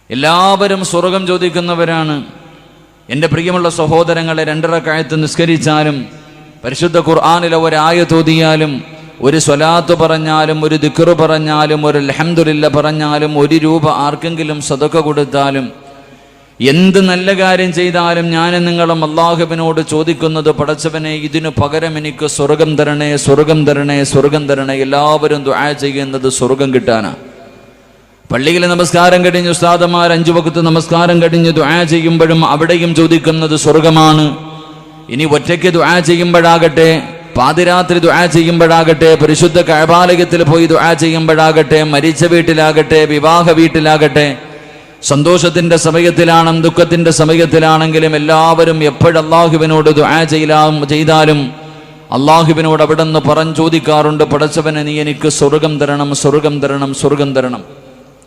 എല്ലാവരും സ്വർഗം ചോദിക്കുന്നവരാണ്. എൻ്റെ പ്രിയമുള്ള സഹോദരങ്ങളെ, 2 റക്അത്ത് നിസ്കരിച്ചാലും പരിശുദ്ധ ഖുർആനിലെ ഒരായത്ത് ഓതിയാലും ഒരു സ്വലാത്ത് പറഞ്ഞാലും ഒരു ദിക്ർ പറഞ്ഞാലും ഒരു അൽഹംദുലില്ലാ പറഞ്ഞാലും 1 രൂപ ആർക്കെങ്കിലും സദഖ കൊടുത്താലും എന്ത് നല്ല കാര്യം ചെയ്താലും ഞാനും നിങ്ങളും അല്ലാഹുവിനോട് ചോദിക്കുന്നത്, പടച്ചവനെ ഇതിനു പകരം എനിക്ക് സ്വർഗം തരണേ, സ്വർഗം തരണേ, സ്വർഗം തരണേ. എല്ലാവരും ദുആ ചെയ്യുന്നത് സ്വർഗം കിട്ടാനാണ്. പള്ളിയിലെ നമസ്കാരം കഴിഞ്ഞ് ഉസ്താദന്മാർ 5 വഖ്ത് നമസ്കാരം കഴിഞ്ഞ് ദുആ ചെയ്യുമ്പോഴും അവിടെയും ചോദിക്കുന്നത് സ്വർഗമാണ്. ഇനി ഒറ്റയ്ക്ക് ദുആ ചെയ്യുമ്പോഴാകട്ടെ, പാതിരാത്രി ദുആ ചെയ്യുമ്പോഴാകട്ടെ, പരിശുദ്ധ കഅബാലയത്തിൽ പോയി ദുആ ചെയ്യുമ്പോഴാകട്ടെ, മരിച്ച വീട്ടിലാകട്ടെ, വിവാഹ വീട്ടിലാകട്ടെ, സന്തോഷത്തിന്റെ സമയത്തിലാണെങ്കിലും ദുഃഖത്തിന്റെ സമയത്തിലാണെങ്കിലും എല്ലാവരും എപ്പോഴും അല്ലാഹുവിനോട് ദുആ ചെയ്താലും അല്ലാഹുവിനോട് അവിടെ നിന്ന് പറഞ്ഞു ചോദിക്കാറുണ്ട്, പടച്ചവനെ നീ എനിക്ക് സ്വർഗം തരണം, സ്വർഗം തരണം, സ്വർഗം തരണം.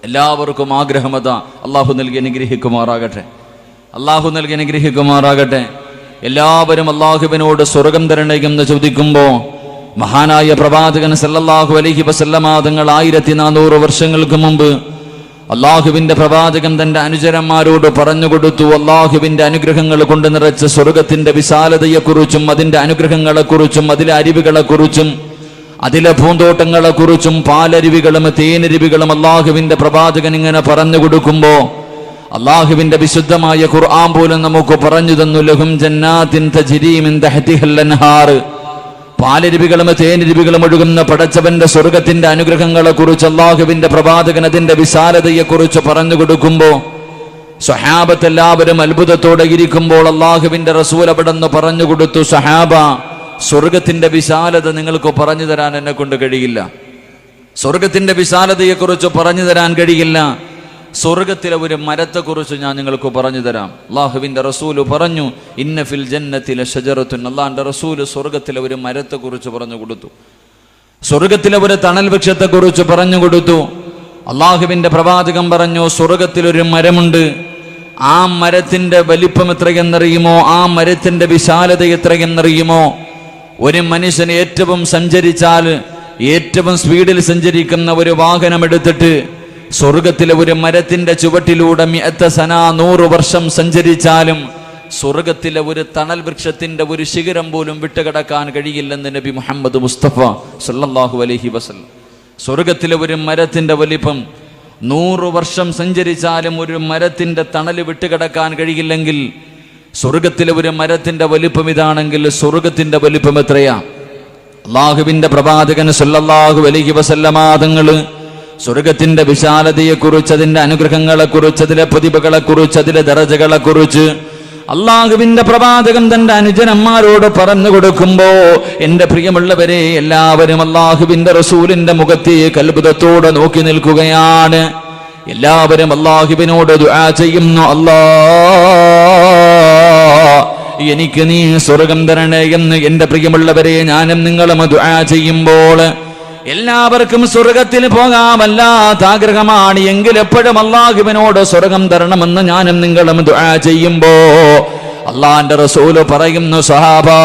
എല്ലാവർക്കും ആഗ്രഹമതാ. അല്ലാഹു നൽകി അനുഗ്രഹിക്കുമാറാകട്ടെ, അല്ലാഹു നൽകി അനുഗ്രഹിക്കുമാറാകട്ടെ. എല്ലാവരും അല്ലാഹുവിനോട് സ്വർഗം തരണേ എന്ന് ചോദിക്കുമ്പോൾ മഹാനായ പ്രവാചകൻ സല്ലല്ലാഹു അലൈഹി വസല്ലമ തങ്ങൾ 1400 വർഷങ്ങൾക്ക് മുമ്പ് അല്ലാഹുവിന്റെ പ്രവാചകൻ തന്റെ അനുചരന്മാരോട് പറഞ്ഞു കൊടുത്തു, അല്ലാഹുവിന്റെ അനുഗ്രഹങ്ങൾ കൊണ്ട് നിറച്ച സ്വർഗത്തിന്റെ വിശാലതയെക്കുറിച്ചും അതിന്റെ അനുഗ്രഹങ്ങളെക്കുറിച്ചും അതിലെ അരുവികളെക്കുറിച്ചും അതിലെ പൂന്തോട്ടങ്ങളെക്കുറിച്ചും പാലരുവികളും തേനരുവികളും അല്ലാഹുവിന്റെ പ്രവാചകൻ ഇങ്ങനെ പറഞ്ഞു കൊടുക്കുമ്പോ അല്ലാഹുവിന്റെ വിശുദ്ധമായ ഖുർആൻ പോലും നമുക്ക് പറഞ്ഞു തന്നു, ലഹും ജന്നാത്തിൻ തജ്രീ മിൻ തഹ്തിഹൽ അൻഹാർ. പാലരുവികളും തേനരുവികളും ഒഴുകുന്ന പടച്ചവന്റെ സ്വർഗത്തിന്റെ അനുഗ്രഹങ്ങളെ കുറിച്ച് അല്ലാഹുവിന്റെ പ്രവാചകൻ അതിന്റെ വിശാലതയെക്കുറിച്ച് പറഞ്ഞു കൊടുക്കുമ്പോ സ്വഹാബത്ത് എല്ലാവരും അത്ഭുതത്തോടെ ഇരിക്കുമ്പോൾ അല്ലാഹുവിന്റെ റസൂൽ അവിടെ നിന്ന് പറഞ്ഞു കൊടുത്തു, സ്വഹാബ, സ്വർഗത്തിന്റെ വിശാലത നിങ്ങൾക്ക് പറഞ്ഞു തരാൻ എന്നെ കൊണ്ട് കഴിയില്ല. സ്വർഗത്തിന്റെ വിശാലതയെക്കുറിച്ച് പറഞ്ഞു തരാൻ കഴിയില്ല. സ്വർഗത്തിലെ ഒരു മരത്തെക്കുറിച്ച് ഞാൻ നിങ്ങൾക്ക് പറഞ്ഞു തരാം. അല്ലാഹുവിന്റെ റസൂല് പറഞ്ഞു, ഇന്ന ഫിൽ ജന്നത്തി ലശജറത്തുൻ. അല്ലാഹുവിന്റെ റസൂല് സ്വർഗത്തിലെ ഒരു മരത്തെക്കുറിച്ച് പറഞ്ഞു കൊടുത്തു, സ്വർഗത്തിലെ ഒരു തണൽ വൃക്ഷത്തെക്കുറിച്ച് പറഞ്ഞു കൊടുത്തു. അല്ലാഹുവിന്റെ പ്രവാചകൻ പറഞ്ഞു, സ്വർഗത്തിലൊരു മരമുണ്ട്, ആ മരത്തിന്റെ വലിപ്പം എത്രയെന്നറിയുമോ? ആ മരത്തിന്റെ വിശാലത എത്രയെന്നറിയുമോ? ഒരു മനുഷ്യൻ ഏറ്റവും സഞ്ചരിച്ചാൽ ഏറ്റവും സ്പീഡിൽ സഞ്ചരിക്കുന്ന ഒരു വാഹനം എടുത്തിട്ട് സ്വർഗത്തിലെ ഒരു മരത്തിന്റെ ചുവട്ടിലൂടെ 100 വർഷം സഞ്ചരിച്ചാലും സ്വർഗത്തിലെ ഒരു തണൽ വൃക്ഷത്തിന്റെ ഒരു ശിഖരം പോലും വിട്ടുകിടക്കാൻ കഴിയില്ലെന്ന് നബി മുഹമ്മദ് മുസ്തഫ സല്ലല്ലാഹു അലൈഹി വസല്ലം. സ്വർഗത്തിലെ ഒരു മരത്തിന്റെ വലിപ്പം 100 വർഷം സഞ്ചരിച്ചാലും ഒരു മരത്തിന്റെ തണല് വിട്ടുകിടക്കാൻ കഴിയില്ലെങ്കിൽ സ്വർഗത്തിലെ ഒരു മരത്തിന്റെ വലിപ്പം ഇതാണെങ്കിൽ സ്വർഗത്തിന്റെ വലിപ്പം എത്രയാ? അല്ലാഹുവിന്റെ പ്രവാചകൻ സല്ലല്ലാഹു അലൈഹി വസല്ലമ തങ്ങള് സ്വർഗത്തിന്റെ വിശാലതയെക്കുറിച്ച്, അതിന്റെ അനുഗ്രഹങ്ങളെക്കുറിച്ച്, അതിലെ പ്രതിഭകളെക്കുറിച്ച്, അതിലെ ദറജകളെക്കുറിച്ച് അല്ലാഹുവിന്റെ പ്രവാചകൻ തന്റെ അനുജനന്മാരോട് പറഞ്ഞു കൊടുക്കുമ്പോ, എന്റെ പ്രിയമുള്ളവരെ, എല്ലാവരും അല്ലാഹുവിന്റെ റസൂലിന്റെ മുഖത്തേക്ക് അത്ഭുതത്തോടെ നോക്കി നിൽക്കുകയാണ്. എല്ലാവരും അല്ലാഹുവിനോട് ദുആ ചെയ്യുന്നു, എനിക്ക് നീ സ്വർഗം തരണേ എന്ന്. എന്റെ പ്രിയമുള്ളവരെ, ഞാനും നിങ്ങളും ദുആ ചെയ്യുമ്പോൾ എല്ലാവർക്കും സ്വർഗത്തിൽ പോകാമല്ലാത്ത ആഗ്രഹമാണ്. എങ്കിൽ എപ്പോഴും അല്ലാഹുവിനോട് സ്വർഗം തരണമെന്ന് ഞാനും നിങ്ങളും ദുആ ചെയ്യുമ്പോ അല്ലാഹുവിന്റെ റസൂല് പറയുന്നു, സഹാബാ,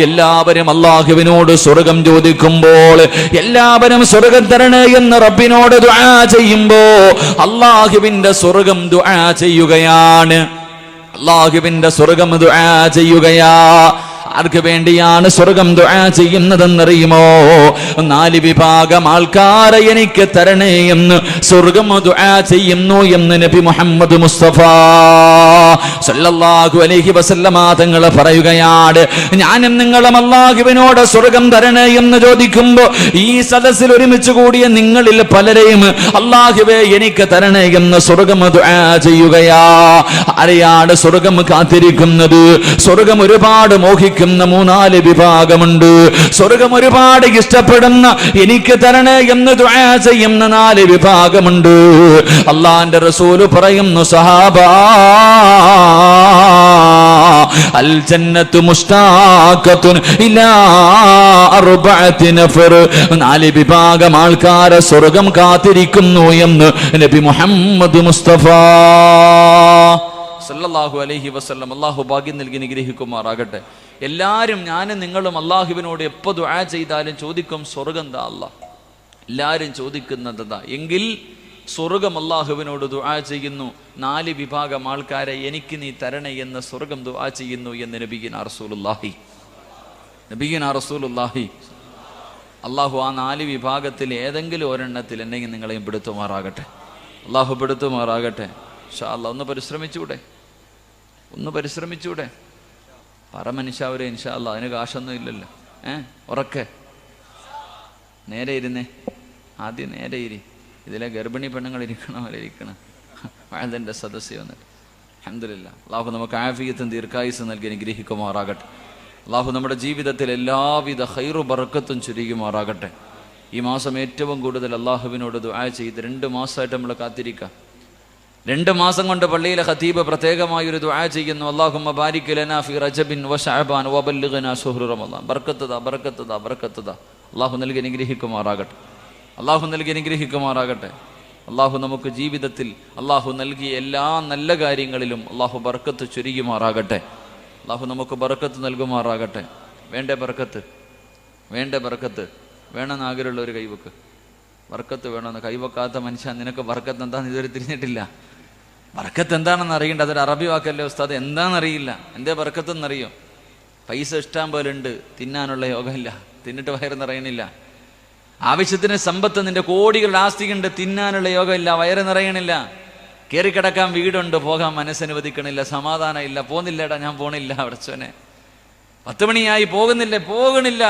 എല്ലാവരും അല്ലാഹുവിനോട് സ്വർഗം ചോദിക്കുമ്പോൾ, എല്ലാവരും സ്വർഗം തരണേ എന്ന് റബ്ബിനോട് ദുആ ചെയ്യുമ്പോ അല്ലാഹുവിന്റെ സ്വർഗം ദുആ ചെയ്യുകയാണ്. അല്ലാഹുവിന്റെ സ്വർഗം ദുആ ചെയ്യുകയാ. ആർക്ക് വേണ്ടിയാണ് സ്വർഗം ദുആ ചെയ്യുന്നതെന്നറിയുമോ? 4 വിഭാഗം ആൾക്കാരെ എനിക്ക് തരണേ എന്ന് സ്വർഗം ദുആ ചെയ്യുന്നു എന്ന് നബി മുഹമ്മദ് മുസ്തഫ സല്ലല്ലാഹു അലൈഹി വസല്ലമ തങ്ങൾ പറയുകയാണ്. ഞാനും നിങ്ങളും അല്ലാഹുവിനോട് സ്വർഗം തരണേ എന്ന് ചോദിക്കുമ്പോൾ ഈ സദസ്സിൽ ഒരുമിച്ച് കൂടിയ നിങ്ങളിൽ പലരെയും അല്ലാഹുവേ എനിക്ക് തരണേ എന്ന് സ്വർഗം ദുആ ചെയ്യുകയാ. ആരെയാണ് സ്വർഗം കാത്തിരിക്കുന്നത്? സ്വർഗം ഒരുപാട് മോഹിക്കുന്ന 3-4 വിഭാഗമുണ്ട്. സ്വർഗം ഒരുപാട് ഇഷ്ടപ്പെടുന്ന, എനിക്ക് തരണേ എന്ന് ദുആ ചെയ്യുന്ന 4 വിഭാഗമുണ്ട്. അല്ലാഹുവിന്റെ റസൂൽ പറയുന്നു, സഹാബാ, അൽ ജന്നത്തു മുസ്താഖത്തുൻ ഇലാ 4 നഫർ. 4 വിഭാഗം ആൾക്കാരെ സ്വർഗം കാത്തിരിക്കുന്നു എന്ന് നബി മുഹമ്മദ് മുസ്തഫ സല്ലല്ലാഹു അലൈഹി വസല്ലം. അല്ലാഹു ഭാഗ്യം നൽകി അനുഗ്രഹിക്കുമാറാകട്ടെ. എല്ലാവരും, ഞാനും നിങ്ങളും അല്ലാഹുവിനോട് എപ്പോൾ ദുആ ചെയ്താലും ചോദിക്കും, സ്വർഗം താ അല്ലാഹ്. എല്ലാവരും ചോദിക്കുന്നതാ. എങ്കിൽ സ്വർഗം അള്ളാഹുവിനോട് ദുആ ചെയ്യുന്നു. 4 വിഭാഗം ആൾക്കാരെ എനിക്ക് നീ തരണേ എന്ന് സ്വർഗം ദുആ ചെയ്യുന്നു എന്ന് നബിയുനാ റസൂലുള്ളാഹി. അള്ളാഹു ആ 4 വിഭാഗത്തിൽ ഏതെങ്കിലും ഒരെണ്ണത്തിൽ എന്നെങ്കിൽ നിങ്ങളെയും പെടുത്തുമാറാകട്ടെ. അള്ളാഹു പെടുത്തുമാറാകട്ടെ. ഇൻഷാ അല്ലാഹ് ഒന്ന് പരിശ്രമിച്ചൂടെ പറ മനുഷ്യവരെ. ഇൻഷാ അല്ലാഹ് അതിന് കാശൊന്നും ഇല്ലല്ലോ. ഉറക്കെ നേരെ ഇരുന്നേ. ആദ്യം നേരെ ഇരി. ഇതിലെ ഗർഭിണി പെണ്ണുങ്ങൾ ഇരിക്കണം അതിൻ്റെ സദസ്യ വന്നിട്ട്. അൽഹംദുലില്ലാഹ്. അള്ളാഹു നമുക്ക് ആഫിയത്തും ദീർഘായുസ്സും നൽകി അനുഗ്രഹിക്കുമാറാകട്ടെ. അള്ളാഹു നമ്മുടെ ജീവിതത്തിൽ എല്ലാവിധ ഖൈറു ബറക്കത്തും ചുരുക്കുമാറാകട്ടെ. ഈ മാസം ഏറ്റവും കൂടുതൽ അള്ളാഹുവിനോട് ദുആ ചെയ്ത് 2 മാസമായിട്ട് നമ്മൾ കാത്തിരിക്കാം. 2 മാസം കൊണ്ട് പള്ളിയിലെ ഖതീബ് പ്രത്യേകമായൊരു ദുആ ചെയ്യുന്നു. അല്ലാഹുമ്മ ബാരിക് ലനാ ഫി റജബിൻ വ ശഅബാൻ വ ബല്ലിഗ്നാ ശുഹ്റ റമളാൻ. ബർക്കത്ത് അള്ളാഹു നൽകി അനുഗ്രഹിക്കുമാറാകട്ടെ. അള്ളാഹു നമുക്ക് ജീവിതത്തിൽ അള്ളാഹു നൽകിയ എല്ലാ നല്ല കാര്യങ്ങളിലും അള്ളാഹു ബർക്കത്ത് ചൊരിയുമാറാകട്ടെ. അള്ളാഹു നമുക്ക് ബർക്കത്ത് നൽകുമാറാകട്ടെ. വേണ്ട ബർക്കത്ത് വേണമെന്ന് ആഗ്രഹമുള്ള ഒരു കൈവക്ക്. ബർക്കത്ത് വേണമെന്ന് കൈവക്കാത്ത മനുഷ്യൻ നിനക്ക് ബർക്കത്ത് എന്താണെന്ന് ഇതുവരെ തിരിഞ്ഞിട്ടില്ല. ബർക്കത്ത് എന്താണെന്ന് അറിയണ്ട. അതൊരു അറബി വാക്കല്ലേ ഉസ്താദ്, എന്താണെന്നറിയില്ല. എന്തേ ബർക്കത്ത് എന്നറിയോ? പൈസ ഇഷ്ടം പോലെ ഉണ്ട്, തിന്നാനുള്ള യോഗമില്ല, തിന്നിട്ട് വയറ് നിറയണില്ല. ആവശ്യത്തിന് സമ്പത്ത്, നിന്റെ കോടികളുടെ ആസ്തിയുണ്ട്, തിന്നാനുള്ള യോഗമില്ല, വയറ് നിറയണില്ല. കയറിക്കിടക്കാൻ വീടുണ്ട്, പോകാൻ മനസ്സനുവദിക്കണില്ല, സമാധാനം ഇല്ല. പോന്നില്ലേടാ, ഞാൻ പോണില്ല. അടച്ചോനെ 10 മണിയായി പോകണില്ല.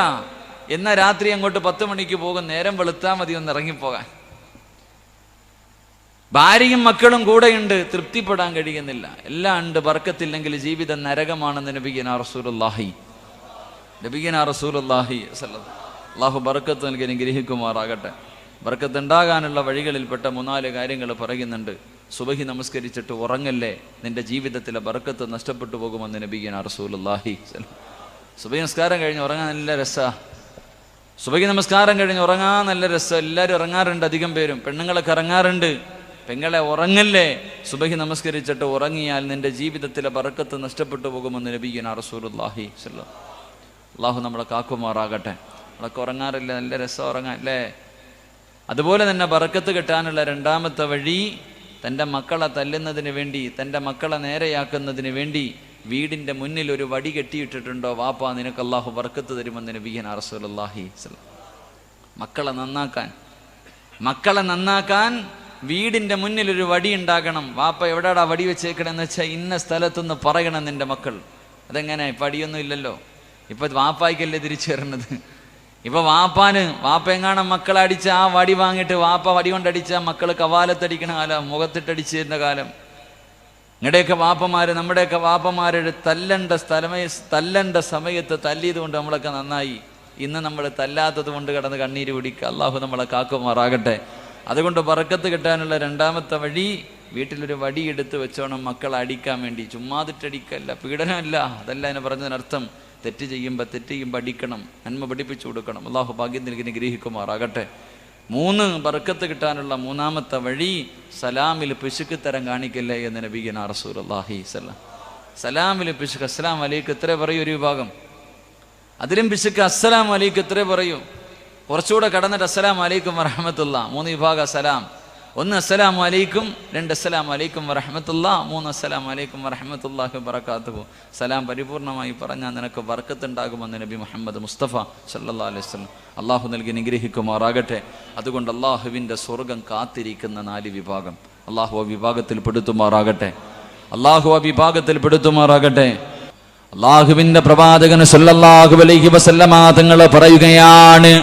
എന്നാൽ രാത്രി അങ്ങോട്ട് 10 മണിക്ക് പോകും. നേരം വെളുത്താൽ മതി ഒന്ന് ഇറങ്ങിപ്പോകാൻ. ഭാര്യയും മക്കളും കൂടെയുണ്ട്, തൃപ്തിപ്പെടാൻ കഴിയുന്നില്ല. എല്ലാം ഉണ്ട്, ബർക്കത്തില്ലെങ്കിൽ ജീവിതം നരകമാണെന്ന് നബിയുനാ റസൂലുള്ളാഹി. അള്ളാഹു ബർക്കത്ത് നൽകി അനുഗ്രഹിക്കുമാറാകട്ടെ. ബർക്കത്ത് ഉണ്ടാകാനുള്ള വഴികളിൽപ്പെട്ട 3-4 കാര്യങ്ങൾ പറയുന്നുണ്ട്. സുബഹി നമസ്കരിച്ചിട്ട് ഉറങ്ങല്ലേ, നിന്റെ ജീവിതത്തിലെ ബർക്കത്ത് നഷ്ടപ്പെട്ടു പോകുമെന്ന് നബിയുനാ റസൂലുള്ളാഹി. സുബഹി നമസ്കാരം കഴിഞ്ഞ് ഉറങ്ങാൻ നല്ല രസമാണ്. എല്ലാവരും ഇറങ്ങാറുണ്ട്, അധികം പേരും. പെണ്ണുങ്ങളൊക്കെ ഇറങ്ങാറുണ്ട്. പെങ്ങളെ ഉറങ്ങല്ലേ, സുബഹി നമസ്കരിച്ചിട്ട് ഉറങ്ങിയാൽ നിന്റെ ജീവിതത്തിലെ ബർക്കത്ത് നഷ്ടപ്പെട്ടു പോകുമെന്ന് നബിയുനാ റസൂലുള്ളാഹി. അള്ളാഹു നമ്മളെ കാക്കുമാറാകട്ടെ. നമ്മളൊക്കെ ഉറങ്ങാറില്ല, നല്ല രസം ഉറങ്ങാൻ അല്ലേ? അതുപോലെ തന്നെ ബർക്കത്ത് കിട്ടാനുള്ള 2ാമത്തെ വഴി, തൻ്റെ മക്കളെ തല്ലുന്നതിന് വേണ്ടി, തൻ്റെ മക്കളെ നേരെയാക്കുന്നതിന് വേണ്ടി വീടിൻ്റെ മുന്നിൽ ഒരു വടി കെട്ടിയിട്ടിട്ടുണ്ടോ? വാപ്പാ, നിനക്ക് അള്ളാഹു ബർക്കത്ത് തരുമെന്ന് നബിയുനാ റസൂലുള്ളാഹി. മക്കളെ നന്നാക്കാൻ വീടിൻ്റെ മുന്നിൽ ഒരു വടി ഉണ്ടാകണം. വാപ്പ എവിടെയാടാ വടി വെച്ചേക്കണമെന്ന് വെച്ചാൽ ഇന്ന സ്ഥലത്തുനിന്ന് പറയണം നിന്റെ മക്കൾ. അതെങ്ങനെ? ഇപ്പം അടിയൊന്നും ഇല്ലല്ലോ. ഇപ്പം വാപ്പായ്ക്കല്ലേ തിരിച്ചു വരുന്നത്. ഇപ്പൊ വാപ്പ എങ്ങാണം മക്കളെ അടിച്ച ആ വടി വാങ്ങിയിട്ട് വാപ്പ വടി കൊണ്ടടിച്ച മക്കൾ കവാലത്തടിക്കണ കാലം, മുഖത്തിട്ടടിച്ചിരുന്ന കാലം. നമ്മുടെയൊക്കെ വാപ്പമാര് തല്ലണ്ട സമയത്ത് തല്ലിയത് കൊണ്ട് നമ്മളൊക്കെ നന്നായി. ഇന്ന് നമ്മൾ തല്ലാത്തത് കൊണ്ട് കിടന്ന് കണ്ണീര് കുടിക്കുക. അള്ളാഹു നമ്മളെ കാക്കുമാറാകട്ടെ. അതുകൊണ്ട് ബർക്കത്ത് കിട്ടാനുള്ള 2ാമത്തെ വഴി, വീട്ടിലൊരു വടി എടുത്ത് വെച്ചോണം മക്കളെ അടിക്കാൻ വേണ്ടി. ചുമ്മാതിട്ടടിക്കല്ല, പീഡനമല്ല. അതല്ല അതിനെ പറഞ്ഞതിനർത്ഥം. തെറ്റ് ചെയ്യുമ്പോൾ അടിക്കണം, നന്മ പഠിപ്പിച്ചു കൊടുക്കണം. അള്ളാഹു ഭാഗ്യം നൽകി അനുഗ്രഹിക്കുമാറാകട്ടെ. 3 ബർക്കത്ത് കിട്ടാനുള്ള 3ാമത്തെ വഴി, സലാമിൽ പിശുക്ക് തരം കാണിക്കല്ലേ എന്ന് നബിയുനാ റസൂലുള്ളാഹി. സലാമിൽ പിശുക്ക്, അസ്സലാമു അലൈക്കും എത്ര പറയൂ ഒരു വിഭാഗം. അതിലും പിശുക്ക് അസ്സലാമു അലൈക്കും എത്ര പറയൂ. കുറച്ചുകൂടെ കടന്നിട്ട് അസ്സലാമു അലൈക്കും വറഹ്മത്തുള്ളാഹ്. 3 വിഭാഗം സലാം. 1 അസ്സലാമു അലൈക്കും, 2 അസ്സലാമു അലൈക്കും വറഹ്മത്തുള്ളാഹ്, 3 അസ്സലാമു അലൈക്കും വറഹ്മത്തുള്ളാഹി വബറകാതുഹു. സലാം പരിപൂർണമായി പറഞ്ഞാൽ നിനക്ക് ബർക്കത്ത് ഉണ്ടാകുമെന്ന് നബി മുഹമ്മദ് മുസ്തഫ സല്ലല്ലാഹു അലൈഹി വസല്ലം. അള്ളാഹു നൽകി അനുഗ്രഹിക്കുമാറാകട്ടെ. അതുകൊണ്ട് അള്ളാഹുവിൻ്റെ സ്വർഗം കാത്തിരിക്കുന്ന 4 വിഭാഗം, അള്ളാഹു ആ വിഭാഗത്തിൽ പെടുത്തുമാറാകട്ടെ. അള്ളാഹുവിൻ്റെ പ്രവാചകൻ സല്ലല്ലാഹു അലൈഹി വസല്ലമ തങ്ങൾ പറയുകയാണ്,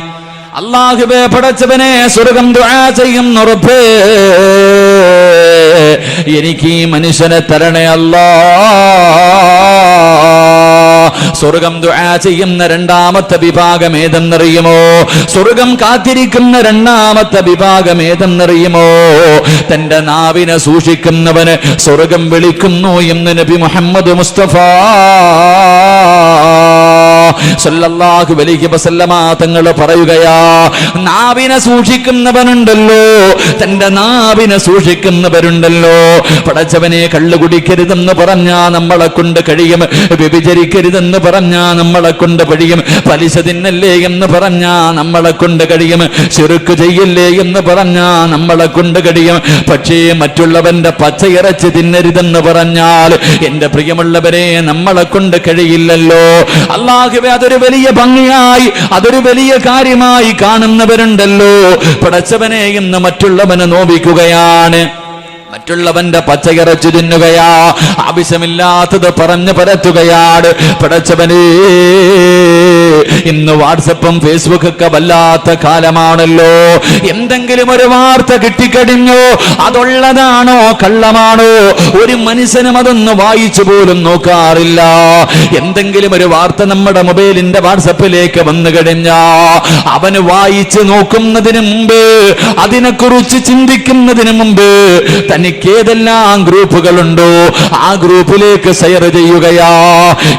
അല്ലാഹുവേ പടച്ചവനെ, സ്വർഗം ദുആ ചെയ്യുന്ന റബ്ബേ, എനിക്ക് ഈ മനുഷ്യനെ തരണേ അല്ലാ. സ്വർഗം ദുആ ചെയ്യുന്ന 2ാമത്തെ വിഭാഗം ഏതെന്നറിയുമോ? സ്വർഗം കാത്തിരിക്കുന്ന 2ാമത്തെ വിഭാഗം ഏതെന്നറിയുമോ? തന്റെ നാവിനെ സൂക്ഷിക്കുന്നവന് സ്വർഗം വിളിക്കുന്നു എന്ന് നബി മുഹമ്മദ് മുസ്തഫ. സല്ലല്ലാഹു അലൈഹി വസല്ലമ തങ്ങൾ പറയുകയാ, നാവിനെ സൂക്ഷിക്കുന്നവനുണ്ടല്ലോ, തന്റെ നാവിനെ സൂക്ഷിക്കുന്നവരുണ്ടല്ലോ, പടച്ചവനെ കള്ളു കുടിക്കരുതെന്ന് പറഞ്ഞാ നമ്മളെ കൊണ്ട് കഴിയും, വ്യഭിചരിക്കരുതെന്ന് പറഞ്ഞാ നമ്മളെ കൊണ്ട് കഴിയും, പലിശ തിന്നല്ലേ എന്ന് പറഞ്ഞാ നമ്മളെ കൊണ്ട് കഴിയും, ശിർക്ക് ചെയ്യല്ലേ എന്ന് പറഞ്ഞാ നമ്മളെ കൊണ്ട് കഴിയും. പക്ഷേ മറ്റുള്ളവന്റെ പച്ചയിറച്ചി തിന്നരുതെന്ന് പറഞ്ഞാൽ എന്റെ പ്രിയമുള്ളവരെ നമ്മളെ കൊണ്ട് കഴിയില്ലല്ലോ. അല്ലാഹുവേ, അതൊരു വലിയ ഭംഗിയായി, അതൊരു വലിയ കാര്യമായി കാണുന്നവരുണ്ടല്ലോ. പടച്ചവനെ ഇന്ന് മറ്റുള്ളവനെ നോവിക്കുകയാണ്, മറ്റുള്ളവന്റെ പച്ചയിറച്ചി തിന്നുകയാ, ആവശ്യമില്ലാത്തത് പറഞ്ഞു പരത്തുകയാണ്. പടച്ചവനേ, ഇന്ന് വാട്സപ്പും ഫേസ്ബുക്കൊക്കെ വല്ലാത്ത കാലമാണല്ലോ. എന്തെങ്കിലും ഒരു വാർത്ത കിട്ടിക്കഴിഞ്ഞോ, അതുള്ളതാണോ കള്ളമാണോ ഒരു മനുഷ്യനും അതൊന്ന് വായിച്ചു പോലും നോക്കാറില്ല. എന്തെങ്കിലും ഒരു വാർത്ത നമ്മുടെ മൊബൈലിന്റെ വാട്സപ്പിലേക്ക് വന്നു കഴിഞ്ഞാ അവന് വായിച്ച് നോക്കുന്നതിന് മുമ്പ്, അതിനെക്കുറിച്ച് ചിന്തിക്കുന്നതിന് മുമ്പ് തനിക്ക് ഏതെല്ലാം ഗ്രൂപ്പുകളുണ്ടോ ആ ഗ്രൂപ്പിലേക്ക് ഷെയർ ചെയ്യുകയാ.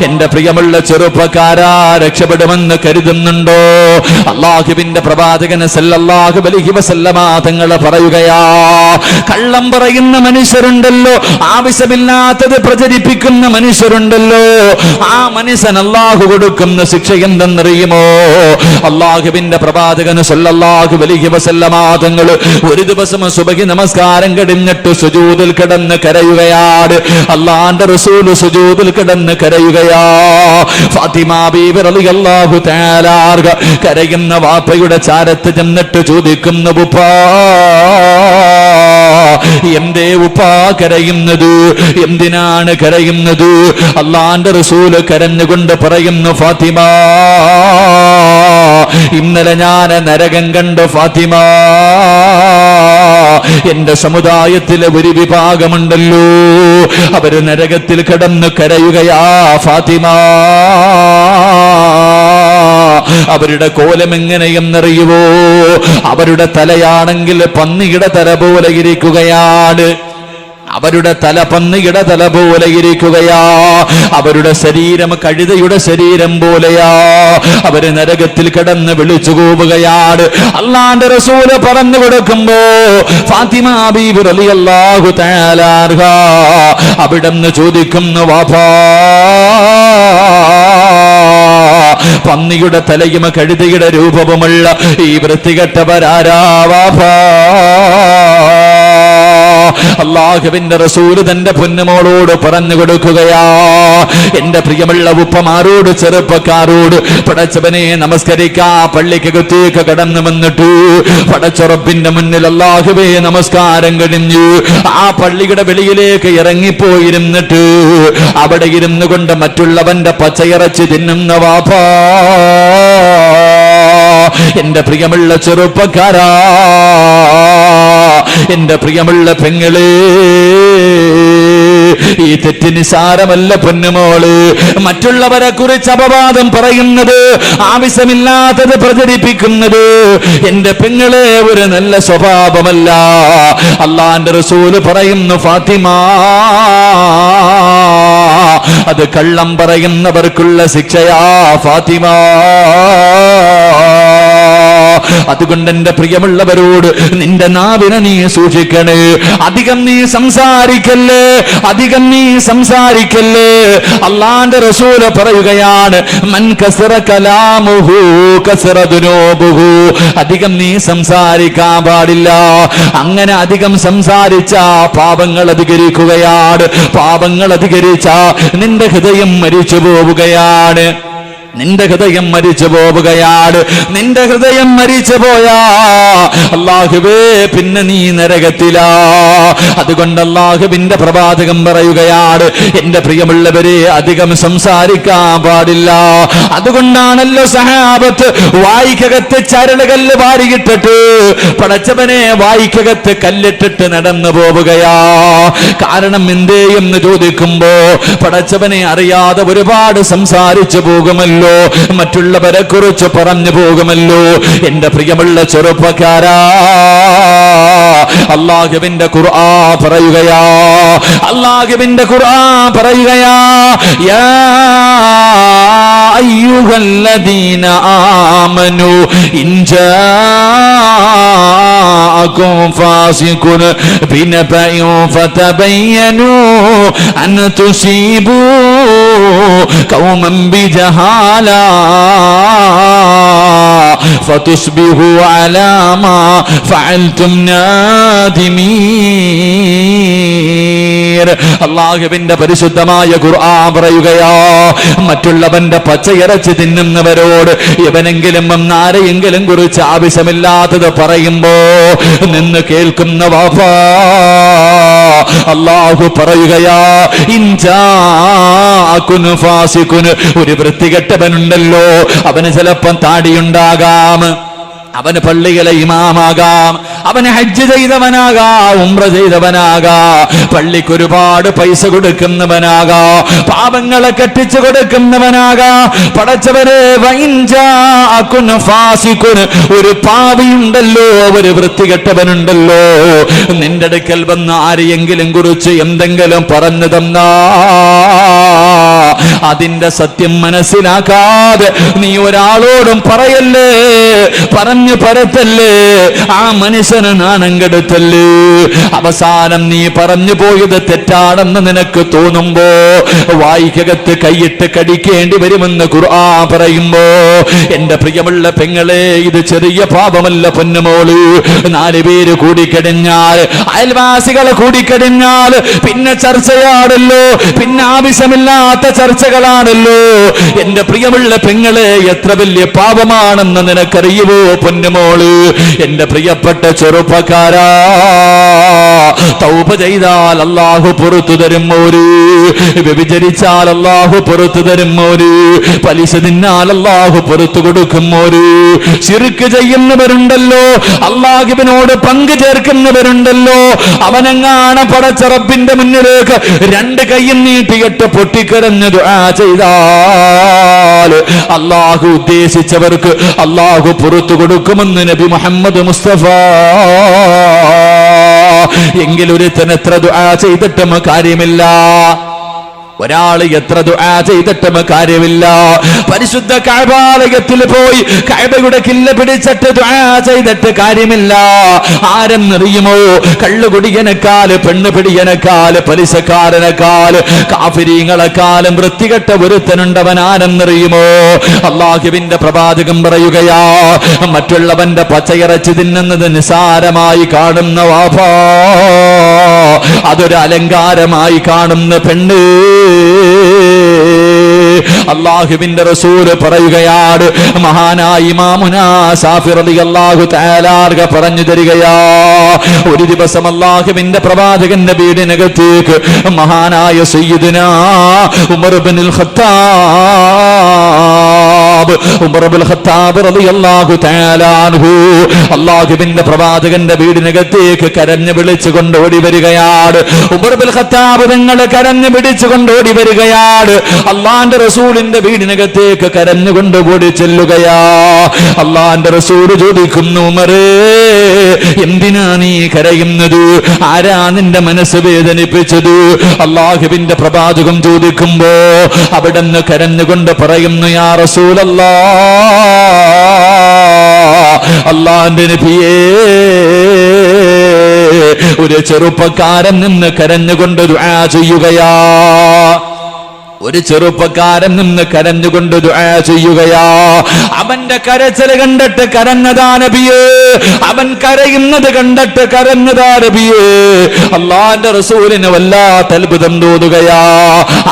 എന്റെ പ്രിയമുള്ള ചെറുപ്പക്കാരാ, രക്ഷപ്പെടുമെന്ന് കരുതുന്നുണ്ടോ? അല്ലാഹുവിന്റെ പ്രവാചകൻ സല്ലല്ലാഹു അലൈഹി വസല്ലമ തങ്ങൾ പറയുകയാ, കള്ളം പറയുന്ന മനുഷ്യരുണ്ടല്ലോ, ആവശ്യമില്ലാത്തത് പ്രചരിപ്പിക്കുന്ന മനുഷ്യരുണ്ടല്ലോ, ആ മനുഷ്യൻ അല്ലാഹു കൊടുക്കുന്ന ശിക്ഷ എന്തെന്നറിയുമോ? അല്ലാഹുവിന്റെ പ്രവാചകൻ സല്ലല്ലാഹു അലൈഹി വസല്ലമ തങ്ങൾ ഒരു ദിവസം സുബഹി നമസ്കാരം കഴിഞ്ഞിട്ട് സുജൂദിൽ കിടന്ന് കരയുകയാണ്. അല്ലാഹുവിന്റെ റസൂൽ സുജൂദിൽ കിടന്ന് കരയുകയാ. ഫാത്തിമ ബീവി റളിയല്ലാഹു തആല കരയുന്ന വാപ്പയുടെ ചാരത്ത് ചെന്നിട്ട് ചോദിക്കുന്നു, ഉപ്പാ, എന്തേ ഉപ്പാ കരയുന്നത്? എന്തിനാണ് കരയുന്നത്? അല്ലാഹുവിന്റെ റസൂൽ കരഞ്ഞുകൊണ്ട് പറയുന്നു, ഫാത്തിമ, ഇന്നലെ ഞാൻ നരകം കണ്ടു ഫാത്തിമ. എന്റെ സമുദായത്തിലെ ഒരു വിഭാഗമുണ്ടല്ലോ, അവര് നരകത്തിൽ കിടന്ന് കരയുകയാ ഫാത്തിമ. അവരുടെ കോലം എങ്ങനെയെന്നറിയുവോ? അവരുടെ തലയാണെങ്കിൽ പന്നിയുടെ തല പോലെ ഇരിക്കുകയാണ്, അവരുടെ തല പന്നിയുടെ തല പോലെ ഇരിക്കുകയാ, അവരുടെ ശരീരം കഴുതയുടെ ശരീരം പോലെയാ. അവര് നരകത്തിൽ കിടന്ന് വിളിച്ചു കൂവുകയാണ്. അല്ലാഹുവിന്റെ റസൂൽ പറഞ്ഞു കൊടുക്കുമ്പോ ഫാത്തിമ ബീവി റളിയല്ലാഹു തആല അൻഹാ അവിടുന്ന് ചോദിക്കുന്നു, വാപ്പാ, പന്നിയുടെ തലയും കഴുതയുടെ രൂപവുമുള്ള ഈ വൃത്തികെട്ടവരാരാ വാപ്പാ? അല്ലാഹുവിന്റെ റസൂൽ തന്റെ പൊന്നുമോളോട് പറഞ്ഞു കൊടുക്കുകയാ, എന്റെ പ്രിയമുള്ള ഉപ്പമാരോട്, ചെറുപ്പക്കാരോട്, പടച്ചവനെ നമസ്കരിക്കാ പള്ളിക്കകത്തേക്ക് കടന്നു വന്നിട്ട് പടച്ചുറപ്പിന്റെ മുന്നിൽ അല്ലാഹുവേ നമസ്കാരം കഴിഞ്ഞു ആ പള്ളിയുടെ വെളിയിലേക്ക് ഇറങ്ങിപ്പോയിരുന്നിട്ട് അവിടെ ഇരുന്നു കൊണ്ട് മറ്റുള്ളവന്റെ പച്ചയിറച്ചി തിന്നുന്ന വാപ്പാ, എന്റെ പ്രിയമുള്ള ചെറുപ്പക്കാരാ, എന്റെ പ്രിയമുള്ള പെങ്ങളെ, ഈ തെറ്റ് നിസാരമല്ല പൊന്നുമോള്. മറ്റുള്ളവരെ കുറിച്ച് അപവാദം പറയുന്നത്, ആവശ്യമില്ലാത്തത് പ്രചരിപ്പിക്കുന്നത് എന്റെ പെങ്ങളെ ഒരു നല്ല സ്വഭാവമല്ല. അല്ലാഹുവിന്റെ റസൂൽ പറയുന്നു, ഫാത്തിമ, അത് കള്ളം പറയുന്നവർക്കുള്ള ശിക്ഷയാ ഫാത്തിമ. അതുകൊണ്ട് എന്റെ പ്രിയമുള്ളവരോട്, നിന്റെ നാവിനെ നീ സൂക്ഷിക്കണേ, അധികം നീ സംസാരിക്കല്ലേ, അധികം നീ സംസാരിക്കല്ലേ. അല്ലാഹുവിന്റെ റസൂൽ പറയുകയാണ്, മൻ കസറ കലാമുഹു കസറ ദുനൂബുഹു. അധികം നീ സംസാരിക്കാൻ പാടില്ല. അങ്ങനെ അധികം സംസാരിച്ച പാപങ്ങൾ അധികരിക്കുകയാണ്. പാപങ്ങൾ അധികരിച്ച നിന്റെ ഹൃദയം മരിച്ചു പോവുകയാണ്, നിന്റെ ഹൃദയം മരിച്ചു പോവുകയാണ്. നിന്റെ ഹൃദയം മരിച്ചു പോയാ അല്ലാഹുവേ പിന്നെ നീ നരകത്തിലാ. അതുകൊണ്ട് അല്ലാഹുവിന്റെ പ്രവാചകൻ പറയുകയാണ്, എന്റെ പ്രിയമുള്ളവരെ, അധികം സംസാരിക്കാൻ പാടില്ല. അതുകൊണ്ടാണല്ലോ സഹാബത്ത് വായിക്കകത്ത് ചരടുകല്ല് വാരിയിട്ടിട്ട് പടച്ചവനെ വായിക്കകത്ത് കല്ലിട്ടിട്ട് നടന്നു പോവുകയാ. കാരണം എന്തേ എന്ന് ചോദിക്കുമ്പോ പടച്ചവനെ അറിയാതെ ഒരുപാട് സംസാരിച്ചു പോകുമല്ലോ, മറ്റുള്ളവരെ കുറിച്ച് പറഞ്ഞു പോകുമല്ലോ. എന്റെ പ്രിയമുള്ള ചെറുപ്പക്കാരാ, അല്ലാഹുവിന്റെ ഖുർആൻ പറയുകയാ, അല്ലാഹുവിന്റെ ഖുർആൻ പറയുകയാ, യാ അയ്യുഹല്ലദീന ആമനു ഇൻ ജാഅകും ഫാസിഖുൻ ബിനബഇൻ ഫതബയ്യനു അൻ തുസീബു ഖൗമൻ ബിജഹാല ഫതുസ്ബിഹു അലാ മാ ഫഅൽതും നാദിമീൻ. അല്ലാഹുവിന്റെ പരിശുദ്ധമായ ഖുർആൻ പറയുകയാ, മറ്റുള്ളവന്റെ പച്ചയിറച്ചി തിന്നുന്നവരോട് എവനെങ്കിലും ആരെയെങ്കിലും കുറിച്ച് ആവശ്യമില്ലാത്തത് പറയുമ്പോ നിന്ന് കേൾക്കുന്ന വാപ്പാ, അല്ലാഹു പറയുകയാ, ഇൻജാഅകുൻ ഫാസിഖുൻ, ഒരു വൃത്തികെട്ടവനുണ്ടല്ലോ, അവന് ചിലപ്പം താടിയുണ്ടാകാം, അവന് പള്ളികളെ ഇമാമാകാം, അവന് ഹജ്ജ് ചെയ്തവനാകാം, ഉംറ ചെയ്തവനാകാം, പള്ളിക്ക് ഒരുപാട് പൈസ കൊടുക്കുന്നവനാകാം, പാപങ്ങളെ കെട്ടിച്ചു കൊടുക്കുന്നവനാകാം. പടച്ചവരെ, വഇൻജാഅകുൻ ഫാസിഖുൻ, ഒരു പാപിയുണ്ടല്ലോ, ഒരു വൃത്തികെട്ടവനുണ്ടല്ലോ, നിന്റെ അടുക്കൽ വന്ന് ആരെയെങ്കിലും കുറിച്ച് എന്തെങ്കിലും പറഞ്ഞു തന്നാ അതിന്റെ സത്യം മനസ്സിലാക്കാതെ നീ ഒരാളോടും പറയല്ലേ, പറഞ്ഞു പരത്തല്ലേ, ആ മനുഷ്യന് നാണം കെടുത്തല്ലേ. അവസാനം നീ പറഞ്ഞു പോയത് തെറ്റാണെന്ന് നിനക്ക് തോന്നുമ്പോ വായിക്കകത്ത് കൈയിട്ട് കടിക്കേണ്ടി വരുമെന്ന് ഖുർആൻ പറയുമ്പോ, എന്റെ പ്രിയമുള്ള പെങ്ങളെ, ഇത് ചെറിയ പാപമല്ല പൊന്നുമോള്. 4 പേര് കൂടിക്കഴിഞ്ഞാൽ, അയൽവാസികളെ കൂടിക്കഴിഞ്ഞാൽ പിന്നെ ചർച്ചയാണല്ലോ, പിന്നെ ആവശ്യമില്ലാത്ത ചർച്ചകളാണല്ലോ. എന്റെ പ്രിയമുള്ള പെങ്ങളെ, എത്ര വലിയ പാപമാണെന്ന് നിനക്കറിയുമോ പൊന്നുമോള്? എന്റെ പ്രിയപ്പെട്ട ചെറുപ്പക്കാരാ, തൗബ ചെയ്താൽ അല്ലാഹു പുറത്തു തരുമോര്, വ്യഭിചരിച്ചാൽ അല്ലാഹു പുറത്തു തരുമോര്, പലിശ തിന്നാൽ അല്ലാഹു പുറത്തു കൊടുക്കുമോര്, ശിർക്ക് ചെയ്യുന്നവരുണ്ടല്ലോ, അല്ലാഹുവിനോട് പങ്കു ചേർക്കുന്നവരുണ്ടല്ലോ, അവനെങ്ങാണ് പടച്ച റബ്ബിന്റെ മുന്നിലേക്ക് 2 കൈയും നീട്ടിയിട്ട് പൊട്ടിക്കരഞ്ഞ് ദുആ ചെയ്താൽ അല്ലാഹു ഉദ്ദേശിച്ചവർക്ക് അല്ലാഹു പുറത്തു കൊടുക്കുമെന്ന് നബി മുഹമ്മദ് മുസ്തഫ. എങ്കിലൊരുത്തൻ എത്ര ദുആ ചെയ്തിട്ടും കാര്യമില്ല, ഒരാൾ എത്ര ദുആ ചെയ്തിട്ടും കാര്യമില്ല. പരിശുദ്ധ കഅബാലയത്തിൽ പോയി കഅബയുടെ കില്ല പിടിച്ചിട്ട് ദുആ ചെയ്തിട്ട് കാര്യമില്ല. ആരെന്നറിയുമോ? കള്ളുകുടിയനേക്കാൾ, പെണ്ണുപിടിയനേക്കാൾ, പലിശക്കാരനേക്കാൾ, കാഫിരീങ്ങളെക്കാളും വൃത്തികെട്ട ഒരുത്തനുണ്ടവൻ ആരെന്നറിയുമോ? അല്ലാഹുവിന്റെ പ്രവാചകൻ പറയുകയാ, മറ്റുള്ളവന്റെ പച്ചയിറച്ചി തിന്നുന്നത് നിസാരമായി കാണുന്ന വാപ്പാ, അതൊരു അലങ്കാരമായി കാണുന്ന പെണ്ണ്. അല്ലാഹുവിന്റെ റസൂൽ പറയുകയാണ്, മഹാനായ ഇമാമുനാ ശാഫി റളിയല്ലാഹു തആല പറഞ്ഞു തരികയാ, ഒരു ദിവസം അല്ലാഹുവിന്റെ പ്രവാചകന്റെ വീടിനകത്തേക്ക് മഹാനായ സയ്യിദുനാ ഉമർ ഇബ്നുൽ ഖത്താബ് റളിയല്ലാഹു തആല അൻഹു അല്ലാഹുവിന്റെ പ്രവാചകന്റെ വീടിനകത്തേക്ക് കരഞ്ഞു വിളിച്ചുകൊണ്ട് ഓടി വരികയാണ്. ഉമർ ഇബ്നുൽ ഖത്താബ് തങ്ങൾ കരഞ്ഞു പിടിച്ചുകൊണ്ട് ഓടി വരികയാണ്. അല്ലാഹുവിന്റെ റസൂലിന്റെ വീടിനകത്തേക്ക് കരഞ്ഞുകൊണ്ട് ഓടി ചെല്ലുകയാ. അല്ലാഹുവിന്റെ റസൂൽ ചോദിക്കുന്നു, ഉമറേ, എന്തിനാ നീ കരയുന്നത്? ആരാ നിന്റെ മനസ്സ് വേദനിപ്പിച്ചത്? അല്ലാഹുവിന്റെ പ്രവാചകൻ ചോദിക്കുമ്പോ അവിടുന്ന് കരഞ്ഞുകൊണ്ട് പറയുന്നു, യാ റസൂലല്ലാഹ്, അല്ലാഹുവിന്റെ നബിയേ, ഒരു ചെറുപ്പക്കാരൻ നിന്ന് കരഞ്ഞുകൊണ്ട് ദുആ ചെയ്യുകയാ. ഒരു ചെറുപ്പക്കാരൻ നിന്ന് കരഞ്ഞുകൊണ്ട് ദുആ ചെയ്യുകയാ. അവന്റെ കരച്ചിൽ കണ്ടിട്ട് കരഞ്ഞതാ നബിയേ, അവൻ കരയുന്നത് കണ്ടിട്ട് കരഞ്ഞതാ നബിയേ. അല്ലാഹുവിന്റെ റസൂലിന് വല്ലാത്ത അത്ഭുതം തോന്നുകയാ.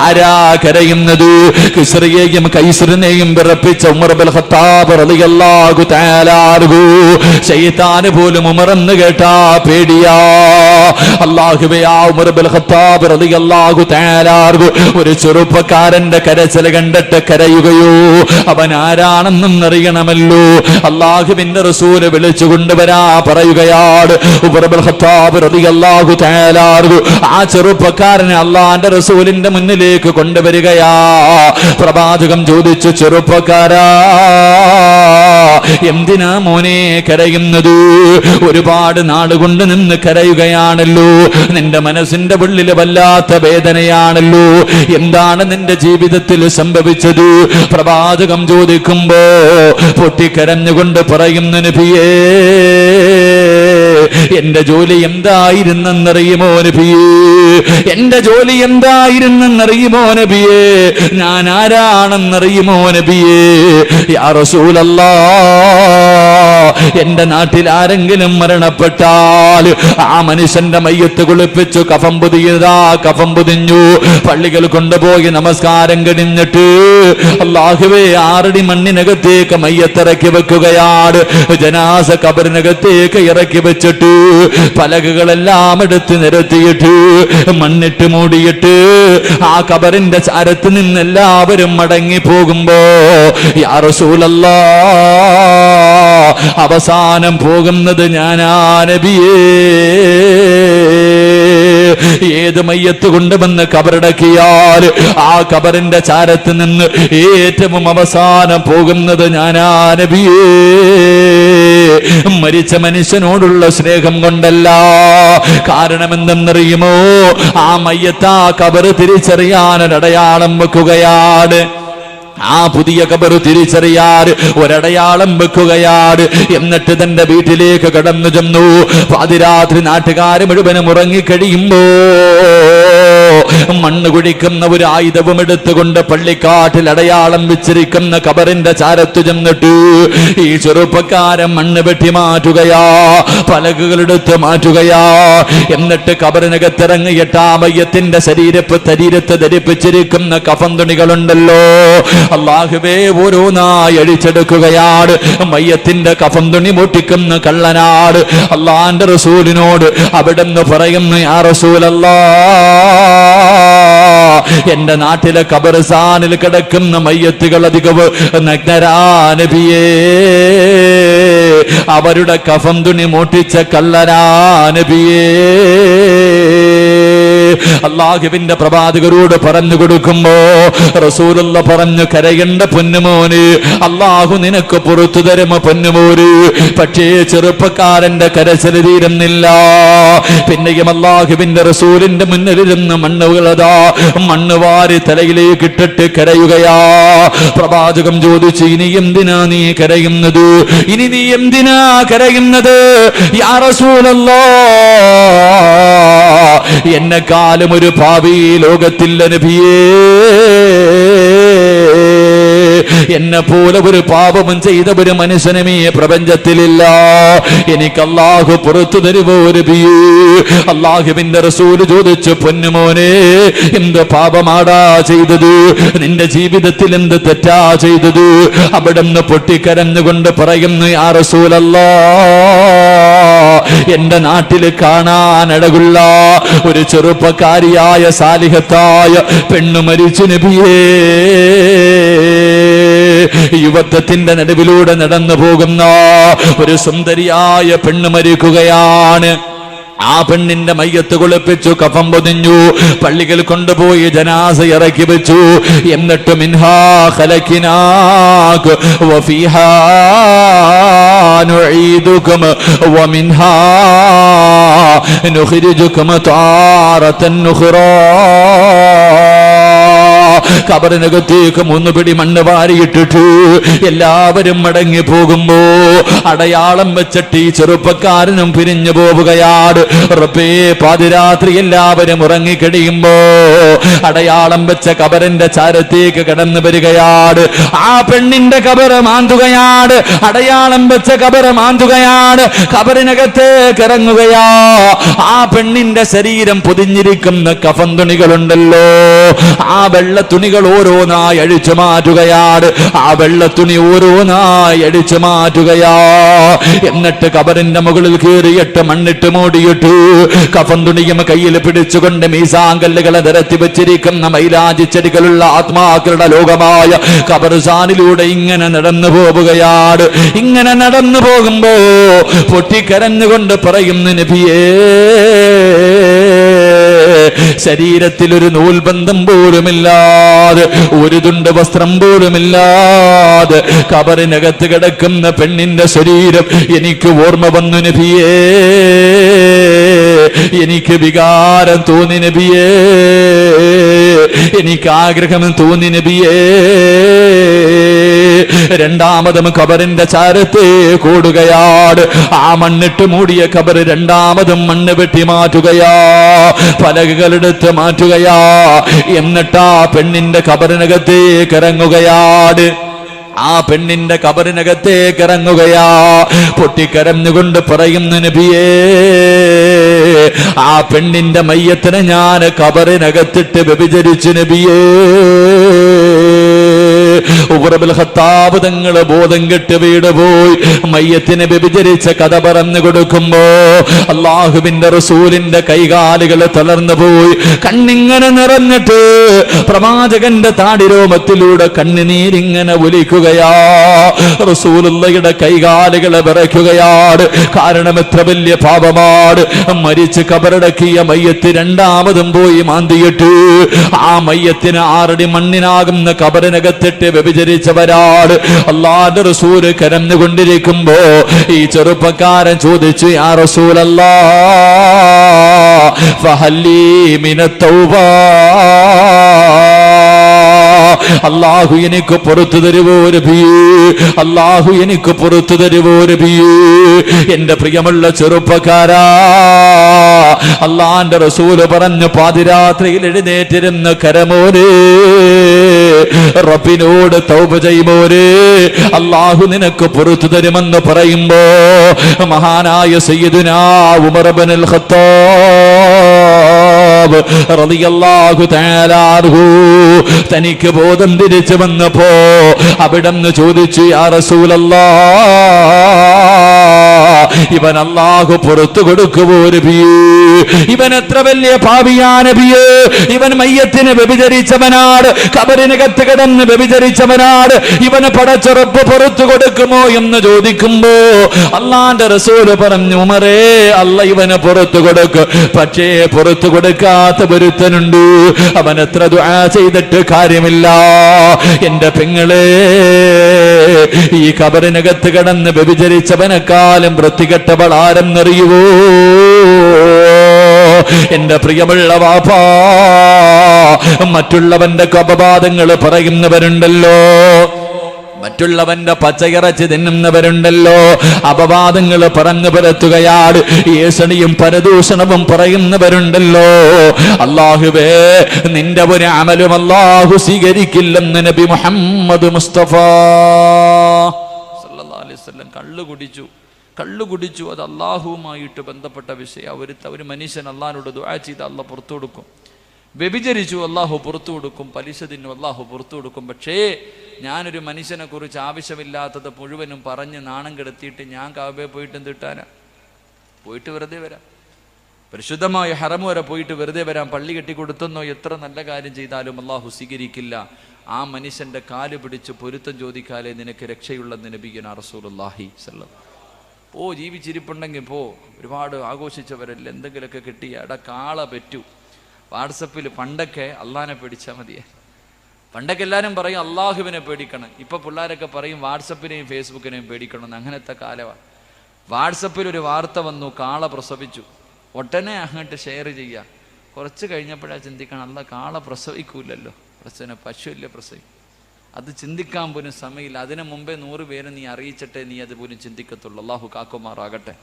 ആരാ കരയുന്നത്? കിസ്റിയെയും കൈസറിനെയും വിറപ്പിച്ച ഉമർ ഇബ്നുൽ ഖത്താബ് റളിയല്ലാഹു തആല അൻഹു. ശൈത്താൻ പോലും ഉമർ എന്ന് കേട്ടാ പേടിയാ. അല്ലാഹുവേ, ആ ഉമർ ഇബ്നുൽ ഖത്താബ് റളിയല്ലാഹു തആല അൻഹു ഒരു ചെറുപ്പക്കാരന്റെ കരച്ചിൽ കണ്ടിട്ട് കരയുകയോ? അവൻ ആരാണെന്നും അറിയണമല്ലോ. അല്ലാഹുവിന്റെ റസൂല് വിളിച്ചു കൊണ്ടുവരാ പറയുകയാണ്. ഉമർ ഇബ്നുൽ ഖത്താബ് റളിയല്ലാഹു തആല അൻഹു ആ ചെറുപ്പക്കാരനെ അല്ലാഹുവിന്റെ റസൂലിന്റെ മുന്നിലേക്ക് കൊണ്ടുവരികയാ. പ്രവാചകൻ ചോദിച്ചു, ചെറുപ്പക്കാരാ, എന്തിനാ മോനെ കരയുന്നത്? ഒരുപാട് നാളുകൊണ്ട് നിന്ന് കരയുകയാണല്ലോ, നിന്റെ മനസ്സിന്റെ ഉള്ളിൽ വല്ലാത്ത വേദനയാണല്ലോ. എന്താണ് നിന്റെ ജീവിതത്തിൽ സംഭവിച്ചത്? പ്രവാചകം ചോദിക്കുമ്പോ പൊട്ടിക്കരഞ്ഞുകൊണ്ട് പറയുന്നു, നബിയേ, എന്റെ ജോലി എന്തായിരുന്നെന്നറിയുമോ നബിയേ? എന്റെ ജോലി എന്തായിരുന്നെന്നറിയുമോ നബിയേ? ഞാൻ ആരാണെന്നറിയുമോ നബിയേ? യാ റസൂലല്ലാഹ്, എന്റെ നാട്ടിൽ ആരെങ്കിലും മരണപ്പെട്ടാൽ ആ മനുഷ്യന്റെ മയ്യത്ത് കുളിപ്പിച്ചു കഫം പുതിയതാ, കഫം പുതിഞ്ഞു, പള്ളികൾ കൊണ്ടുപോയി നമസ്കാരം കഴിഞ്ഞിട്ട് അല്ലാഹുവേ 6 അടി മണ്ണിനകത്തേക്ക് മയ്യത്തിറക്കി വെക്കുകയാണ്. ജനാസ ഖബറിനകത്തേക്ക് ഇറക്കി വെച്ചിട്ട് പലകകളെല്ലാം എടുത്ത് നിരത്തിയിട്ട് മണ്ണിട്ട് മൂടിയിട്ട് ആ ഖബറിന്റെ ചാരത്ത് നിന്ന് എല്ലാവരും മടങ്ങി പോകുമ്പോ യാ റസൂലല്ലാഹ്, അവസാനം പോകുന്നത് ഞാനാ നബിയേ. ഏത് മയ്യത്ത് കൊണ്ടുവന്ന് കബറടക്കിയാൽ ആ ഖബറിന്റെ ചാരത്ത് നിന്ന് ഏറ്റവും അവസാനം പോകുന്നത് ഞാനാ നബിയേ. മരിച്ച മനുഷ്യനോടുള്ള സ്നേഹം കൊണ്ടല്ല. കാരണം എന്തെന്നറിയുമോ? ആ മയ്യത്ത് ആ ഖബർ തിരിച്ചറിയാൻ ഒരടയാളം വെക്കുകയാണ്. ആ പുതിയ ഖബർ തിരിച്ചറിയാൻ ഒരടയാളം വെക്കുകയാണ്. എന്നിട്ട് തന്റെ വീട്ടിലേക്ക് കടന്നു ചെന്നു. പാതിരാത്രി നാട്ടുകാർ മുഴുവനും ഉറങ്ങിക്കഴിയുമ്പോ മണ്ണ് കുഴിക്കുന്ന ഒരു ആയുധവും എടുത്തുകൊണ്ട് പള്ളിക്കാട്ടിൽ അടയാളം വെച്ചിരിക്കുന്ന ഖബറിന്റെ ചാരത്തു ചെന്നിട്ട് ഈ ചെറുപ്പക്കാരൻ മണ്ണ് വെട്ടി മാറ്റുകയാ, പലകുകളെടുത്ത് മാറ്റുകയാ. എന്നിട്ട് ഖബറിനകത്തിറങ്ങിയിട്ട് ആ മയ്യത്തിന്റെ ശരീരത്തെ ധരിപ്പിച്ചിരിക്കുന്ന കഫൻ തുണികളുണ്ടല്ലോ, അല്ലാഹുവേ, ഓരോന്നായി അഴിച്ചെടുക്കുകയാണ്. മയ്യത്തിന്റെ കഫൻ തുണി പൊട്ടിക്കുന്ന കള്ളനാട്. അല്ലാഹുവിന്റെ റസൂലിനോട് അവിടുന്ന് പറയുന്നു, യാ റസൂലല്ലാഹ്, എന്റെ നാട്ടിലെ ഖബർസ്ഥാനിൽ കിടക്കുന്ന മയ്യത്തുകൾ അധികവും നഗ്നരാ നബിയേ. അവരുടെ കഫൻ തുണി മോട്ടിച്ച കള്ളനാ നബിയേ. അല്ലാഹുവിന്റെ പ്രവാചകരോട് പറഞ്ഞു കൊടുക്കുമ്പോ റസൂലുള്ള പറഞ്ഞു, കരയണ്ട പൊന്നുമോന്, അല്ലാഹു നിനക്ക് പുറത്തു തരുമോ പൊന്നുമോന്. പക്ഷേ ചെറുപ്പക്കാരന്റെ കരച്ചിൽ തീരുന്നില്ല. പിന്നെയും അല്ലാഹുവിന്റെ റസൂലിന്റെ മുന്നിലിരുന്ന് മണ്ണ് വാരി തലയിലേക്ക് ഇട്ടിട്ട് കരയുകയാ. പ്രവാചകം ചോദിച്ചു, ഇനി എന്തിനാ നീ കരയുന്നത്? ഇനി നീ എന്തിനാ കരയുന്നത്? യാ റസൂലല്ലാഹ്, എന്നെക്കാളും ഒരു പാപി ലോകത്തില്ല നബിയേ. എന്നെ പോലെ ഒരു പാപവും ചെയ്ത ഒരു മനുഷ്യനും ഈ പ്രപഞ്ചത്തിലില്ല. എനിക്ക് അല്ലാഹു പുറത്തു തരുമോ നബിയേ? അല്ലാഹുവിന്റെ റസൂൽ ചോദിച്ചു, പൊന്നുമോനെ, എന്ത് പാപമാടാ ചെയ്തത്? നിന്റെ ജീവിതത്തിൽ എന്ത് തെറ്റാ ചെയ്തത്? അവിടുന്ന് പൊട്ടിക്കരഞ്ഞുകൊണ്ട് പറയുന്നു, യാ റസൂലല്ലാഹ്, എന്റെ നാട്ടിൽ കാണാനടകുള്ള ഒരു ചെറുപ്പക്കാരിയായ സാലിഹത്തായ പെണ്ണു മരിച്ചു നബിയേ. യുവത്വത്തിന്റെ നടുവിലൂടെ നടന്നു പോകുന്ന ഒരു സുന്ദരിയായ പെണ്ണ് മരിക്കുകയാണ്. ആ പെണ്ണിന്റെ മയ്യത്ത് കുളിപ്പിച്ചു, കഫം പൊതിഞ്ഞു, പള്ളികൾ കൊണ്ടുപോയി ജനാസ ഇറക്കി വെച്ചു. എന്നിട്ട് മിൻഹാ ഖലഖനാക വഫീഹാ നുഈദുകും വമിൻഹാ നുഖ്രിജുകും താറതൻ ഉഖ്റാ. ഖബറിനകത്തേക്ക് 3 പിടി മണ്ണ് വാരിയിട്ടിട്ട് എല്ലാവരും മടങ്ങി പോകുമ്പോ അടയാളം വെച്ചിട്ട് ഈ ചെറുപ്പക്കാരനും പിരിഞ്ഞു പോവുകയാണ്. റബ്ബേ, പാതിരാത്രി എല്ലാവരും ഉറങ്ങിക്കഴിയുമ്പോ അടയാളം വെച്ച ഖബറിന്റെ ചാരത്തേക്ക് കടന്നു വരികയാണ്. ആ പെണ്ണിന്റെ ഖബർ മാന്തുകയാണ്. അടയാളം വെച്ച ഖബർ മാന്തുകയാണ്. ഖബറിനകത്തേക്ക് ഇറങ്ങുകയാ. ആ പെണ്ണിന്റെ ശരീരം പൊതിഞ്ഞിരിക്കുന്ന കഫൻ തുണികളുണ്ടല്ലോ, ആ വെള്ള തുണികൾ ഓരോന്നായി അഴിച്ചു മാറ്റുകയാണ്. ആ വെള്ളത്തുണി ഓരോന്നായി അടിച്ചു മാറ്റുകയാ. എന്നിട്ട് ഖബറിന്റെ മുകളിൽ കയറിയിട്ട് മണ്ണിട്ട് മൂടിയിട്ടു കഫൻ തുണിയും കയ്യിൽ പിടിച്ചുകൊണ്ട് മീസാങ്കല്ലുകളെ നിരത്തി വെച്ചിരിക്കുന്ന മൈലാഞ്ചി ചെടികളുള്ള ആത്മാക്കളുടെ ലോകമായ ഖബർസ്ഥാനിലൂടെ ഇങ്ങനെ നടന്നു പോവുകയാണ്. ഇങ്ങനെ നടന്നു പോകുമ്പോ പൊട്ടിക്കരഞ്ഞുകൊണ്ട് പറയുന്നു, നബിയേ, ശരീരത്തിൽ ഒരു നൂൽബന്ധം പോലുമില്ലാതെ, ഒരു തുണ്ട് വസ്ത്രം പോലുമില്ലാതെ ഖബറിനകത്ത് കിടക്കുന്ന പെണ്ണിന്റെ ശരീരം എനിക്ക് ഓർമ്മ വന്നു നബിയേ. എനിക്ക് വികാരം തോന്നി നബിയേ. എനിക്ക് ആഗ്രഹം തോന്നി നബിയേ. രണ്ടാമതും ഖബറിന്റെ ചാരത്തെ കൂടുകയാണ്. ആ മണ്ണിട്ട് മൂടിയ ഖബർ രണ്ടാമതും മണ്ണ് വെട്ടി മാറ്റുകയാ, പലകകളെടുത്ത് മാറ്റുകയാ. എന്നിട്ടാ പെണ്ണിന്റെ ഖബറിനകത്തേക്ക് ഇറങ്ങുകയാണ്. ആ പെണ്ണിന്റെ ഖബറിനകത്തേക്ക് ഇറങ്ങുകയാ. പൊട്ടിക്കരഞ്ഞുകൊണ്ട് പറയുന്നു നബിയേ, ആ പെണ്ണിന്റെ മയ്യത്തിനെ ഞാൻ ഖബറിനകത്തിട്ട് വ്യഭിചരിച്ചു നബിയേ. ഉമറുൽ ഖത്താബ് തങ്ങൾ ബോധം കെട്ട് വീട് പോയി മയ്യത്തിനെ വ്യഭിചരിച്ച കഥ പറഞ്ഞു കൊടുക്കുമ്പോ അല്ലാഹുവിന്റെ റസൂലിന്റെ കൈകാലുകൾ തളർന്നു പോയി. കണ്ണിങ്ങനെ നിറഞ്ഞിട്ട് പ്രവാചകന്റെ താടിരോമത്തിലൂടെ കണ്ണുനീരിങ്ങനെ ഒലിക്കുകയാ. റസൂലുള്ളാഹിയുടെ കൈകാലുകളെ വിറയ്ക്കുകയാണ്. കാരണം എത്ര വലിയ പാപമാണ്. മരിച്ച് കബറടക്കിയ മയ്യത്ത് രണ്ടാമതും പോയി മാന്തിയിട്ട് ആ മയ്യത്തിന് 6 അടി മണ്ണിനാകുന്ന കബറിനകത്തിട്ട് വ്യഭിചരിച്ചവരാണ്. അല്ലാഹുവിന്റെ റസൂൽ കരഞ്ഞുകൊണ്ടിരിക്കുമ്പോ ഈ ചെറുപ്പക്കാരൻ ചോദിച്ചു, യാ റസൂലല്ലാഹ് ഫഹല്ലി മിനത് തൗബ, അല്ലാഹു എനിക്ക് പുറത്തു തരുവോ നബിയേ, അല്ലാഹു എനിക്ക് പുറത്തു തരുവോ നബിയേ. എന്റെ പ്രിയമുള്ള ചെറുപ്പക്കാരാ, അല്ലാഹുവിന്റെ റസൂൽ പറഞ്ഞു, പാതിരാത്രിയിൽ എഴുന്നേറ്റിരുന്ന കരമോനെ, റബ്ബിനോട് തൗബ ചെയ്യുമോനെ, അല്ലാഹു നിനക്ക് പുറത്തു തരുമെന്ന് പറയുമ്പോ മഹാനായ സയ്യിദുനാ ഉമർ ഇബ്നുൽ ഖത്താബ് റളിയല്ലാഹു തആല അൻഹു തനിക്ക് ബോധം തിരിച്ചു വന്നപ്പോ അവിടെന്ന് ചോദിച്ചു, യാ റസൂലല്ലാഹ്, ഇവൻ അല്ലാഹു പുറത്തു കൊടുക്കുമോ നബിയേ? ഇവൻ എത്ര വലിയ പാപിയാ നബിയേ? ഇവൻ മയ്യത്തിനെ വ്യഭിചരിച്ചവനാണ്, ഖബറിനകത്ത് കിടന്ന് വ്യഭിചരിച്ചവനാണ്. ഇവന് പടച്ച റബ്ബ് പുറത്തു കൊടുക്കുമോ എന്ന് ചോദിക്കുമ്പോ അല്ലാഹുവിന്റെ റസൂൽ പറഞ്ഞു, ഉമറേ, അല്ല ഇവന് പുറത്തു കൊടുക്കും. പക്ഷേ പുറത്തു കൊടുക്കാത്ത ഒരുത്തനുണ്ട്. അവൻ എത്ര ദുആ ചെയ്തിട്ട് കാര്യമില്ല. എന്റെ പെങ്ങളെ, ഈ ഖബറിനകത്ത് കിടന്ന് വ്യഭിചരിച്ചവനെക്കാളും വൃത്തികെട്ടവൾ ആരെന്നറിയുവോ? എന്റെ പ്രിയമുള്ള വാപ്പാ, മറ്റുള്ളവന്റെ അപവാദങ്ങൾ പറയുന്നവരുണ്ടല്ലോ, മറ്റുള്ളവന്റെ പച്ചയിറച്ചി തിന്നുന്നവരുണ്ടല്ലോ, അപവാദങ്ങൾ പറഞ്ഞു പരത്തുകയാണ്, ഏഷണിയും പരദൂഷണവും പറയുന്നവരുണ്ടല്ലോ. അല്ലാഹുവേ, നിന്റെ ഒരു അമലും അല്ലാഹു സ്വീകരിക്കില്ലെന്ന് നബി മുഹമ്മദ് മുസ്തഫ സല്ലല്ലാഹു അലൈഹി വസല്ലം. കള്ളു കുടിച്ചു, അത് അല്ലാഹുവുമായിട്ട് ബന്ധപ്പെട്ട വിഷയം. ഒരു മനുഷ്യൻ അല്ലാഹുവിനോട് ദുആ ചെയ്ത് അല്ലാഹു പുറത്തു കൊടുക്കും. വ്യഭിചരിച്ചു, അല്ലാഹു പുറത്തു കൊടുക്കും. പലിശ തിന്നു, അല്ലാഹു പുറത്തു കൊടുക്കും. പക്ഷേ ഞാനൊരു മനുഷ്യനെ കുറിച്ച് ആവശ്യമില്ലാത്തത് മുഴുവനും പറഞ്ഞ് നാണം കെടുത്തിയിട്ട് ഞാൻ കഅബയിൽ പോയിട്ട് എന്തിട്ടാനാ? പോയിട്ട് വെറുതെ വരാം. പരിശുദ്ധമായ ഹറം വരെ പോയിട്ട് വെറുതെ വരാം. പള്ളി കെട്ടിക്കൊടുത്തെന്നോ എത്ര നല്ല കാര്യം ചെയ്താലും അല്ലാഹു സ്വീകരിക്കില്ല. ആ മനുഷ്യന്റെ കാല് പിടിച്ച് പൊരുത്തം ചോദിക്കാലേ നിനക്ക് രക്ഷയുള്ളെന്ന് നബിയുനാ റസൂലുള്ളാഹി സ്വല്ലല്ലാഹു. ഓ, ജീവിച്ചിരിപ്പുണ്ടെങ്കിൽ പോ. ഒരുപാട് ആഘോഷിച്ചവരല്ലേ, എന്തെങ്കിലുമൊക്കെ കിട്ടിയ കാള പറ്റൂ. വാട്സപ്പിൽ പണ്ടൊക്കെ അള്ളാഹിനെ പേടിച്ചാൽ മതിയെ. പണ്ടൊക്കെ എല്ലാവരും പറയും അള്ളാഹുവിനെ പേടിക്കണം. ഇപ്പൊ പിള്ളേരൊക്കെ പറയും വാട്സപ്പിനെയും ഫേസ്ബുക്കിനെയും പേടിക്കണം. അങ്ങനത്തെ കാലമാണ്. വാട്സപ്പിൽ ഒരു വാർത്ത വന്നു, കാള പ്രസവിച്ചു. ഒട്ടനെ അങ്ങോട്ട് ഷെയർ ചെയ്യുക. കുറച്ച് കഴിഞ്ഞപ്പോഴാണ് ചിന്തിക്കണം, അല്ല കാള പ്രസവിക്കൂലല്ലോ, പശുവില്ല പ്രസവിക്കും. അത് ചിന്തിക്കാൻ പോലും സമയമില്ല. അതിനു മുമ്പേ 100 പേരെ നീ അറിയിച്ചിട്ടേ നീ അതുപോലും ചിന്തിക്കത്തുള്ളൂ. അല്ലാഹു കാക്കുമാറാകട്ടെ.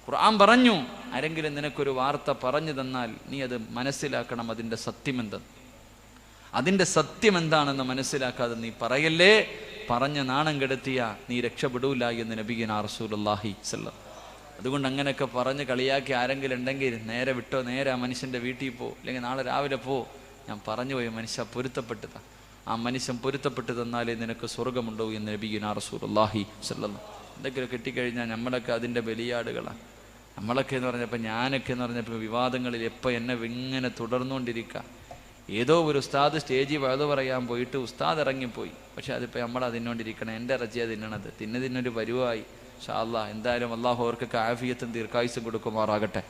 ഖുർആൻ പറഞ്ഞു, ആരെങ്കിലും നിനക്കൊരു വാർത്ത പറഞ്ഞു തന്നാൽ നീ അത് മനസ്സിലാക്കണം. അതിൻ്റെ സത്യം എന്താണെന്ന് മനസ്സിലാക്കാതെ നീ പറയല്ലേ. പറഞ്ഞ് നാണം കെടുത്തിയ നീ രക്ഷപ്പെടൂല എന്ന് നബിയുനാ റസൂലുള്ളാഹി സ്വല്ലല്ലാഹു. അതുകൊണ്ട് അങ്ങനെയൊക്കെ പറഞ്ഞ് കളിയാക്കി ആരെങ്കിലും ഉണ്ടെങ്കിൽ നേരെ വിട്ടോ, നേരെ ആ മനുഷ്യൻ്റെ വീട്ടിൽ പോ, അല്ലെങ്കിൽ നാളെ രാവിലെ പോ. ഞാൻ പറഞ്ഞു പോയി, മനുഷ്യ പൊരുത്തപ്പെട്ടതാ. ആ മനുഷ്യൻ പൊരുത്തപ്പെട്ട് തന്നാലേ നിനക്ക് സ്വർഗമുണ്ടോ എന്ന് നബിയുനാ റസൂലുള്ളാഹി സ്വല്ലല്ലാഹു. എന്തൊക്കെ കിട്ടിക്കഴിഞ്ഞാൽ നമ്മളൊക്കെ അതിൻ്റെ ബലിയാടുകളാണ്. നമ്മളൊക്കെ എന്ന് പറഞ്ഞപ്പോൾ, ഞാനൊക്കെ എന്ന് പറഞ്ഞപ്പോൾ വിവാദങ്ങളിൽ എപ്പോൾ എന്നെ ഇങ്ങനെ തുടർന്നുകൊണ്ടിരിക്കുക. ഏതോ ഒരു ഉസ്താദ് സ്റ്റേജിൽ വഴുതു പറയാൻ പോയിട്ട് ഉസ്താദ് ഇറങ്ങിപ്പോയി. പക്ഷെ അതിപ്പോൾ നമ്മൾ അതിനോണ്ടിരിക്കണം. എൻ്റെ ഇറച്ചിയാണ് തിന്നണത്, തിന്നതിനൊരു പരുവായി. ഇൻഷാ അല്ലാഹ് എന്തായാലും അല്ലാഹു അവർക്കൊക്കെ ആഫിയത്തും ദീർഘായുസ്സും കൊടുക്കുമാറാകട്ടെ.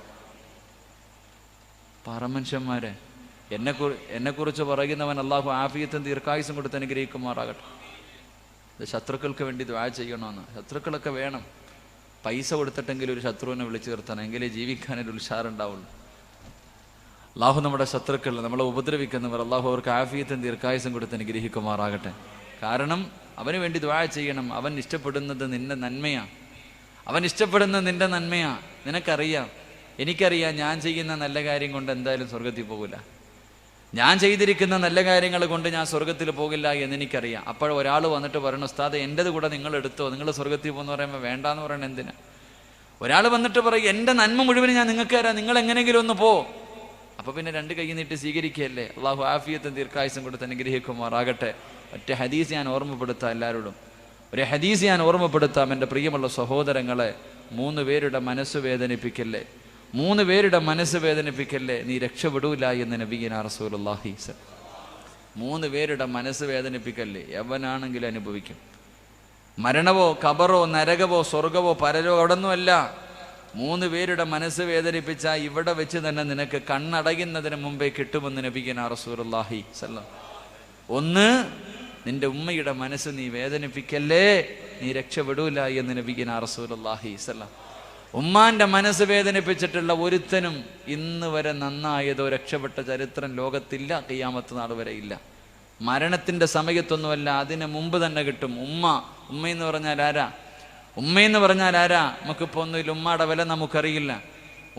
പറമനുഷ്യന്മാരെ, എന്നെക്കുറിച്ച് പറയുന്നവൻ അല്ലാഹു ആഫിയത്തും ദീർഘായുസ്സും കൊടുത്ത് അനുഗ്രഹിക്കുമാറാകട്ടെ. ഇത് ശത്രുക്കൾക്ക് വേണ്ടി ദുആ ചെയ്യണമെന്ന്. ശത്രുക്കളൊക്കെ വേണം. പൈസ കൊടുത്തിട്ടെങ്കിലും ഒരു ശത്രുവിനെ വിളിച്ചു നിർത്തണം, എങ്കിലേ ജീവിക്കാനൊരു ഉത്സാഹം ഉണ്ടാവുള്ളൂ. അള്ളാഹു നമ്മുടെ ശത്രുക്കൾ, നമ്മളെ ഉപദ്രവിക്കുന്നവർ, അള്ളാഹു അവർക്ക് ആഫിയത്തും ദീർഘായുസും കൊടുത്ത് അനുഗ്രഹിക്കുമാറാകട്ടെ. കാരണം അവന് വേണ്ടി ദുആ ചെയ്യണം. അവൻ ഇഷ്ടപ്പെടുന്നത് നിന്റെ നന്മയാണ്. അവൻ ഇഷ്ടപ്പെടുന്നത് നിന്റെ നന്മയാണ്. നിനക്കറിയാം, എനിക്കറിയാം, ഞാൻ ചെയ്യുന്ന നല്ല കാര്യം കൊണ്ട് എന്തായാലും സ്വർഗത്തിൽ പോകില്ല. ഞാൻ ചെയ്തിരിക്കുന്ന നല്ല കാര്യങ്ങൾ കൊണ്ട് ഞാൻ സ്വർഗത്തിൽ പോകില്ല എന്നെനിക്കറിയാം. അപ്പോൾ ഒരാൾ വന്നിട്ട് പറയണം, ഉസ്താദ് എൻ്റെത് കൂടെ നിങ്ങൾ എടുത്തോ, നിങ്ങൾ സ്വർഗത്തിൽ പോകുന്ന പറയുമ്പോൾ വേണ്ടാന്ന് പറയണം എന്തിനാ? ഒരാൾ വന്നിട്ട് പറയും എൻ്റെ നന്മ മുഴുവൻ ഞാൻ നിങ്ങൾക്ക് തരാം, നിങ്ങൾ എങ്ങനെയെങ്കിലും ഒന്ന് പോ. അപ്പോൾ പിന്നെ രണ്ട് കൈ നീട്ടി സ്വീകരിക്കുകയല്ലേ. അള്ളാഹു ആഫിയത്തും ദീർഘായുസും കൊടുത്ത് അനുഗ്രഹിക്കുമാറാകട്ടെ. ഒറ്റ ഹദീസ് ഞാൻ ഓർമ്മപ്പെടുത്താം എല്ലാവരോടും. ഒരു ഹദീസ് ഞാൻ ഓർമ്മപ്പെടുത്താം. എൻ്റെ പ്രിയമുള്ള സഹോദരങ്ങളെ, 3 പേരുടെ മനസ്സ് വേദനിപ്പിക്കല്ലേ, 3 പേരുടെ മനസ്സ് വേദനിപ്പിക്കല്ലേ, നീ രക്ഷപ്പെടൂല എന്ന് നബിയുനാ റസൂലുള്ളാഹി. 3 പേരുടെ മനസ്സ് വേദനിപ്പിക്കല്ലേ, എവനാണെങ്കിലും അനുഭവിക്കും. മരണവോ ഖബറോ നരകവോ സ്വർഗവോ പരലോ അവിടൊന്നുമല്ല. 3 പേരുടെ മനസ്സ് വേദനിപ്പിച്ചാൽ ഇവിടെ വെച്ച് തന്നെ നിനക്ക് കണ്ണടയുന്നതിന് മുമ്പേ കിട്ടുമെന്ന് നബിയുനാ റസൂലുള്ളാഹി സല്ലല്ലാഹു. ഒന്ന്, നിന്റെ ഉമ്മയുടെ മനസ്സ് നീ വേദനിപ്പിക്കല്ലേ, നീ രക്ഷപ്പെടൂല എന്ന് നബിയുനാ റസൂലുള്ളാഹി സല്ലല്ലാഹു. ഉമ്മാന്റെ മനസ്സ് വേദനിപ്പിച്ചിട്ടുള്ള ഒരുത്തനും ഇന്ന് വരെ നന്നായതോ രക്ഷപ്പെട്ട ചരിത്രം ലോകത്തില്ല, ഖിയാമത്ത് നാൾ വരെ ഇല്ല. മരണത്തിന്റെ സമയത്തൊന്നുമല്ല, അതിന് മുമ്പ് തന്നെ കിട്ടും. ഉമ്മയെന്ന് പറഞ്ഞാൽ ആരാ? ഉമ്മയെന്ന് പറഞ്ഞാൽ ആരാ? നമുക്കിപ്പോൾ ഒന്നുമില്ല. ഉമ്മയുടെ വില നമുക്കറിയില്ല,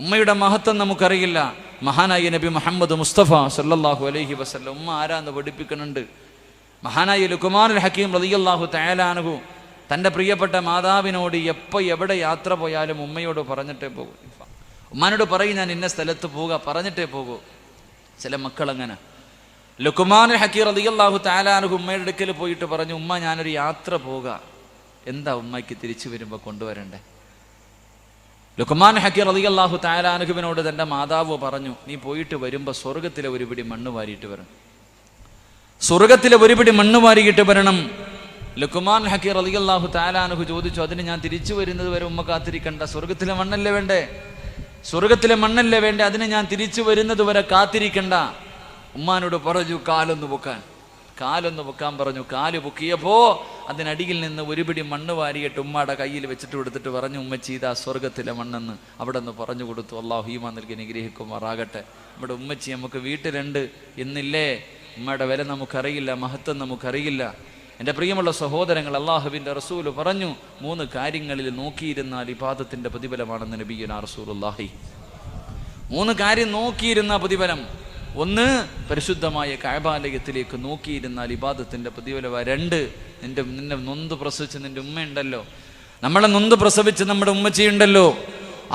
ഉമ്മയുടെ മഹത്വം നമുക്കറിയില്ല. മഹാനായ നബി മുഹമ്മദ് മുസ്തഫ സല്ലല്ലാഹു അലൈഹി വസല്ലം ഉമ്മ ആരാന്ന് പഠിപ്പിക്കുന്നുണ്ട്. മഹാനായ ലുഖ്മാനുൽ ഹക്കീം റളിയല്ലാഹു തആല അൻഹു തൻ്റെ പ്രിയപ്പെട്ട മാതാവിനോട് എപ്പോൾ എവിടെ യാത്ര പോയാലും ഉമ്മയോട് പറഞ്ഞിട്ടേ പോകൂ. ഉമ്മാനോട് പറയും, ഞാൻ ഇന്ന സ്ഥലത്ത് പോവുക, പറഞ്ഞിട്ടേ പോകൂ. ചില മക്കളങ്ങനെ. ലുഖ്മാനുൽ ഹക്കീം റളിയല്ലാഹു തആല അൻഹു ഉമ്മയുടെ അടുക്കൽ പോയിട്ട് പറഞ്ഞു, ഉമ്മ ഞാനൊരു യാത്ര പോവുക, എന്താ ഉമ്മയ്ക്ക് തിരിച്ചു വരുമ്പോൾ കൊണ്ടുവരണ്ടേ? ലുഖ്മാനുൽ ഹക്കീം റളിയല്ലാഹു തആല അൻഹുവിനോട് തൻ്റെ മാതാവ് പറഞ്ഞു, നീ പോയിട്ട് വരുമ്പോൾ സ്വർഗത്തിലെ ഒരു പിടി മണ്ണ് വാരിയിട്ട് വരണം, സ്വർഗത്തിലെ ഒരു പിടി മണ്ണ് വാരിയിട്ട് വരണം. ലുഖ്മാനുൽ ഹക്കീം റളിയല്ലാഹു തആല അൻഹു ചോദിച്ചു, അതിന് ഞാൻ തിരിച്ചു വരുന്നത് വരെ ഉമ്മ കാത്തിരിക്കണ്ട, സ്വർഗത്തിലെ മണ്ണല്ലേ വേണ്ടേ, സ്വർഗത്തിലെ മണ്ണല്ലേ വേണ്ടേ, അതിന് ഞാൻ തിരിച്ചു വരുന്നത് വരെ കാത്തിരിക്കണ്ട. ഉമ്മാനോട് പറഞ്ഞു കാലൊന്ന് പൊക്കാൻ പറഞ്ഞു. കാല് പൊക്കിയപ്പോ അതിനടിയിൽ നിന്ന് ഒരു പിടി മണ്ണ് വാരിയിട്ട് ഉമ്മയുടെ കയ്യിൽ വെച്ചിട്ട് കൊടുത്തിട്ട് പറഞ്ഞു, ഉമ്മച്ചി ഇതാ സ്വർഗത്തിലെ മണ്ണെന്ന് അവിടെ നിന്ന് പറഞ്ഞു കൊടുത്തു. അല്ലാഹു ഈമാൻ നൽകി അനുഗ്രഹിക്കുമാറാകട്ടെ. നമ്മുടെ ഉമ്മച്ചി നമുക്ക് വീട്ടിലുണ്ട് എന്നില്ലേ, ഉമ്മയുടെ വില നമുക്കറിയില്ല, മഹത്വം നമുക്കറിയില്ല. എൻ്റെ പ്രിയമുള്ള സഹോദരങ്ങൾ, അല്ലാഹുവിൻ്റെ റസൂൽ പറഞ്ഞു, 3 കാര്യങ്ങളിൽ നോക്കിയിരുന്നാൽ ഇബാദത്തിന്റെ പ്രതിഫലമാണെന്ന് നബിയുനാ റസൂലുള്ളാഹി. 3 കാര്യം നോക്കിയിരുന്ന പ്രതിഫലം. 1, പരിശുദ്ധമായ കഅബാലയത്തിലേക്ക് നോക്കിയിരുന്നാൽ ഇബാദത്തിന്റെ പ്രതിഫലം. 2, നിന്നെ നൊന്ത് പ്രസവിച്ച് നിന്റെ ഉമ്മയുണ്ടല്ലോ, നമ്മളെ നൊന്ത് പ്രസവിച്ച് നമ്മുടെ ഉമ്മച്ചിയുണ്ടല്ലോ,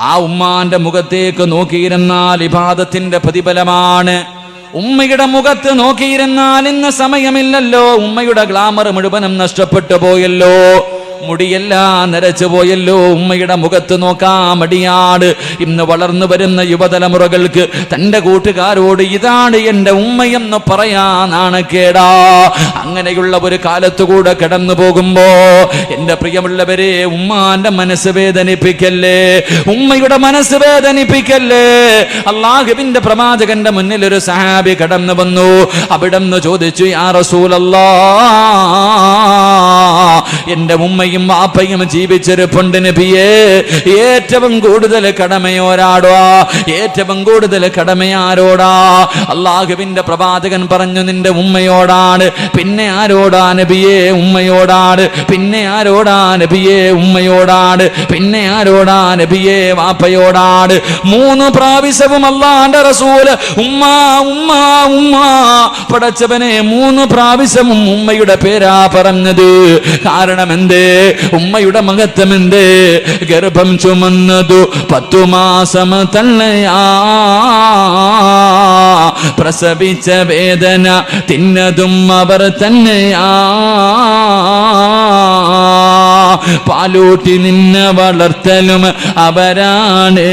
ആ ഉമ്മാന്റെ മുഖത്തേക്ക് നോക്കിയിരുന്നാൽ ഇബാദത്തിന്റെ പ്രതിഫലമാണ്. ഉമ്മയുടെ മുഖത്ത് നോക്കിയിരുന്നാൽ ഇന്ന് സമയമില്ലല്ലോ, ഉമ്മയുടെ ഗ്ലാമർ മുഴുവനും നഷ്ടപ്പെട്ടു പോയല്ലോ, മുടിയെല്ലാം നരച്ചു പോയല്ലോ, ഉമ്മയുടെ മുഖത്ത് നോക്കാൻ മടിയാണ്. ഇന്ന് വളർന്നു വരുന്ന യുവതലമുറകൾക്ക് തൻ്റെ കൂട്ടുകാരോട് ഇതാണ് എൻ്റെ ഉമ്മയെന്ന് പറയാനാണ് കേടാ. അങ്ങനെയുള്ള ഒരു കാലത്തുകൂടെ കടന്നു പോകുമ്പോ എൻ്റെ പ്രിയമുള്ളവരെ, ഉമ്മാന്റെ മനസ്സ് വേദനിപ്പിക്കല്ലേ, ഉമ്മയുടെ മനസ്സ് വേദനിപ്പിക്കല്ലേ. അല്ലാഹുവിന്റെ പ്രവാചകന്റെ മുന്നിൽ ഒരു സഹാബി കടന്നു വന്നു. അവിടെന്ന് ചോദിച്ചു, യാ റസൂലല്ലാഹ്, എൻ്റെ ഉമ്മയും വാപ്പയും ജീവിച്ചിരിപ്പുണ്ട് നബിയേ, ഏറ്റവും കൂടുതൽ കടമയോരാടാ, ഏറ്റവും കൂടുതൽ കടമയാരോടാ? അല്ലാഹുവിന്റെ പ്രവാചകൻ പറഞ്ഞു, നിന്റെ ഉമ്മയോടാണ്. പിന്നെ ആരോടാ നബിയേ? ഉമ്മയോടാണ്. പിന്നെ ആരോടാ നബിയേ? ഉമ്മയോടാണ്. പിന്നെ ആരോടാ നബിയേ? വാപ്പയോടാണ്. 3 പ്രാവശ്യവും അല്ലാഹുവിന്റെ റസൂൽ ഉമ്മ ഉമ്മ ഉമ്മ. പടച്ചവനെ, 3 പ്രാവശ്യവും ഉമ്മയുടെ പേരാ പറഞ്ഞത്. കാരണം എന്തേ? ഉമ്മയുടെ മഹത്വം എന്തേ? ഗർഭം ചുമന്നതു 10 മാസം തള്ളയാ, പ്രസവിച്ച വേദന തിന്നതും അവർ തന്നെയാ, പാലൂട്ടി നിന്നെ വളർത്തലും അവരാണ്.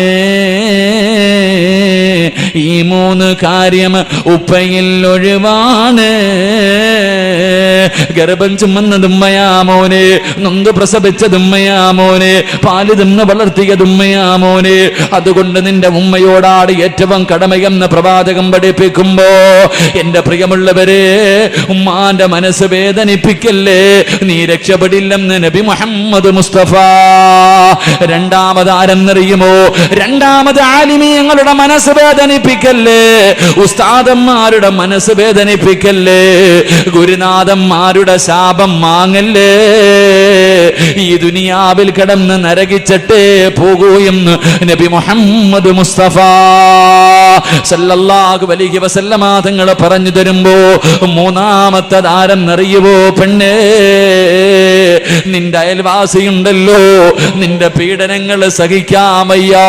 ഈ 3 കാര്യം ഉപ്പയിൽ ഒഴിവാണ്. ഗർഭം ചുമന്നത് ഉമ്മയാ മോനെ, നൊന്ത് പ്രസവിച്ചത് ഉമ്മയാ മോനെ, പാല് തിന്ന് വളർത്തിയത് ഉമ്മയാ മോനെ. അതുകൊണ്ട് നിന്റെ ഉമ്മയോടാണ് ഏറ്റവും കടമയെന്ന് പ്രവാചകം പഠിപ്പിക്കുമ്പോ, എന്റെ പ്രിയമുള്ളവരെ, ഉമ്മാന്റെ മനസ്സ് വേദനിപ്പിക്കല്ലേ, നീ രക്ഷപ്പെടില്ലെന്ന് നബി മുഹമ്മദ് മുസ്തഫ. 2ാമത് ആരെന്നറിയുമോ? 2ാമത് ആലിമീങ്ങളുടെ മനസ്സ് വേദന വേദനിപ്പിക്കല്ലേ, ഉസ്താദന്മാരുടെ മനസ്സ് വേദനിപ്പിക്കല്ലേ, ഗുരുനാഥന്മാരുടെ ശാപം വാങ്ങല്ലേ. ഈ ദുനിയാവിൽ കിടന്ന് നരകിച്ചിട്ടേ പോകൂ എന്ന് നബി മുഹമ്മദ് മുസ്തഫ സല്ലല്ലാഹു അലൈഹി വസല്ലമ തങ്ങൾ പറഞ്ഞു തരുമ്പോ മൂന്നാമത്തെ താരം അറിയുവോ പെണ്ണേ, നിന്റെ അയൽവാസിയുണ്ടല്ലോ, നിന്റെ പീഡനങ്ങൾ സഹിക്കാമയ്യോ.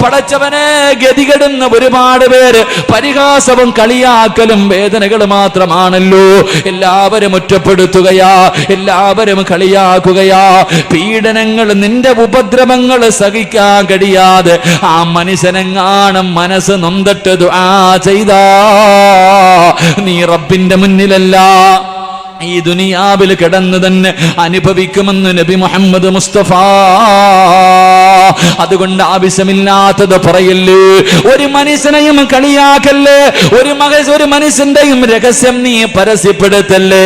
പടച്ചവനെ, ഗതികെടുന്ന ഒരുപാട് പേര് പരിഹാസവും കളിയാക്കലും വേദനകൾ മാത്രമാണല്ലോ. എല്ലാവരും ഒറ്റപ്പെടുത്തുകയാ, എല്ലാവരും കളിയാക്കുകയാ. പീഡനങ്ങൾ, നിന്റെ ഉപദ്രവങ്ങൾ സഹിക്കാൻ കഴിയാതെ ആ മനുഷ്യനെങ്ങാനും മനസ്സ് നൊന്തിട്ട് ദുആ ചെയ്താ നീ റബ്ബിന്റെ മുന്നിലല്ല, ഈ ദുനിയാവിൽ കിടന്ന് തന്നെ അനുഭവിക്കുമെന്ന് നബി മുഹമ്മദ് മുസ്തഫ. അതുകൊണ്ട് ആവശ്യമില്ലാത്തത് പറയല്ലേ, ഒരു മനുഷ്യനെയും കളിയാക്കല്ലേ, ഒരു മനുഷ്യന്റെയും രഹസ്യം നീ പരസ്യപ്പെടുത്തല്ലേ.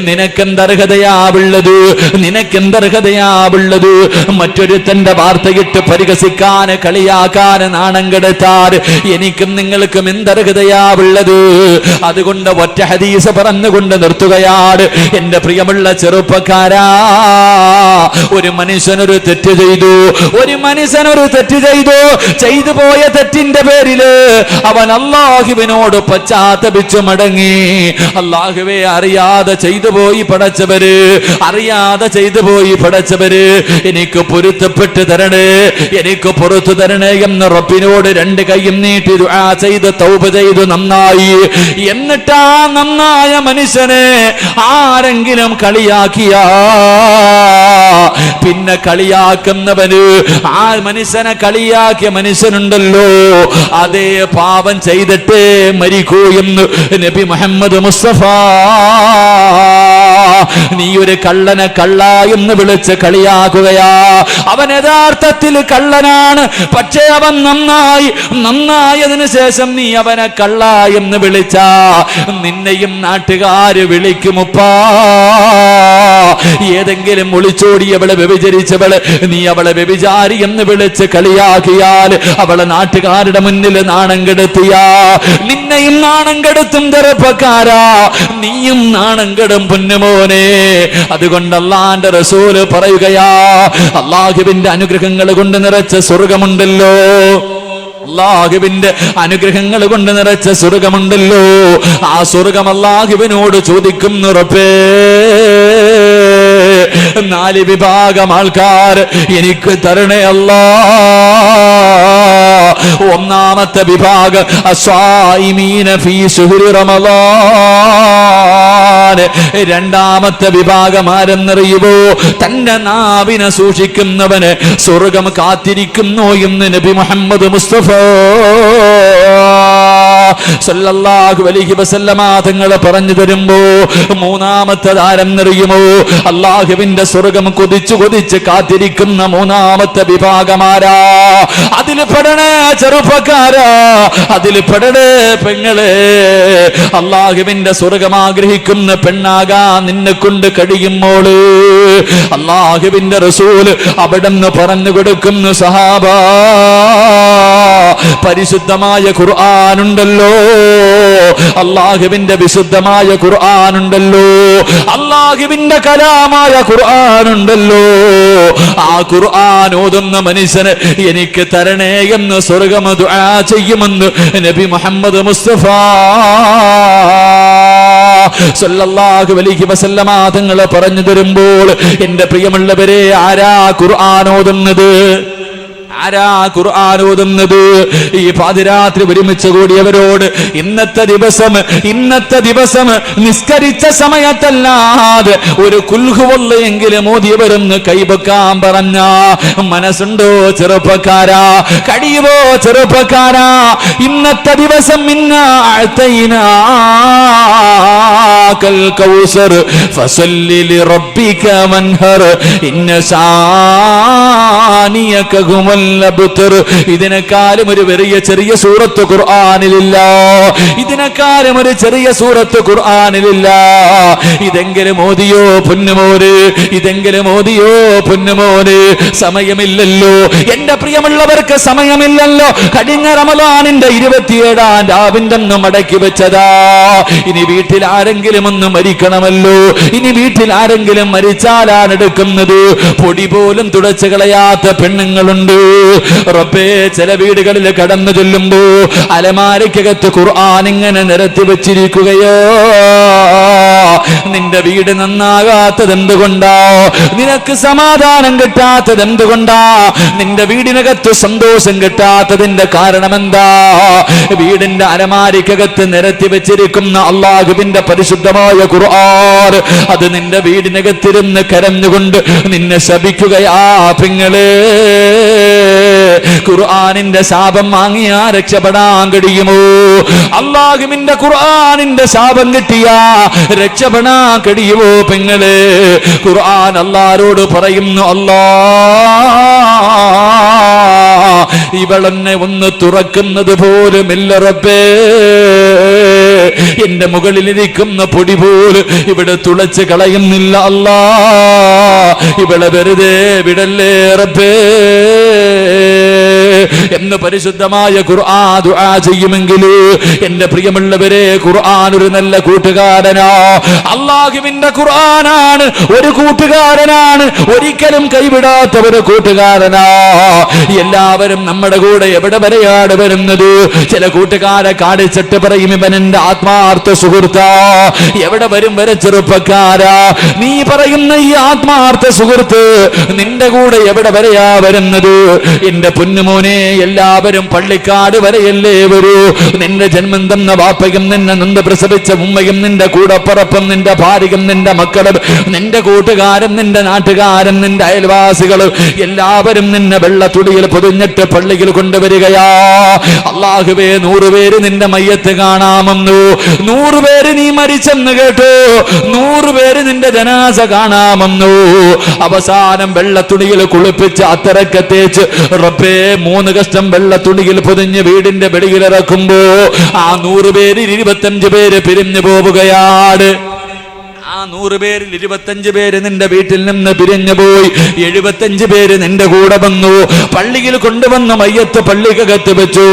നിനക്കെന്തർഹതയാവുള്ളത്, നിനക്കെന്തർഹതയാവുള്ളത്? മറ്റൊരുത്തന്റെ വാർത്തയിട്ട് പരിഹസിക്കാൻ, കളിയാക്കാൻ, നാണം കെടുത്താൻ എനിക്കും നിങ്ങൾക്കും എന്തർഹതയാവുള്ളത്? അതുകൊണ്ട് ഒറ്റ ഹദീസ് പറഞ്ഞുകൊണ്ട് നിർത്തുകയാണ്. എന്റെ പ്രിയമുള്ള ചെറുപ്പക്കാരാ, ഒരു മനുഷ്യനൊരു തെറ്റ് ചെയ്തു, ഒരു മനുഷ്യനൊരു തെറ്റ് ചെയ്തു. ചെയ്തു പോയ തെറ്റിന്റെ പേരില് അവൻ അല്ലാഹുവിനോട് പശ്ചാത്തപിച്ചു മടങ്ങി. അല്ലാഹുവേ, അറിയാതെ ചെയ്തു പോയി പടച്ചവര്, അറിയാതെ ചെയ്തു പോയി പടച്ചവര്, എനിക്ക് പൊരുത്തപ്പെട്ട് തരണേ, എനിക്ക് പുറത്തു തരണേ എന്ന് റബ്ബിനോട് രണ്ട് കൈയും നീട്ടി ദുആ ചെയ്ത് തൗബ ചെയ്തു നന്നായി. എന്നിട്ടാ നന്നായ മനുഷ്യനെ ആരെങ്കിലും കളിയാക്കിയാ പിന്നെ കളിയാക്കുന്നവന്, ആ മനുഷ്യനെ കളിയാക്കിയ മനുഷ്യനുണ്ടല്ലോ, അതേ പാപം ചെയ്തിട്ടേ മരിക്കൂ എന്ന് നബി മുഹമ്മദ് മുസ്തഫ. നീ ഒരു കള്ളനെ കള്ള എന്ന് വിളിച്ച് കളിയാക്കുകയാ. അവൻ യഥാർത്ഥത്തിൽ കള്ളനാണ്, പക്ഷേ അവൻ നന്നായതിനു ശേഷം നീ അവനെ കള്ള എന്ന് വിളിച്ച നിന്നെയും നാട്ടുകാര് വിളിക്കുമുപ്പാ. ഏതെങ്കിലും ഒളിച്ചോടിയവളെ വ്യഭിചരിച്ചവള് നീ അവളെ വ്യഭിചാരി എന്ന് വിളിച്ച് കളിയാക്കിയാൽ അവളെ നാട്ടുകാരുടെ മുന്നിൽ നാണം കെടുത്തിയാ നിന്നെയും നാണം കെടുത്തും ചെറുപ്പക്കാരാ, നീയും നാണം കെടും പൊന്നുമോനെ. അതുകൊണ്ട് അല്ലാഹുവിന്റെ റസൂല് പറയുകയാ, അല്ലാഹുവിന്റെ അനുഗ്രഹങ്ങൾ കൊണ്ട് നിറച്ച സ്വർഗമുണ്ടല്ലോ, അല്ലാഹുവിന്റെ അനുഗ്രഹങ്ങൾ കൊണ്ട് നിറച്ച സ്വർഗമുണ്ടല്ലോ, ആ സ്വർഗം അല്ലാഹുവിനോട് ചോദിക്കുന്നു, റബ്ബേ, 4 വിഭാഗം ആൾക്കാർ എനിക്ക് തരണേ അല്ലാ. ഒന്നാമത്തെ വിഭാഗം അസ്വായിമീന ഫീ ശുഹ്രി റമളാൻ. രണ്ടാമത്തെ വിഭാഗം ആരെന്നറിയുമോ? തന്റെ നാവിനെ സൂക്ഷിക്കുന്നവന് സ്വർഗം കാത്തിരിക്കുന്നു എന്ന് നബി മുഹമ്മദ് മുസ്തഫ സല്ലല്ലാഹു അലൈഹി വസല്ലമ തങ്ങൾ പറഞ്ഞു തരുമ്പോ മൂന്നാമത്തെ ആരെന്നറിയുമോ? അല്ലാഹുവിന്റെ സ്വർഗം കൊതിച്ചു കൊതിച്ച് കാത്തിരിക്കുന്ന മൂന്നാമത്തെ വിഭാഗമാരാ? അതിൽ പെടണേ ചെറുപ്പക്കാരാ, അതിൽ പെടണേ പെങ്ങളെ. അല്ലാഹുവിന്റെ സ്വർഗം ആഗ്രഹിക്കുന്ന പെണ്ണാകാ നിന്നെ കൊണ്ട് കഴിയുമ്പോള് അല്ലാഹുവിന്റെ റസൂല് അവിടെന്ന് പറഞ്ഞു കൊടുക്കുന്നു, സഹാബാ, പരിശുദ്ധമായ ഖുർആനുണ്ടല്ലോ, അല്ലാഹുവിന്റെ വിശുദ്ധമായ ഖുർആനുണ്ടല്ലോ, അല്ലാഹുവിന്റെ കലാമായ ഖുർആനുണ്ടല്ലോ, ആ ഖുർആൻ ഓതുന്ന മനുഷ്യന് എനിക്ക് തരണേ എന്ന് സ്വർഗ്ഗം ദുആ ചെയ്യുമെന്ന് നബി മുഹമ്മദ് മുസ്തഫ സല്ലല്ലാഹു അലൈഹി വസല്ലമ തങ്ങൾ പറഞ്ഞു തരുമ്പോൾ എന്റെ പ്രിയമുള്ളവരെ, ആരാ ഖുർആൻ ഓതുന്നത്? ആരാ ഖുർആൻ ഓതുന്നത്? ഈ പാതിരാത്രി ഒരുമിച്ച് കൂടിയവരോട് ഇന്നത്തെ ദിവസം നിസ്കരിച്ച സമയത്തല്ലാതെ ഒരു കുൽഹുവെങ്കിലും ഓതിയവരെന്ന് കൈവക്കാൻ പറഞ്ഞ മനസ്സുണ്ടോ ചെറുപ്പക്കാരാ? കഴിയുവോ ചെറുപ്പക്കാരാ? ഇന്നത്തെ ദിവസം അഅ്തൈനാകൽ കൗസർ ഫസല്ലി ലിറബ്ബിക വൻഹർ ഇന്ന ശാനിയക ഹുവൽ അബ്തർ. ഇതിനേക്കാളും ഒരു വലിയ ചെറിയ സൂറത്ത് ഖുർആനിലില്ല. ഇതിനേക്കാളും ഒരു ചെറിയ സൂറത്ത് ഖുർആനിലില്ല. ഇതെങ്കിലും ഓതിയോ പൊന്നുമോന്, ഇതെങ്കിലും ഓതിയോ പൊന്നുമോന്. സമയമില്ലല്ലോ എന്റെ പ്രിയമുള്ളവർക്ക്, സമയമില്ലല്ലോ. കഴിഞ്ഞ റമളാനിന്റെ 27-ാം രാവിന്റെ അന്ന് മടക്കി വെച്ചതാ. ഇനി വീട്ടിൽ ആരെങ്കിലും ഒന്ന് മരിക്കണമല്ലോ. ഇനി വീട്ടിൽ ആരെങ്കിലും മരിച്ചാലാണ് എടുക്കുന്നത്. പൊടി പോലും തുടച്ചു കളയാത്ത പെണ്ണുങ്ങളുണ്ട്. റബ്ബേ, ചില വീടുകളിൽ കടന്നു ചൊല്ലുമ്പോ അലമാരയ്ക്കകത്ത് ഖുർആൻ ഇങ്ങനെ നിരത്തി വെച്ചിരിക്കുകയോ. നിന്റെ വീട് നന്നാകാത്തത് എന്തുകൊണ്ടാ? നിനക്ക് സമാധാനം കിട്ടാത്തത് എന്തുകൊണ്ടാ? നിന്റെ വീടിനകത്ത് സന്തോഷം കിട്ടാത്തതിന്റെ കാരണം എന്താ? വീടിന്റെ അലമാരിക്കകത്ത് നിരത്തി വെച്ചിരിക്കുന്ന അള്ളാഹുവിന്റെ പരിശുദ്ധമായ ഖുർആൻ അത് നിന്റെ വീടിനകത്തിരുന്ന് കരഞ്ഞുകൊണ്ട് നിന്നെ ശപിക്കുകയാ. പെങ്ങളെ, ഖുർആനിന്റെ ശാപം വാങ്ങിയാ രക്ഷപ്പെടാൻ കഴിയുമോ? അള്ളാഹുവിന്റെ ഖുർആനിന്റെ ശാപം കിട്ടിയാ രക്ഷപ്പെടാൻ കഴിയുമോ? പെങ്ങളെ, ഖുർആൻ അല്ലാഹുവോട് പറയുന്നു, അല്ലാ ഇവളെന്നെ ഒന്ന് തുറക്കുന്നത് പോലുമില്ല റബ്ബേ. എന്റെ മുകളിലിരിക്കുന്ന പൊടി പോലും ഇവിടെ തുളച്ച് കളയുന്നില്ല അല്ലാ. ഇവളെ വെറുതെ വിടല്ലേ റബ്ബേ എന്ന് പരിശുദ്ധമായ ഖുർആൻ ദുആ ചെയ്യുമെങ്കിൽ എന്റെ പ്രിയമുള്ളവരെ, ഖുർആൻ ഒരു നല്ല കൂട്ടുകാരനാ. അല്ലാഹുവിന്റെ ഖുർആനാണ് ഒരു കൂട്ടുകാരനാണ്, ഒരിക്കലും കൈവിടാത്ത ഒരു കൂട്ടുകാരനാ. എല്ലാവരും നമ്മുടെ കൂടെ എവിടെ വരെയാണ് വരുന്നത്? ചില കൂട്ടുകാരെ കാണിച്ചിട്ട് പറയും ഇവൻ എന്റെ ആത്മാർത്ഥ സുഹൃത്താ. എവിടെ വരും വരെ ചെറുപ്പക്കാരാ, നീ പറയുന്ന ഈ ആത്മാർത്ഥ സുഹൃത്ത് നിന്റെ കൂടെ എവിടെ വരെയാ വരുന്നത്? എന്റെ പൊന്നുമോനെ, എല്ലാവരും പള്ളിക്കാട് വരെയല്ലേ വരൂ. നിന്റെ ജന്മം തന്ന വാപ്പയും നിന്നെ നിന്ന് പ്രസവിച്ച ഉമ്മയും നിന്റെ കൂടപ്പറപ്പും നിന്റെ ഭാര്യയും നിന്റെ മക്കളും നിന്റെ കൂട്ടുകാരൻ നിന്റെ നാട്ടുകാരൻ നിന്റെ അയൽവാസികളും എല്ലാവരും നിന്നെ വെള്ളത്തുടിയിൽ പൊതിഞ്ഞിട്ട് പള്ളിയിൽ കൊണ്ടുവരികയാ. അല്ലാഹുവേ, 100 പേര് നിന്റെ മയ്യത്ത് കാണാമെന്നു, 100 പേര് നീ മരിച്ചെന്ന് കേട്ടു, 100 പേര് നിന്റെ ജനാസ കാണാമെന്നു. അവസാനം വെള്ളത്തുണിയിൽ കുളിപ്പിച്ച് അത്തരക്കെ തേച്ച് റബ്ബേ 3 കഷ്ടം വെള്ളത്തുണിയിൽ പൊതിഞ്ഞ് വീടിന്റെ വെളിയിലിറക്കുമ്പോ ആ 100 പേരിൽ 25 പേര് പിരിഞ്ഞു പോവുകയാണ്. ആ 100 പേരിൽ 25 പേര് നിന്റെ വീട്ടിൽ നിന്ന് പിരിഞ്ഞു പോയി. 75 പേര് നിന്റെ കൂടെ വന്നു. പള്ളിയിൽ കൊണ്ടുവന്ന് മയ്യത്ത് പള്ളിക്കകത്ത് വെച്ചു.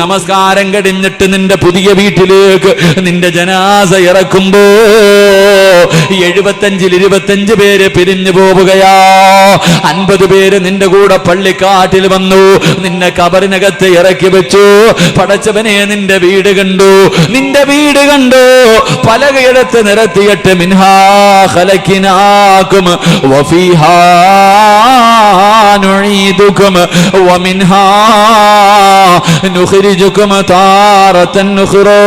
നമസ്കാരം കഴിഞ്ഞിട്ട് നിന്റെ പുതിയ വീട്ടിലേക്ക് നിന്റെ ജനാസ ഇറക്കുമ്പോ 75-ൽ 25 പേര് പിരിഞ്ഞു പോവുകയാ. 50 പേര് നിന്റെ കൂടെ പള്ളിക്കാട്ടിൽ വന്നു. നിന്നെ കബറിനകത്ത് ഇറക്കി വെച്ചു. പടച്ചവനെ, നിന്റെ വീട് കണ്ടു, നിന്റെ വീട് കണ്ടു. പലകയിടത്ത് നിരത്തിയിട്ട് മിൻഹാ ഖലഖനാകും വഫീഹാ നുഈദുകും വമിൻഹാ നുഖ്രിജുകും താറതൻ ഉഖ്റാ.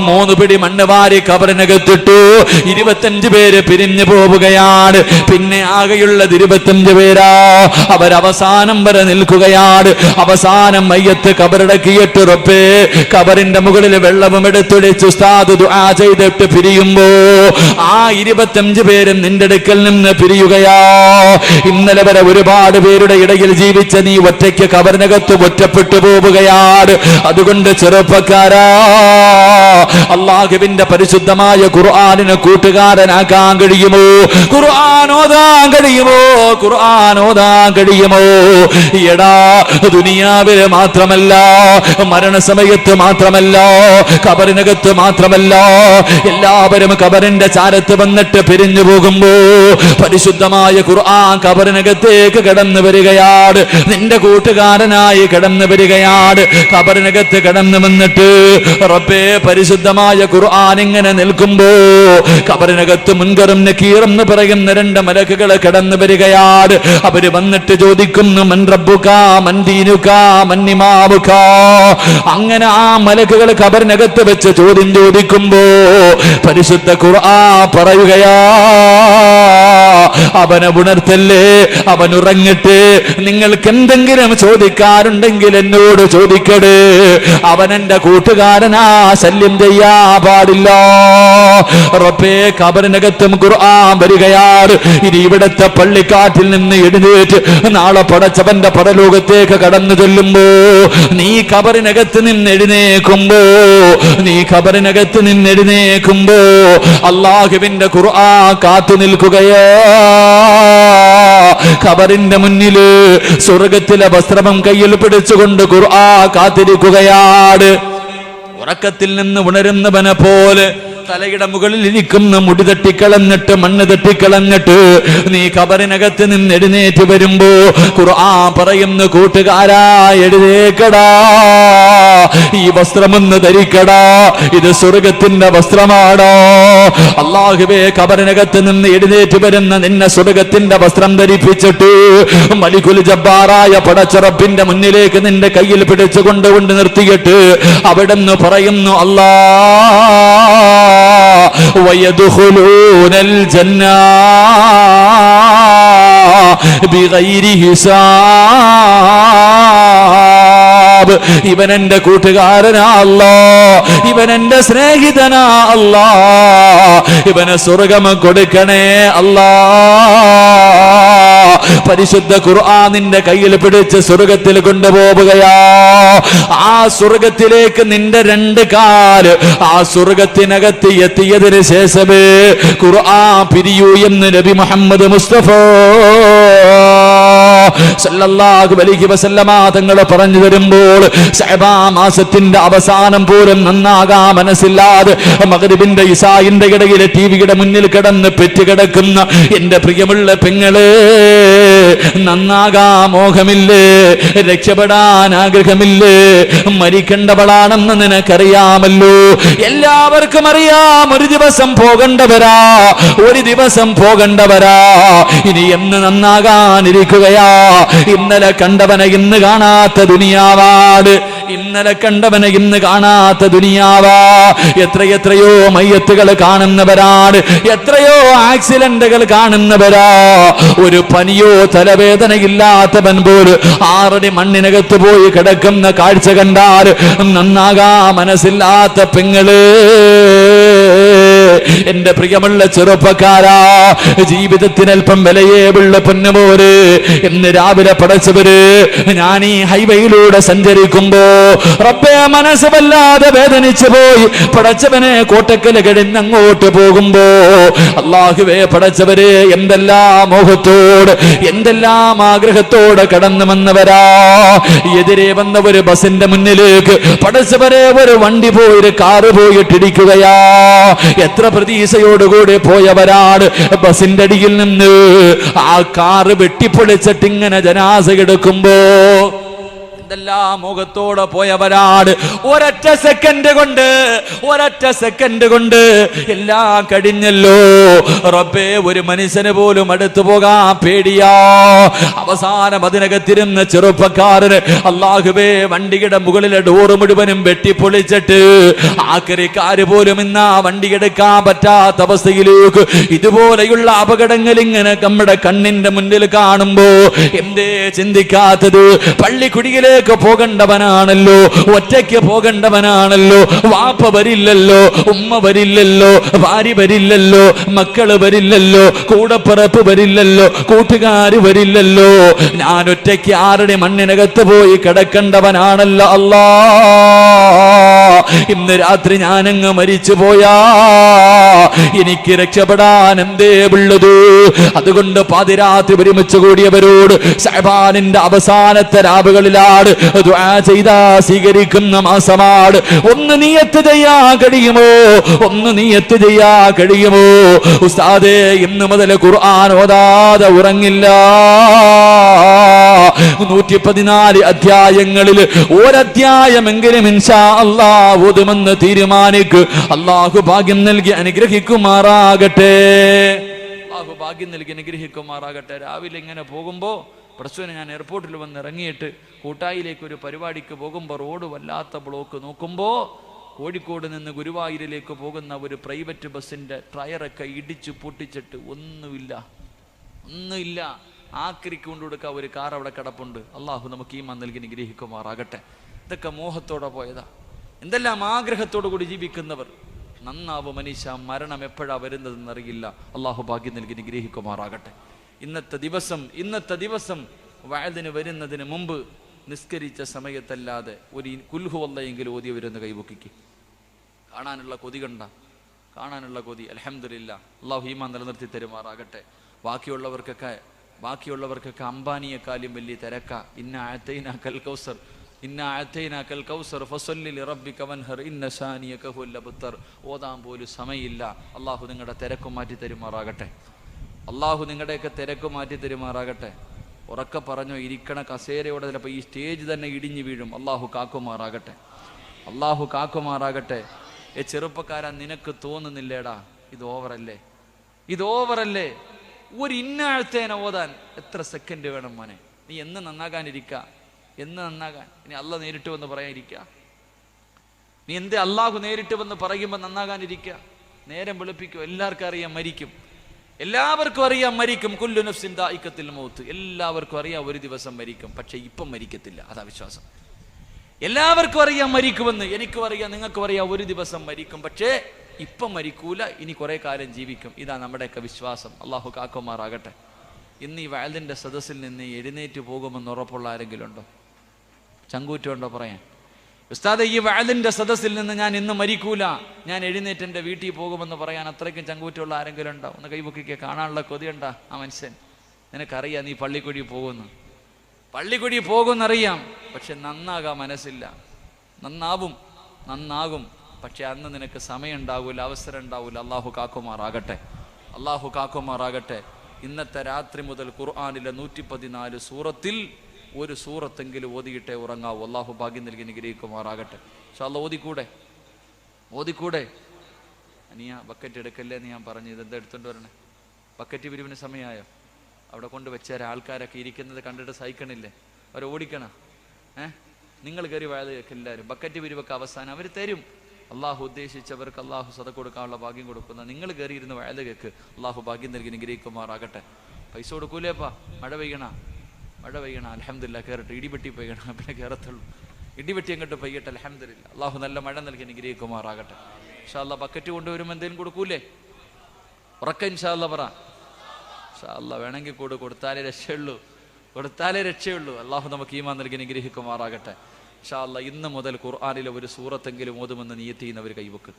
3 പിടി മണ്ണ് വാരി കബറിനകത്തിട്ടു. 25 പേര് പിരിഞ്ഞു പോവുകയാണ്. പിന്നെ ആകെയുള്ളത് 25 പേരാ. അവരവസാനം വരെ നിൽക്കുകയാണ്. അവസാനം മയ്യത്ത് കബറടക്കിയിട്ട് റബ്ബേ കബറിന്റെ മുകളിൽ വെള്ളവും എടുത്തൊഴിച്ച് ഉസ്താദ് ദുആ ചെയ്തിട്ട് പിരിയുമ്പോ ആ 25 പേരും നിന്റെ അടുക്കൽ നിന്ന് പിരിയുകയാ. ഇന്നലെ വരെ ഒരുപാട് പേരുടെ ഇടയിൽ ജീവിച്ച നീ ഒറ്റയ്ക്ക് കബറിനകത്ത് ഒറ്റപ്പെട്ടു പോവുകയാണ്. അതുകൊണ്ട് ചെറുപ്പക്കാരാ, അല്ലാഹുവിന്റെ പരിശുദ്ധമായ ഖുർആനിനെ കൂട്ടുകാരനാക്കാൻ കഴിയുമോ? ഖുർആൻ ഓതാൻ കഴിയുമോ? ഖുർആൻ ഓതാൻ കഴിയുമോ? എടാ, ദുനിയാവില് മാത്രമല്ല, മരണസമയത്ത് മാത്രമല്ല, കബറിനകത്ത് മാത്രമല്ല, എല്ലാവരും കബറിന്റെ ചാരത്ത് വന്നിട്ട് പിരിഞ്ഞു പോകുമ്പോ പരിശുദ്ധമായ ഖുർആൻ കബറിനകത്തേക്ക് കടന്നു വരികയാണ്. നിന്റെ കൂട്ടുകാരനായി കടന്നു വരികയാണ്. കബറിനകത്ത് കടന്നു വന്നിട്ട് റബ്ബേ പരിശുദ്ധമായ ഖുർആൻ ഇങ്ങനെ നിൽക്കുമ്പോ കബറിനകത്ത് മുൻകറും നക്കീറും എന്ന് പറയുന്ന 2 മലക്കുകൾ കടന്നു വരികയാണ്. അവര് വന്നിട്ട് ചോദിക്കുന്നു, മൻ റബ്ബുക മൻ ദീനുക മൻ ഇമാമുക. അങ്ങനെ ആ മലക്കുകൾ കബറിനകത്ത് വെച്ച് ചോദ്യം ചോദിക്കുമ്പോ പരിശുദ്ധ ഖുർആൻ പറയുകയാ, അവനെ ഉണർത്തല്ലേ, അവൻ ഉറങ്ങട്ടെ. നിങ്ങൾക്ക് എന്തെങ്കിലും ചോദിക്കാറുണ്ടെങ്കിൽ എന്നോട് ചോദിക്കടേ. അവൻ എന്റെ കൂട്ടുകാരനാ, ശല്യം ശല്യം ചെയ്യാ പാടില്ല. റബ്ബേ, ഖബറിനകത്തും ഖുർആൻ വരികയാണ്. ഇനി ഇവിടത്തെ പള്ളിക്കാട്ടിൽ നിന്ന് എഴുന്നേറ്റ് നാളെ പടച്ചവന്റെ പരലോകത്തേക്ക് കടന്നു ചെല്ലുമ്പോ, നീ ഖബറിനകത്ത് നിന്ന് എഴുന്നേക്കുമ്പോ അല്ലാഹുവിന്റെ ഖുർആൻ കാത്തു നിൽക്കുകയാ. ഖബറിന്റെ മുന്നില് സ്വർഗത്തിലെ വസ്ത്രം കയ്യിൽ പിടിച്ചുകൊണ്ട് ഖുർആൻ കാത്തിരിക്കുകയാണ്. ഉറക്കത്തിൽ നിന്ന് ഉണരുന്നവനെ പോലെ തലയുടെ മുകളിൽ ഇരിക്കുന്ന മുടി തട്ടിക്കളഞ്ഞിട്ട്, മണ്ണ് തട്ടിക്കളഞ്ഞിട്ട് നീ ഖബറിനകത്ത് നിന്ന് എഴുന്നേറ്റ് വരുമ്പോ ഖുർആൻ പറയുന്നു, കൂട്ടുകാരാ എഴുന്നേക്കടാ, ഈ വസ്ത്രമൊന്ന് ധരിക്കടാ, ഇത് സ്വർഗത്തിന്റെ വസ്ത്രമാണോ. അല്ലാഹുവേ, ഖബറിനകത്ത് നിന്ന് എഴുന്നേറ്റ് വരുന്ന നിന്നെ സ്വർഗത്തിന്റെ വസ്ത്രം ധരിപ്പിച്ചിട്ട് മലികുൽ ജബ്ബാറായ പടച്ചറപ്പിന്റെ മുന്നിലേക്ക് നിന്റെ കയ്യിൽ പിടിച്ചു കൊണ്ടുകൊണ്ട് നിർത്തിയിട്ട് അവിടെന്ന് പറയുന്നു, അല്ലാ വയദ്ഖുലൂനൽ ജന്നാ ബിഗൈരി ഹിസാബ്. ഇവൻ എന്റെ കൂട്ടുകാരനാ അല്ലാ, ഇവൻ എന്റെ സ്നേഹിതനാ അല്ലാ, ഇവന് സ്വർഗം കൊടുക്കണേ അല്ലാ. പരിശുദ്ധ ഖുർആൻ നിന്റെ കയ്യിൽ പിടിച്ച് സ്വർഗത്തിൽ കൊണ്ടുപോവുകയാ. ആ സ്വർഗത്തിലേക്ക് നിന്റെ രണ്ട് കാല് ആ സ്വർഗത്തിനകത്ത് എത്തിയതിന് ശേഷമേ ഖുർആൻ പിരിയൂ എന്ന് നബി മുഹമ്മദ് മുസ്തഫ സല്ലല്ലാഹു അലൈഹി വസല്ലമ തങ്ങൾ പറഞ്ഞു തരുമ്പോൾ, ശഅബാൻ മാസത്തിന്റെ അവസാനം പോലും നന്നാകാ മനസ്സില്ലാതെ മഗ്രിബിന്റെ ഇശാഇന്റെ ഇടയിലെ ടിവിയുടെ മുന്നിൽ കിടന്ന് പെറ്റുകിടക്കുന്ന എന്റെ പ്രിയമുള്ള പെങ്ങളെ, നന്നാകാ മോഹമില്ലേ, രക്ഷപ്പെടാൻ ആഗ്രഹമില്ലേ, മരിക്കേണ്ടവളാണെന്ന് നിനക്കറിയാമല്ലോ. എല്ലാവർക്കും അറിയാം, ഒരു ദിവസം പോകണ്ടവരാ. ഇനി എന്ന് നന്നാകാനിരിക്കുകയാ. ഇന്നലെ കണ്ടവനെ ഇന്ന് കാണാത്ത ദുനിയാവാ. എത്രയോ മയ്യത്തുകൾ കാണുന്നവരാണ്, എത്രയോ ആക്സിഡന്റുകൾ കാണുന്നവരാ. ഒരു പനിയോ തലവേദനയില്ലാത്തവൻ പോലും 6 അടി മണ്ണിനകത്ത് പോയി കിടക്കുന്ന കാഴ്ച കണ്ടാൽ നന്നാകാ മനസ്സില്ലാത്ത പെങ്ങള്. എന്റെ പ്രിയമുള്ള ചെറുപ്പക്കാരാ, ജീവിതത്തിന് അല്പം വിലയേ ഉള്ള പൊന്നുമോര്, എന്ന് രാവിലെ പടച്ചവര് ഞാൻ ഈ ഹൈവേയിലൂടെ സഞ്ചരിക്കുമ്പോ റബ്ബേ മനസ്സ് വല്ലാതെ വേദനിച്ചു പോയി. പടച്ചവനെ കോട്ടക്കല് കഴിഞ്ഞങ്ങോട്ട് പോകുമ്പോ അല്ലാഹുവേ പടച്ചവരെ, എന്തെല്ലാം മോഹത്തോട് എന്തെല്ലാം ആഗ്രഹത്തോടെ കടന്നു വന്നവരാ. എതിരെ വന്ന ഒരു ബസിന്റെ മുന്നിലേക്ക് പടച്ചവരെ ഒരു വണ്ടി പോയി, ഒരു കാറ് പോയിട്ടിരിക്കുകയാ. എത്ര പ്രതീക്ഷയോടുകൂടി പോയവരാണ്. ബസിന്റെ അടിയിൽ നിന്ന് ആ കാറ് വെട്ടിപ്പൊളിച്ചിട്ട് ഇങ്ങനെ ജനാസ എടുക്കുമ്പോ എന്തെല്ലാം മുഖത്തോടെ പോയവരാണ്. ഒരൊറ്റ സെക്കൻഡ് കൊണ്ട് എല്ലാം കഴിഞ്ഞല്ലോ. റബ്ബേ, ഒരു മനുഷ്യന് പോലും അടുത്തു പോകാൻ പേടിയാ. അവസാനം അതിനകത്തിരുന്ന ചെറുപ്പക്കാരന് അല്ലാഹുവേ വണ്ടിയുടെ മുകളിലെ ഡോറ് മുഴുവനും വെട്ടിപ്പൊളിച്ചിട്ട് ആക്രിക്കാര് പോലും ഇന്ന് ആ വണ്ടി എടുക്കാൻ പറ്റാത്ത അവസ്ഥയിലേക്ക് ഇതുപോലെയുള്ള അപകടങ്ങൾ ഇങ്ങനെ നമ്മുടെ കണ്ണിന്റെ മുന്നിൽ കാണുമ്പോ എന്തേ ചിന്തിക്കാത്തത്? പള്ളിക്കുടിയിലെ പോകേണ്ടവനാണല്ലോ, ഒറ്റയ്ക്ക് പോകേണ്ടവനാണല്ലോ. വാപ്പ വരില്ലല്ലോ, ഉമ്മ വരില്ലല്ലോ, ഭാര്യ വരില്ലല്ലോ, മക്കള് വരില്ലല്ലോ, കൂടപ്പിറപ്പ് വരില്ലല്ലോ, കൂട്ടുകാര് വരില്ലല്ലോ. ഞാൻ ഒറ്റയ്ക്ക് 6 അടി മണ്ണിനകത്ത് പോയി കിടക്കേണ്ടവനാണല്ലോ. അല്ലാ, ഇന്ന് രാത്രി ഞാനങ്ങ് മരിച്ചു പോയാ എനിക്ക് രക്ഷപ്പെടാൻ എന്തേ ഉള്ളത്? അതുകൊണ്ട് പാതിരാത്രി ഒരുമിച്ച് കൂടിയവരോട് ശഅബാനിന്റെ അവസാനത്തെ രാവുകളിലാണ് ദുആ ചെയ്താ സ്വീകരിക്കുന്ന മാസമാണ്. ഒന്ന് നിയത്ത് ചെയ്യാൻ കഴിയുമോ? ഉസ്താദേ, ഇന്ന് മുതൽ ഖുർആൻ ഓതാതെ ഉറങ്ങില്ല. 114 അധ്യായങ്ങളിൽ ഒരധ്യായമെങ്കിലും ഇൻഷാ അല്ലാഹ് ഓതുമെന്ന് തീരുമാനിക്ക്. അല്ലാഹു ഭാഗ്യം നൽകി അനുഗ്രഹിക്കുമാറാകട്ടെ. രാവിലെ ഇങ്ങനെ പോകുമ്പോ പ്രശ്നം, ഞാൻ എയർപോർട്ടിൽ വന്ന് ഇറങ്ങിയിട്ട് കൂട്ടായിലേക്ക് ഒരു പരിപാടിക്ക് പോകുമ്പോൾ റോഡ് വല്ലാത്ത ബ്ലോക്ക് നോക്കുമ്പോൾ കോഴിക്കോട് നിന്ന് ഗുരുവായൂരിലേക്ക് പോകുന്ന ഒരു പ്രൈവറ്റ് ബസ്സിൻ്റെ ടയറൊക്കെ ഇടിച്ചു പൊട്ടിച്ചിട്ട് ഒന്നുമില്ല. ആക്രിക്ക് കൊണ്ടുകൊടുക്കാൻ ഒരു കാർ അവിടെ കിടപ്പുണ്ട്. അള്ളാഹു നമുക്ക് ഈമാൻ നൽകി നിഗ്രഹിക്കുമാറാകട്ടെ. ഇതൊക്കെ മോഹത്തോടെ പോയതാ. എന്തെല്ലാം ആഗ്രഹത്തോടു കൂടി ജീവിക്കുന്നവർ. നന്നാവ് മനുഷ്യ, മരണം എപ്പോഴാ വരുന്നതെന്നറിയില്ല. അള്ളാഹു ഭാഗ്യം നൽകി നിഗ്രഹിക്കുമാറാകട്ടെ. ഇന്നത്തെ ദിവസം വഅദിന് വരുന്നതിന് മുമ്പ് നിസ്കരിച്ച സമയത്തല്ലാതെ ഒരു കുൽഹു വല്ലയെങ്കിലും ഓതിയവരെന്ന് കൈപൊക്കിക്ക്. കാണാനുള്ള കൊതി കണ്ട, കാണാനുള്ള കൊതി. അൽഹംദുലില്ലാ, അള്ളാഹു ഈമാൻ നിലനിർത്തി തരുമാറാകട്ടെ. ബാക്കിയുള്ളവർക്കൊക്കെ അംബാനിയെക്കാളും വലിയ തിരക്ക. ഇന്നാ അഅതൈനാകൽ കൗസർ ഫസല്ലി ലിറബ്ബിക വൻഹർ ഇന്ന ശാനിയക ഹുവൽ അബ്തർ. ഓതാൻ പോലും സമയമില്ല. അള്ളാഹു നിങ്ങളുടെ തിരക്ക് മാറ്റി തരുമാറാകട്ടെ. അള്ളാഹു നിങ്ങളുടെയൊക്കെ തിരക്ക് മാറ്റി തരുമാറാകട്ടെ. ഉറക്കെ പറഞ്ഞോ, ഇരിക്കണ കസേരയോടെ ചിലപ്പോൾ ഈ സ്റ്റേജ് തന്നെ ഇടിഞ്ഞു വീഴും. അള്ളാഹു കാക്കുമാറാകട്ടെ. അള്ളാഹു കാക്കുമാറാകട്ടെ. ചെറുപ്പക്കാരാ, നിനക്ക് തോന്നുന്നില്ലേടാ ഇത് ഓവറല്ലേ? ഒരു ഇന്നാഴ്ത്തേനെ ഓതാൻ എത്ര സെക്കൻഡ് വേണം മോനെ? നീ എന്ന് നന്നാകാനിരിക്കുക? ഇനി അള്ളാഹ് നേരിട്ട് വന്ന് പറയാനിരിക്കുക? നീ എന്ത് അള്ളാഹു നേരിട്ട് വന്ന് പറയുമ്പോൾ നന്നാകാനിരിക്കുക? നേരം വെളുപ്പിക്കും. എല്ലാവർക്കും അറിയാം മരിക്കും. കുല്ലു നഫ്സിൻ ദാഇഖത്തുൽ മൗത്ത്. എല്ലാവർക്കും അറിയാം ഒരു ദിവസം മരിക്കും. പക്ഷെ ഇപ്പം മരിക്കത്തില്ല. അതാ വിശ്വാസം. എല്ലാവർക്കും അറിയാം മരിക്കുമെന്ന്. എനിക്കും അറിയാം, നിങ്ങൾക്കും അറിയാം ഒരു ദിവസം മരിക്കും. പക്ഷേ ഇപ്പം മരിക്കൂല, ഇനി കുറെ കാലം ജീവിക്കും. ഇതാ നമ്മുടെയൊക്കെ വിശ്വാസം. അള്ളാഹു കാക്കുമാറാകട്ടെ. ഇന്ന് ഈ വഅദിന്റെ സദസ്സിൽ നിന്ന് എഴുന്നേറ്റ് പോകുമെന്ന് ഉറപ്പുള്ള ആരെങ്കിലും ഉണ്ടോ? ചങ്കൂറ്റുണ്ടോ പറയാൻ? ഉസ്താദെ, ഈ വഅദിന്റെ സദസ്സിൽ നിന്ന് ഞാൻ ഇന്ന് മരിക്കൂല, ഞാൻ എഴുന്നേറ്റ് എൻ്റെ വീട്ടിൽ പോകുമെന്ന് പറയാൻ അത്രയ്ക്കും ചങ്കൂറ്റുള്ള ആരെങ്കിലും ഉണ്ടോ? ഒന്ന് കൈപൊക്കിക്ക്. കാണാനുള്ള കൊതിയുണ്ടാ ആ മനുഷ്യൻ? നിനക്കറിയാം നീ പള്ളിക്കുടി പോകുമെന്നറിയാം. പക്ഷെ നന്നാകാൻ മനസ്സില്ല. നന്നാകും. പക്ഷെ അന്ന് നിനക്ക് സമയം ഉണ്ടാവൂല, അവസരം ഉണ്ടാവൂല. അള്ളാഹു കാക്കുമാറാകട്ടെ. ഇന്നത്തെ രാത്രി മുതൽ ഖുർആനിലെ 114 സൂറത്തിൽ ഒരു സൂറത്തെങ്കിലും ഓതിയിട്ടേ ഉറങ്ങാവൂ. അള്ളാഹു ഭാഗ്യം നൽകി നിഗ്രഹിക്കുമാറാകട്ടെ. ഇൻഷാ അല്ലാഹ് ഓതിക്കൂടെ? അനിയാ ബക്കറ്റ് എടുക്കല്ലേ എന്ന് ഞാൻ പറഞ്ഞു. ഇതെന്താ എടുത്തോണ്ട് വരണേ? ബക്കറ്റ് പിരിവിന് സമയമായോ? അവിടെ കൊണ്ട് വെച്ചേരാ. ആൾക്കാരൊക്കെ ഇരിക്കുന്നത് കണ്ടിട്ട് സഹിക്കണില്ലേ? അവർ ഓടിക്കണ. നിങ്ങൾ കയറി വഅദിലേക്ക് എല്ലാവരും. ബക്കറ്റ് പിരിവൊക്കെ അവസാനം അവർ തരും. അള്ളാഹു ഉദ്ദേശിച്ചവർക്ക് അള്ളാഹു സദഖ കൊടുക്കാനുള്ള ഭാഗ്യം കൊടുക്കുന്ന. നിങ്ങൾ കയറിയിരുന്ന് വഅദ് കേൾക്ക്. അള്ളാഹു ഭാഗ്യം നൽകി നിഗ്രഹിക്കുമാറാകട്ടെ. പൈസ കൊടുക്കൂലേപ്പാ? മഴ പെയ്യണ അൽഹംദുലില്ലാ. കയറട്ടെ. ഇടിവെട്ടി പെയ്യണം, പിന്നെ കയറത്തുള്ളൂ. ഇടിവെട്ടി അങ്ങോട്ട് പെയ്യട്ടെ. അൽഹംദുലില്ലാ. അള്ളാഹു നല്ല മഴ നൽകി നിഗ്രഹിക്കുമാറാകട്ടെ. ഇൻഷാ അല്ലാഹ് ബക്കറ്റ് കൊണ്ടുവരുമ്പോൾ എന്തെങ്കിലും കൊടുക്കൂലേ? ഉറക്ക ഇൻഷാ അല്ലാഹ് പറ. ഇൻഷാ അല്ലാഹ് വേണമെങ്കിൽ കൊടുത്താലേ രക്ഷയുള്ളൂ. അള്ളാഹു നമുക്ക് ഈമാൻ നൽകി നിഗ്രഹിക്കുമാറാകട്ടെ. ഇൻഷാ അല്ലാഹ് ഇന്ന് മുതൽ ഖുർആനിലെ ഒരു സൂറത്തെങ്കിലും ഓതുമെന്ന് നിയ്യത്ത് ചെയ്യുന്നവർ കൈവക്ക്.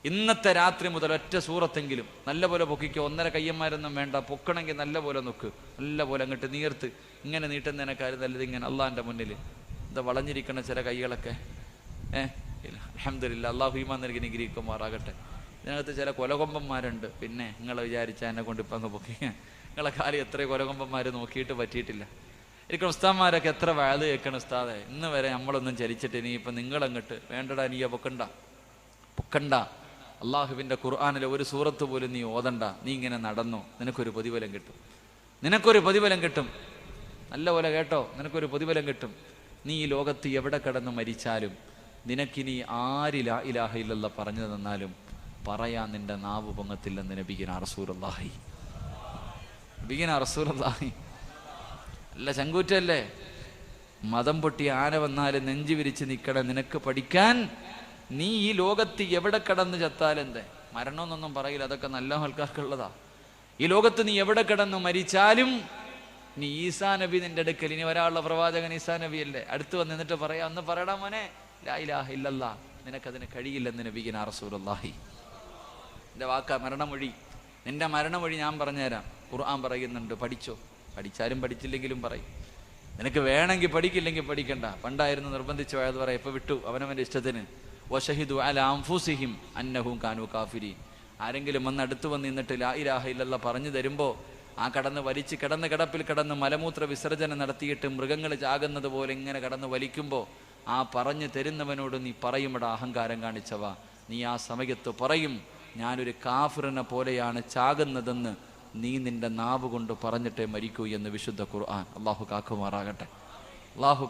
ഇന്നത്തെ രാത്രി മുതൽ ഒറ്റ സൂറത്തെങ്കിലും നല്ലപോലെ പൊക്കിക്കോ. 1.5 കയ്യന്മാരൊന്നും വേണ്ട. പൊക്കണമെങ്കിൽ നല്ലപോലെ നോക്ക്, നല്ലപോലെ അങ്ങോട്ട് നീർത്ത്. ഇങ്ങനെ നീട്ടുന്നതിനേക്കാളും നല്ലത് ഇങ്ങനെ അള്ളാഹിൻ്റെ മുന്നിൽ എന്താ വളഞ്ഞിരിക്കുന്ന ചില കൈകളൊക്കെ. അൽഹംദുലില്ലാ. അള്ളാഹു ഈമാൻ നൽകി നിഗ്രഹിക്കുമാറാകട്ടെ. ഇതിനകത്ത് ചില കൊലകൊമ്പന്മാരുണ്ട്. പിന്നെ നിങ്ങൾ വിചാരിച്ച എന്നെ കൊണ്ട് ഇപ്പം അങ്ങ് പൊക്കി. നിങ്ങളെ കാര്യം എത്ര കൊലകൊമ്പന്മാർ നോക്കിയിട്ട് പറ്റിയിട്ടില്ല. എനിക്ക് ഉസ്താദ്മാരൊക്കെ എത്ര വഅദ് കേൾക്കണം ഉസ്താദെ. ഇന്ന് വരെ നമ്മളൊന്നും ചലിച്ചിട്ട് ഇനിയിപ്പം നിങ്ങളങ്ങോട്ട് വേണ്ടടാ, നീ പൊക്കണ്ട. അള്ളാഹുവിൻ്റെ ഖുർആനിലെ ഒരു സൂറത്ത് പോലും നീ ഓതണ്ട. നീ ഇങ്ങനെ നടന്നു, നിനക്കൊരു പ്രതിഫലം കിട്ടും. നല്ലപോലെ കേട്ടോ, നിനക്കൊരു പ്രതിഫലം കിട്ടും. നീ ഈ ലോകത്ത് എവിടെ കിടന്ന് മരിച്ചാലും നിനക്കിനി ആര് ലാ ഇലാഹ ഇല്ലല്ലാഹ് പറഞ്ഞു തന്നാലും പറയാൻ നിന്റെ നാവ് പൊങ്ങത്തില്ലെന്ന് നബിയിനാ റസൂലുള്ളാഹി. അല്ല ചങ്കൂറ്റല്ലേ? മതം പൊട്ടി ആന വന്നാലും നെഞ്ചു വിരിച്ച് നിൽക്കണം നിനക്ക് പഠിക്കാൻ. നീ ഈ ലോകത്ത് എവിടെ കിടന്ന് ചത്താലെന്തേ? മരണമെന്നൊന്നും പറയില്ല, അതൊക്കെ നല്ല ആൾക്കാർക്കുള്ളതാ. ഈ ലോകത്ത് നീ എവിടെ കിടന്ന് മരിച്ചാലും നീ ഈസാ നബി നിന്റെ അടുക്കൽ, ഇനി ഒരാളുടെ പ്രവാചകൻ ഈസാ നബി അല്ലേ, അടുത്ത് വന്നിട്ട് പറയാ, ഒന്ന് പറയടാ മോനെ ലാ ഇലാഹ ഇല്ലല്ലാഹ്, നിനക്കതിന് കഴിയില്ലെന്ന് നബിയിനാ റസൂലുള്ളാഹി. എൻ്റെ വാക്കാ മരണമൊഴി. നിന്റെ മരണമൊഴി ഞാൻ പറഞ്ഞുതരാം. ഖുർആൻ പറയുന്നുണ്ട്, പഠിച്ചോ. പഠിച്ചാലും പഠിച്ചില്ലെങ്കിലും പറയും. നിനക്ക് വേണമെങ്കിൽ പഠിക്കില്ലെങ്കിൽ പഠിക്കണ്ട. പണ്ടായിരുന്നു നിർബന്ധിച്ച് പോയത് പറയാം, ഇപ്പൊ വിട്ടു അവനവൻ്റെ ഇഷ്ടത്തിന്. വശഹിദു അലാ അൻഫുസിഹിം അന്നഹും കാനൂ കാഫിരീൻ. ആരെങ്കിലും വന്ന് അടുത്ത് വന്ന് നിന്നിട്ട് ലാ ഇലാഹ ഇല്ലല്ലാഹ് പറഞ്ഞു തരുമ്പോൾ ആ കിടപ്പിൽ കിടന്ന് മലമൂത്ര വിസർജനം നടത്തിയിട്ട് മൃഗങ്ങൾ ചാകുന്നത് പോലെ ഇങ്ങനെ കടന്ന് വലിക്കുമ്പോൾ ആ പറഞ്ഞു തരുന്നവനോട് നീ പറയുമെടാ അഹങ്കാരം കാണിച്ചവ, നീ ആ സമയത്ത് പറയും, ഞാനൊരു കാഫിറിനെ പോലെയാണ് ചാകുന്നതെന്ന് നീ നിന്റെ നാവ് കൊണ്ട് പറഞ്ഞിട്ടേ മരിക്കൂ എന്ന് വിശുദ്ധ ഖുർആൻ. അള്ളാഹു കാക്കുമാറാകട്ടെ. അള്ളാഹു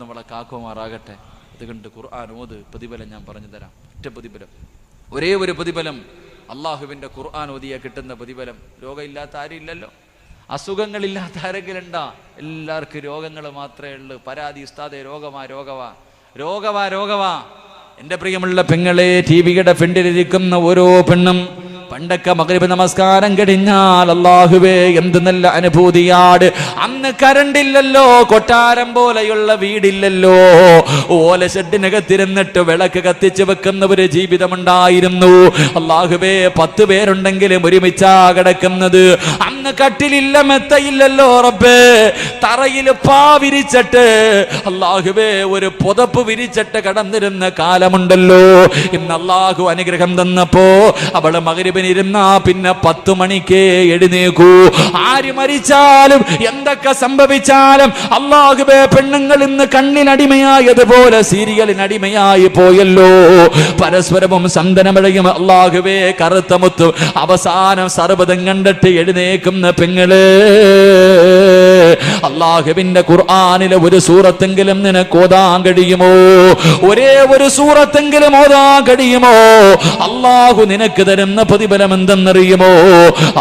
നമ്മളെ കാക്കുമാറാകട്ടെ. അതുകൊണ്ട് ഖുർആൻ ഓത്. പ്രതിഫലം ഞാൻ പറഞ്ഞു തരാം. ഒറ്റ പ്രതിഫലം, ഒരേ ഒരു പ്രതിഫലം, അള്ളാഹുവിൻ്റെ ഖുർആൻ ഓതിയ കിട്ടുന്ന പ്രതിഫലം. രോഗമില്ലാത്ത ആരും ഇല്ലല്ലോ, അസുഖങ്ങളില്ലാത്ത ആരെങ്കിലും ഉണ്ടാ? എല്ലാവർക്കും രോഗങ്ങൾ മാത്രമേ ഉള്ളൂ. പരാതി ഉസ്താദെ രോഗമാ. രോഗവാ. എൻ്റെ പ്രിയമുള്ള പെങ്ങളെ, ടിവിയുടെ ഫ്രണ്ടിലിരിക്കുന്ന ഓരോ പെണ്ണും പണ്ടൊക്കെ മഗ്രിബ് നമസ്കാരം കഴിഞ്ഞാൽ അല്ലാഹുവേ എന്ത് നല്ല അനുഭൂതിയാണ്. അന്ന് കരണ്ടില്ലല്ലോ, കൊട്ടാരം പോലെയുള്ള വീടില്ലല്ലോ, ഓല ഷെഡിനകത്തിരുന്നിട്ട് വിളക്ക് കത്തിച്ച് വെക്കുന്ന ഒരു ജീവിതമുണ്ടായിരുന്നു. അല്ലാഹുവേ 10 പേരുണ്ടെങ്കിലും ഒരുമിച്ചാ കിടക്കുന്നത്. അന്ന് കട്ടിലില്ല, മെത്തയില്ലല്ലോ റബ്ബേ, തറയിൽ പാ വിരിച്ചിട്ട് അല്ലാഹുവേ ഒരു പുതപ്പ് വിരിച്ചിട്ട് കിടന്നിരുന്ന കാലമുണ്ടല്ലോ. ഇന്ന് അല്ലാഹു അനുഗ്രഹം തന്നപ്പോ അവള് മഗ്രിബിന് ഇരുന്നാ പിന്നെ 10 മണിക്ക് എഴുന്നേക്കൂ. ആര് മരിച്ചാലും എന്തൊക്കെ സംഭവിച്ചാലും അല്ലാഹുവേ, പെണ്ണുങ്ങൾ ഇന്ന് കണ്ണിനടിമയായതുപോലെ സീരിയലിനടിമയായി പോയല്ലോ. പരസ്പരവും സന്തനമഴയും അല്ലാഹുവേ കറുത്ത മുത്തും അവസാനം സർവ്വതം കണ്ടിട്ട് എഴുന്നേക്കുന്ന പെങ്ങള്. അല്ലാഹുവിന്റെ ഖുർആനിലെ ഒരു സൂറത്തെങ്കിലും നിനക്ക് ഓതാൻ കഴിയുമോ? ഒരേ ഒരു സൂറത്തെങ്കിലും ഓതാൻ കഴിയുമോ? അല്ലാഹു നിനക്ക് തരുന്ന പ്രതിഫലം എന്തെന്നറിയുമോ?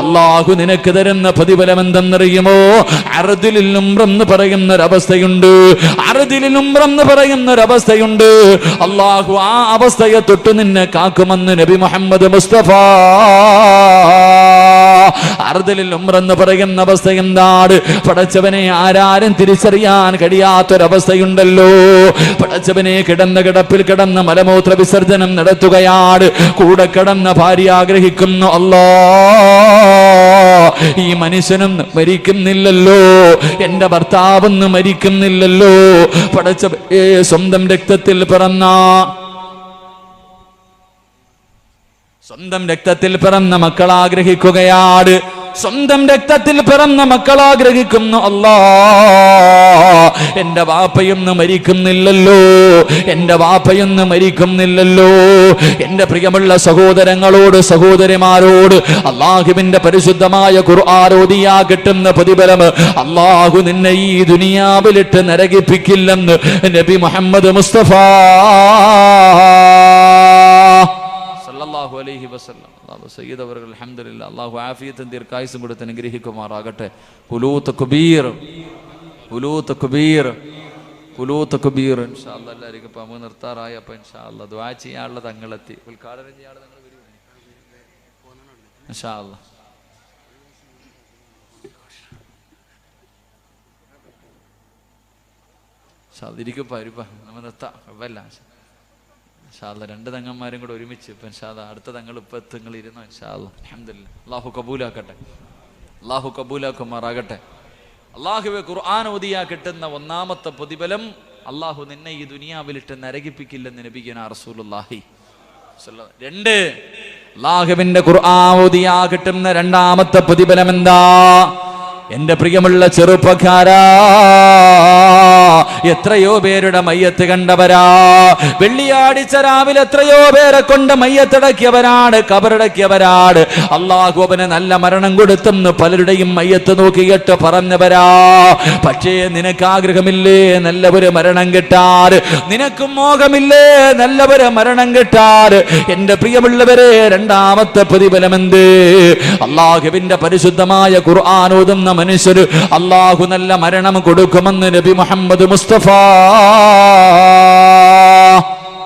അല്ലാഹു നിനക്ക് തരുന്ന പ്രതിഫലം എന്തെന്നറിയുമോ? അർദിലിൽ ഉംറ എന്ന് പറയുന്ന ഒരവസ്ഥയുണ്ട്. അർദിലിൽ ഉംറ എന്ന് പറയുന്ന ഒരവസ്ഥയുണ്ട്. അല്ലാഹു ആ അവസ്ഥയെ തൊട്ട് നിന്നെ കാക്കുമെന്ന് നബി മുഹമ്മദ് മുസ്തഫ. അർദിലിൽ ഉംറ എന്ന് പറയുന്ന അവസ്ഥ എന്താണ്? പടച്ചവനെ ആരാരും തിരിച്ചറിയാൻ കഴിയാത്തൊരവസ്ഥയുണ്ടല്ലോ. പടച്ചവനെ കിടന്ന കിടപ്പിൽ കിടന്ന മലമൂത്ര വിസർജനം നടത്തുകയാണ്. കൂടെ കിടന്ന ഭാര്യ ആഗ്രഹിക്കുന്നു, അല്ലാ ഈ മനുഷ്യനും മരിക്കുന്നില്ലല്ലോ, എന്റെ ഭർത്താവൊന്നും മരിക്കുന്നില്ലല്ലോ. പടച്ചവനെ സ്വന്തം രക്തത്തിൽ പിറന്ന മക്കൾ ആഗ്രഹിക്കുകയാണ്. സ്വന്തം രക്തത്തിൽ പിറന്ന മക്കൾ ആഗ്രഹിക്കുന്നു, അല്ലാ എന്റെ വാപ്പയൊന്നും മരിക്കുന്നില്ലല്ലോ, എന്റെ വാപ്പയൊന്നും മരിക്കുന്നില്ലല്ലോ. എന്റെ പ്രിയമുള്ള സഹോദരങ്ങളോട് സഹോദരിമാരോട് അല്ലാഹുവിന്റെ പരിശുദ്ധമായ ഖുർആൻ ഓതിയാ കിട്ടുന്ന പ്രതിഫലം അല്ലാഹു നിന്നെ ഈ ദുനിയാവിലിട്ട് നരകിപ്പിക്കില്ലെന്ന് നബി മുഹമ്മദ് മുസ്തഫ സല്ലല്ലാഹു അലൈഹി വസല്ലം. സയ്യിദ് അവർ അൽഹംദുലില്ലാ, അല്ലാഹു ആഫിയത്തും ദീർഘായുസ്സും കൊടുത്ത് അനുഗ്രഹിക്കുമാറാകട്ടെ. ഖുലൂ തക്ബീർ ഇൻഷാ അല്ലാഹ്. എല്ലാവർക്കും ഇപ്പം നമുക്ക് നിർത്താറായി. അപ്പം ഇൻഷാ അല്ലാഹ് ദുആ ചെയ്യാനുള്ള തങ്ങളെത്തി. ഉദ്ഘാടനം ചെയ്യാനുള്ള തങ്ങൾ വരും ഇൻഷാ അല്ലാഹ്. ഇരിക്കും നമ്മൾ നിർത്താം. വല്ല ഇൻഷാല്ലാ 2 തങ്ങന്മാരും കൂടെ ഒരുമിച്ച് ഇപ്പം ഇൻഷാല്ലാ അടുത്ത തങ്ങൾ ഇപ്പം നിങ്ങൾ ഇരുന്നോ ഇൻഷാല്ലാ. അൽഹംദുലില്ലാ. അല്ലാഹു കബൂലാക്കട്ടെ, അല്ലാഹു കബൂലാക്കുമാറാകട്ടെ. അല്ലാഹുവേ, ഖുർആൻ ഓതിയാ കിട്ടുന്ന ഒന്നാമത്തെ പ്രതിഫലം അല്ലാഹു നിന്നെ ഈ ദുനിയാവിലിട്ട് നരകിപ്പിക്കില്ലെന്ന് നബിയുനാ റസൂലുള്ളാഹി. 2 അല്ലാഹുവിന്റെ ഖുർആൻ ഓതിയാ കിട്ടുന്ന രണ്ടാമത്തെ പ്രതിഫലം എന്താ? എന്റെ പ്രിയമുള്ള ചെറുപ്പക്കാരാ, എത്രയോ പേരുടെ മയ്യത്ത് കണ്ടവരാ. വെള്ളിയാഴ്ച രാവിലെ എത്രയോ പേരെ കൊണ്ട് മയ്യത്തടക്കിയവരാണ്, കബറടക്കിയവരാണ്. അല്ലാഹു അവന് നല്ല മരണം കൊടുത്തെന്ന് പലരുടെയും മയ്യത്ത് നോക്കിയിട്ട് പറഞ്ഞവരാ. പക്ഷേ നിനക്ക് ആഗ്രഹമില്ലേ നല്ല ഒരു മരണം കിട്ടാറ്? നിനക്കും മോഹമില്ലേ നല്ല ഒരു മരണം കിട്ടാറ്? എന്റെ പ്രിയമുള്ളവരെ, രണ്ടാമത്തെ പ്രതിഫലം എന്ത്? അല്ലാഹുവിന്റെ പരിശുദ്ധമായ ഖുർആൻ ഓതുന്ന മനുഷ്യര് അല്ലാഹു നല്ല മരണം കൊടുക്കുമെന്ന് നബി മുഹമ്മദ് മുസ്തഫ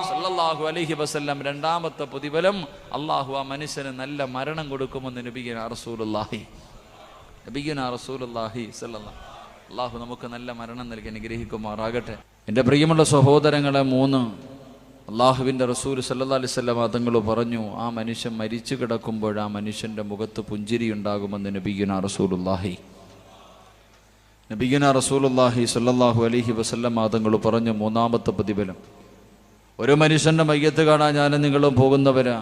സല്ലല്ലാഹു അലൈഹി വസല്ലം. രണ്ടാമത്തെ പ്രതിഫലം അല്ലാഹു ആ മനുഷ്യന് നല്ല മരണം കൊടുക്കുമെന്ന് നബിയുനാ റസൂലുള്ളാഹി സല്ലല്ലാഹു. അല്ലാഹു നമുക്ക് നല്ല മരണം നൽകി അനുഗ്രഹിക്കുമാറാകട്ടെ. എൻ്റെ പ്രിയമുള്ള സഹോദരങ്ങളെ, 3 അല്ലാഹുവിൻ്റെ റസൂൽ സല്ലല്ലാഹു അലൈഹി വസല്ലം തങ്ങൾ പറഞ്ഞു, ആ മനുഷ്യൻ മരിച്ചു കിടക്കുമ്പോൾ ആ മനുഷ്യൻ്റെ മുഖത്ത് പുഞ്ചിരി ഉണ്ടാകുമെന്ന് നബിയുനാ റസൂലുള്ളാഹി സല്ലല്ലാഹു അലൈഹി വസല്ലം തങ്ങൾ പറഞ്ഞു. 3ാമത്തെ പ്രതിഫലം, ഒരു മനുഷ്യൻ്റെ മയ്യത്ത് കാണാൻ ഞാനും നിങ്ങളും പോകുന്നവരാ.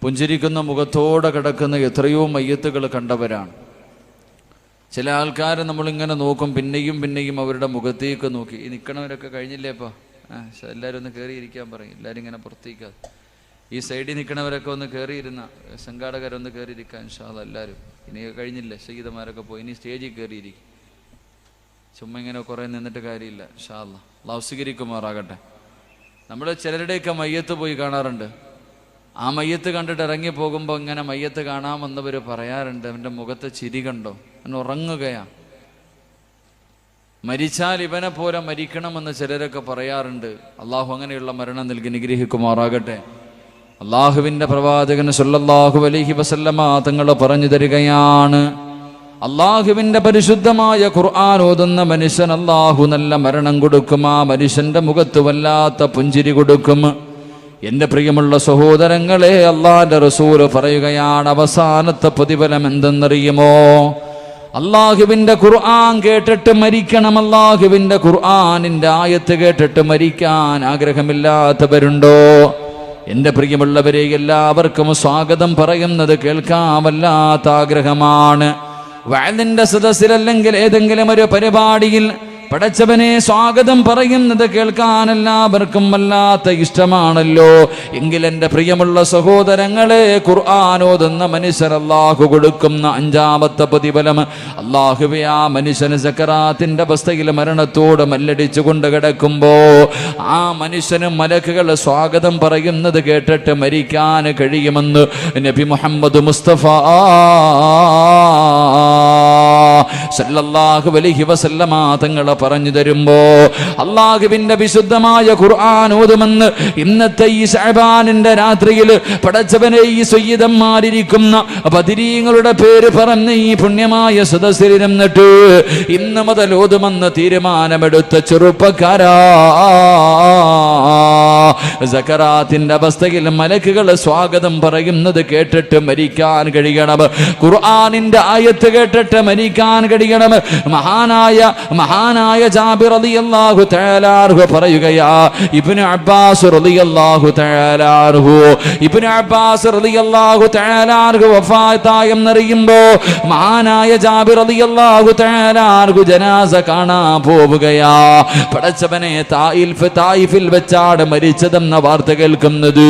പുഞ്ചിരിക്കുന്ന മുഖത്തോടെ കിടക്കുന്ന എത്രയോ മയ്യത്തുകൾ കണ്ടവരാണ്. ചില ആൾക്കാർ നമ്മളിങ്ങനെ നോക്കും, പിന്നെയും അവരുടെ മുഖത്തേക്ക് നോക്കി. ഈ നിൽക്കണവരൊക്കെ കഴിഞ്ഞില്ലേപ്പാ, എല്ലാവരും ഒന്ന് കയറിയിരിക്കാൻ പറയും. എല്ലാവരും ഇങ്ങനെ പുറത്തേക്കാതെ ഈ സൈഡിൽ നിൽക്കണവരൊക്കെ ഒന്ന് കയറിയിരുന്ന, സംഘാടകരൊന്ന് കയറിയിരിക്കാൻ ഇൻഷാ അല്ലാഹ്. എല്ലാവരും ഇനി കഴിഞ്ഞില്ലേ, സയ്യിദന്മാരൊക്കെ പോയി, ഇനി സ്റ്റേജിൽ കയറിയിരിക്കും. ചുമ്മാ ഇങ്ങനെ കുറേ നിന്നിട്ട് കാര്യമില്ല. ഇൻഷാ അല്ലാഹ്. അല്ലാഹു സ്വീകരിക്കുമാറാകട്ടെ. നമ്മൾ ചിലരുടെയൊക്കെ മയ്യത്ത് പോയി കാണാറുണ്ട്. ആ മയ്യത്ത് കണ്ടിട്ട് ഇറങ്ങി പോകുമ്പോൾ ഇങ്ങനെ മയ്യത്ത് കാണാമെന്നവർ പറയാറുണ്ട്, അവൻ്റെ മുഖത്തെ ചിരി കണ്ടോ, അവൻ ഉറങ്ങുകയാണ്. മരിച്ചാൽ ഇവനെ പോലെ മരിക്കണമെന്ന് ചിലരൊക്കെ പറയാറുണ്ട്. അള്ളാഹു അങ്ങനെയുള്ള മരണം നൽകി നിഗ്രഹിക്കുമാറാകട്ടെ. അള്ളാഹുവിൻ്റെ പ്രവാചകൻ സല്ലല്ലാഹു അലൈഹി വസല്ലമ തങ്ങൾ പറഞ്ഞു തരികയാണ്, അള്ളാഹുവിൻ്റെ പരിശുദ്ധമായ ഖുർആൻ ഓതുന്ന മനുഷ്യൻ അള്ളാഹു നല്ല മരണം കൊടുക്കും. ആ മനുഷ്യൻ്റെ മുഖത്ത് വല്ലാത്ത പുഞ്ചിരി കൊടുക്കും. എൻ്റെ പ്രിയമുള്ള സഹോദരങ്ങളെ, അള്ളാഹിൻ്റെ റസൂല് പറയുകയാണ്, അവസാനത്തെ പ്രതിഫലം എന്തെന്നറിയുമോ? അള്ളാഹുവിൻ്റെ ഖുർആൻ കേട്ടിട്ട് മരിക്കണം. അള്ളാഹുവിൻ്റെ ഖുർആനിൻ്റെ ആയത്ത് കേട്ടിട്ട് മരിക്കാൻ ആഗ്രഹമില്ലാത്തവരുണ്ടോ? എൻ്റെ പ്രിയമുള്ളവരെ, എല്ലാവർക്കും സ്വാഗതം പറയുന്നത് കേൾക്കാൻ വല്ലാത്ത ആഗ്രഹമാണ്. വഅദിന്റെ സദസ്സിലല്ലെങ്കിൽ ഏതെങ്കിലും ഒരു പരിപാടിയിൽ പടച്ചവനെ സ്വാഗതം പറയുന്നത് കേൾക്കാൻ എല്ലാവർക്കും വല്ലാത്ത ഇഷ്ടമാണല്ലോ. എങ്കിൽ എൻ്റെ പ്രിയമുള്ള സഹോദരങ്ങളെ, ഖുർആൻ ഓതുന്ന മനുഷ്യർ അല്ലാഹു കൊടുക്കുന്ന അഞ്ചാമത്തെ പ്രതിഫലം, അല്ലാഹുവേ ആ മനുഷ്യന് സക്കറാത്തിന്റെ അവസ്ഥയിൽ മരണത്തോട് മല്ലടിച്ചു കൊണ്ട് കിടക്കുമ്പോ ആ മനുഷ്യന് മലക്കുകൾ സ്വാഗതം പറയുന്നത് കേട്ടിട്ട് മരിക്കാൻ കഴിയുമെന്ന് നബി മുഹമ്മദ് മുസ്തഫ സല്ലല്ലാഹു അലൈഹി വസല്ലമ തങ്ങൾ പറഞ്ഞു തരുമ്പോ, അള്ളാഹുവിന്റെ വിശുദ്ധമായ ഖുർആൻ ഓതുമെന്ന് ഇന്നത്തെ ഈ ശഅബാനിന്റെ രാത്രിയിൽ പടച്ചവനെ ഈ സയ്യിദന്മാരിരിക്കുന്ന ബദരീങ്ങളുടെ പേര് പറഞ്ഞ് ഈ പുണ്യമായ സദസ്സിലിരുന്നിട്ട് ഇന്ന് മുതൽ ഓതുമെന്ന് തീരുമാനമെടുത്ത ചെറുപ്പക്കാരാ, സക്കറാത്തിന്റെ അവസ്ഥയിൽ മലക്കുകൾ സ്വാഗതം പറയുന്നത് കേട്ടിട്ട് മരിക്കാൻ കഴിയണം. ഖുർആനിന്റെ ആയത്ത് കേട്ടിട്ട് മരിക്കാൻ കഴിയണം. മഹാനായ ജാബിർ റളിയല്ലാഹു തആല അൻഹു പറയുകയാ, ഇബ്നു അബ്ബാസ് റളിയല്ലാഹു തആല അൻഹു വഫാത്തായെന്നറിയുമ്പോ മഹാനായ ജാബിർ റളിയല്ലാഹു തആല അൻഹു ജനാസ കാണാൻ പോവുകയാ. പടച്ചവനെ, തായിഫിൽ വെച്ചാണ് മരിച്ചതെന്ന വാർത്ത കേൾക്കുന്നത്.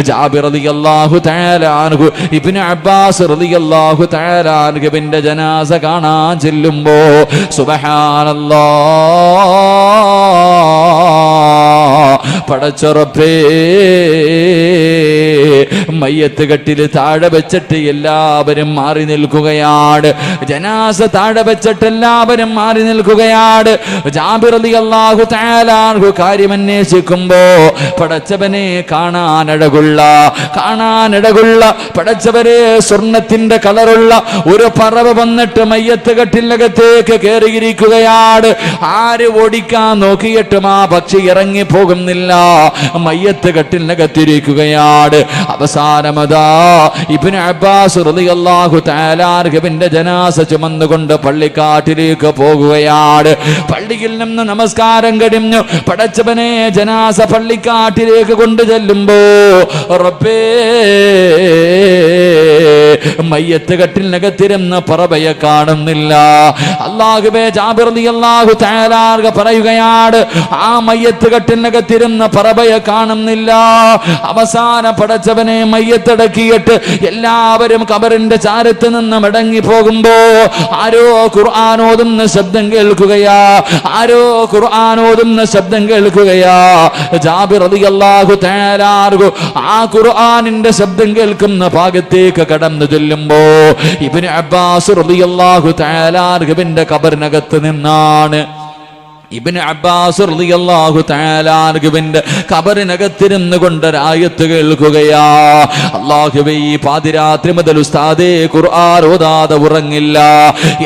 ജാബിർ റളിയല്ലാഹു തആല അൻഹു ഇബ്നു അബ്ബാസ് റളിയല്ലാഹു തആല അൻഹുവിന്റെ ജനാസ കാണാൻ ചെല്ലുമ്പോ പടച്ചറപ്പേ, മയ്യത്ത് കെട്ടിൽ താഴെ വെച്ചിട്ട് എല്ലാവരും മാറി നിൽക്കുകയാണ്. ജനാസ താഴെ വെച്ചിട്ട് എല്ലാവരും മാറി നിൽക്കുകയാണ്. ജാബിർ റളിയല്ലാഹു തആല അൻഹു കാര്യം അന്വേഷിക്കുമ്പോ പടച്ചവനെ കാണാനഴകുള്ള പടച്ചവരെ സ്വർണത്തിന്റെ കളറുള്ള ഒരു പറവ് വന്നിട്ട് മയ്യത്ത് കെട്ടിലകത്തേക്ക് കയറിയിരിക്കുകയാണ്. ആര് ഓടിക്കാൻ നോക്കിയിട്ടും ആ പക്ഷി ഇറങ്ങി പോകുന്നില്ല. മയ്യത്ത് കെട്ടിനകത്തിരിക്കുകയാണ്. അവസാനമതാ ഇബ്നു അബ്ബാസ് റളിയല്ലാഹു തആല അൻഹുവിന്റെ ജനാസ ചുമന്നുകൊണ്ട് പള്ളിക്കാട്ടിലേക്ക് പോകുകയാണ്. പള്ളിയിൽ നിന്ന് നമസ്കാരം കഴിഞ്ഞു പടച്ചവനെ ജനാസ പള്ളിക്കാട്ടിലേക്ക് കൊണ്ടു ചെല്ലുമ്പോ റബ്ബേ, മയ്യത്ത് കെട്ടിനകത്തിരുന്ന പറവയെ കാണുന്നില്ല. അല്ലാഹുവേ, ജാബിർ റളിയല്ലാഹു തആല അൻഹു പറയുകയാണ്, ആ മയ്യത്ത് കെട്ടിനകത്തിരുന്ന പറവയെ കാണുന്നില്ല. അവസാന പടച്ചവനെ മയ്യത്തടക്കിയിട്ട് എല്ലാവരും ഖബറിന്റെ ചാരത്ത് നിന്ന് മടങ്ങി പോകുമ്പോ ആരോ ഖുർആൻ ഓതുന്ന ശബ്ദം കേൾക്കുകയാ. ജാബിർ റളിയല്ലാഹു തആല അൻഹു ആ ഖുർആനിന്റെ ശബ്ദം കേൾക്കുന്ന ഭാഗത്തേക്ക് കടന്നു ചെല്ലുമ്പോ ഇബ്നു അബ്ബാസ് റളിയല്ലാഹു തആല അൻഹുവിന്റെ ഖബറിനകത്ത് നിന്നാണ് ഇബ്നു അബ്ബാസ് റളിയല്ലാഹു തആല അൻഹുവിന്റെ ഖബറിനകത്തിരുന്നു കൊണ്ട് ആയത്ത് കേൾക്കുകയാ. അല്ലാഹുവേ, ഈ പാതിരാത്രി മുതൽ ഉസ്താദേ ഖുർആൻ ഓതാതെ ഉറങ്ങില്ല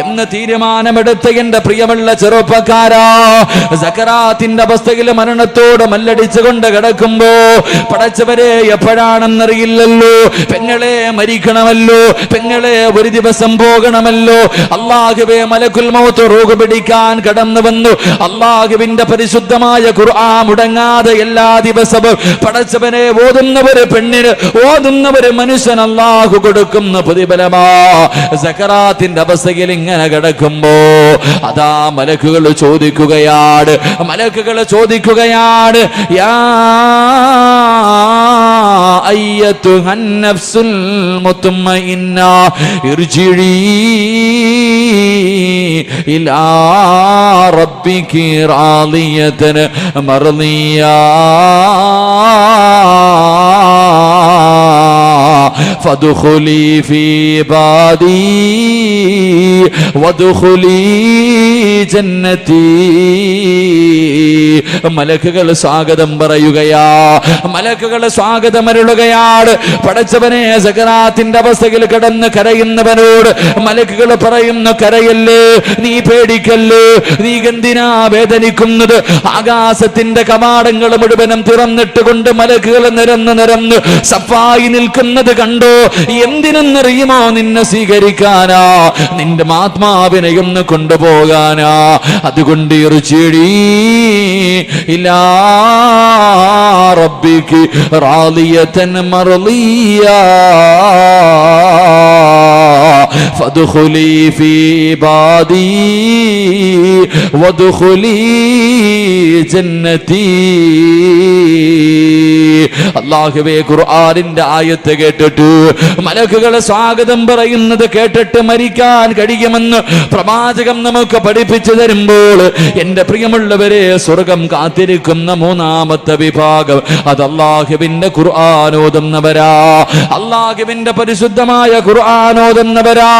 എന്ന് തീരുമാനമെടുത്ത എൻ്റെ പ്രിയമുള്ള ചെറുപ്പക്കാരാ, സക്കറാത്തിന്റെ അവസ്ഥയിൽ മരണത്തോട് മല്ലടിച്ചുകൊണ്ട് കിടക്കുമ്പോ പടച്ചവരെ എപ്പോഴാണെന്നറിയില്ലല്ലോ. പെങ്ങളെ മരിക്കണമല്ലോ, പെങ്ങളെ ഒരു ദിവസം പോകണമല്ലോ. അല്ലാഹുവേ, മലക്കുൽ മൗത്ത് റൂഹ് പിടിക്കാൻ കടന്നു വന്നു. അല്ലാഹുവിന്റെ പരിശുദ്ധമായ ഖുർആൻ മുടങ്ങാതെ എല്ലാ ദിവസവും പടച്ചവനെ ഓതുന്നവര് പെണ്ണിന്, ഓതുന്നവര് മനുഷ്യൻ അല്ലാഹു കൊടുക്കുന്ന പ്രതിഫലമാ. സക്കറാത്തിന്റെ അവസ്ഥയിൽ ഇങ്ങനെ കിടക്കുമ്പോ അതാ മലക്കുകൾ ചോദിക്കുകയാണ്, യാ അയ്യത്തുഹൻ നഫ്സുൽ മുത്മഇന്ന ഇർജിഇ ഇലാ റബ്ബികി റാളിയതൻ മർളിയാ ഫദ്ഖുലി ഫീ ബാദി വദ്ഖുലി ജന്നതി. മലക്കുകൾ സ്വാഗതം പറയുകയാ, മലക്കുകൾ സ്വാഗതമരുളുകയാണ്. പടച്ചവനെ, സകറാത്തിന്റെ അവസ്ഥയിൽ കിടന്ന് കരയുന്നവനോട് മലക്കുകൾ പറയുന്നു, കരയല്ലേ, നീ പേടിക്കല്ലേ, നീ എന്തിനാ വേദനിക്കുന്നത്? ആകാശത്തിന്റെ കവാടങ്ങൾ മുഴുവനും തുറന്നിട്ട് കൊണ്ട് മലക്കുകൾ നിരന്ന് സഫായി നിൽക്കുന്നത് കണ്ടോ? എന്തിനെന്നറിയുമോ? നിന്നെ സ്വീകരിക്കാനാ, നിന്റെ ആത്മാവിനെ ഒന്ന് കൊണ്ടുപോകാനാ. അതുകൊണ്ട് ഇർജിഇ ഇലാ റബ്ബികി റാളിയതൻ മർളിയ ഫദ്ഖുലി ഫീ ബാദി വദ്ഖുലി ജന്നതി. അല്ലാഹുവേ, ഖുർആനിന്റെ ആയത്ത് കേട്ടിട്ട് മലക്കുകളെ സ്വാഗതം പറയുന്നത് കേട്ടിട്ട് മരിക്കാൻ കഴിയുമെന്ന് പ്രവാചകൻ നമുക്ക് പഠിപ്പിച്ചു തരുമ്പോൾ, എന്റെ പ്രിയമുള്ളവരെ, സ്വർഗം കാത്തിരിക്കുന്ന മൂന്നാമത്തെ വിഭാഗം അത് അല്ലാഹുവിന്റെ ഖുർആൻ ഓതുന്നവരാ, അല്ലാഹുവിന്റെ പരിശുദ്ധമായ ഖുർആൻ ഓതുന്നവരാ.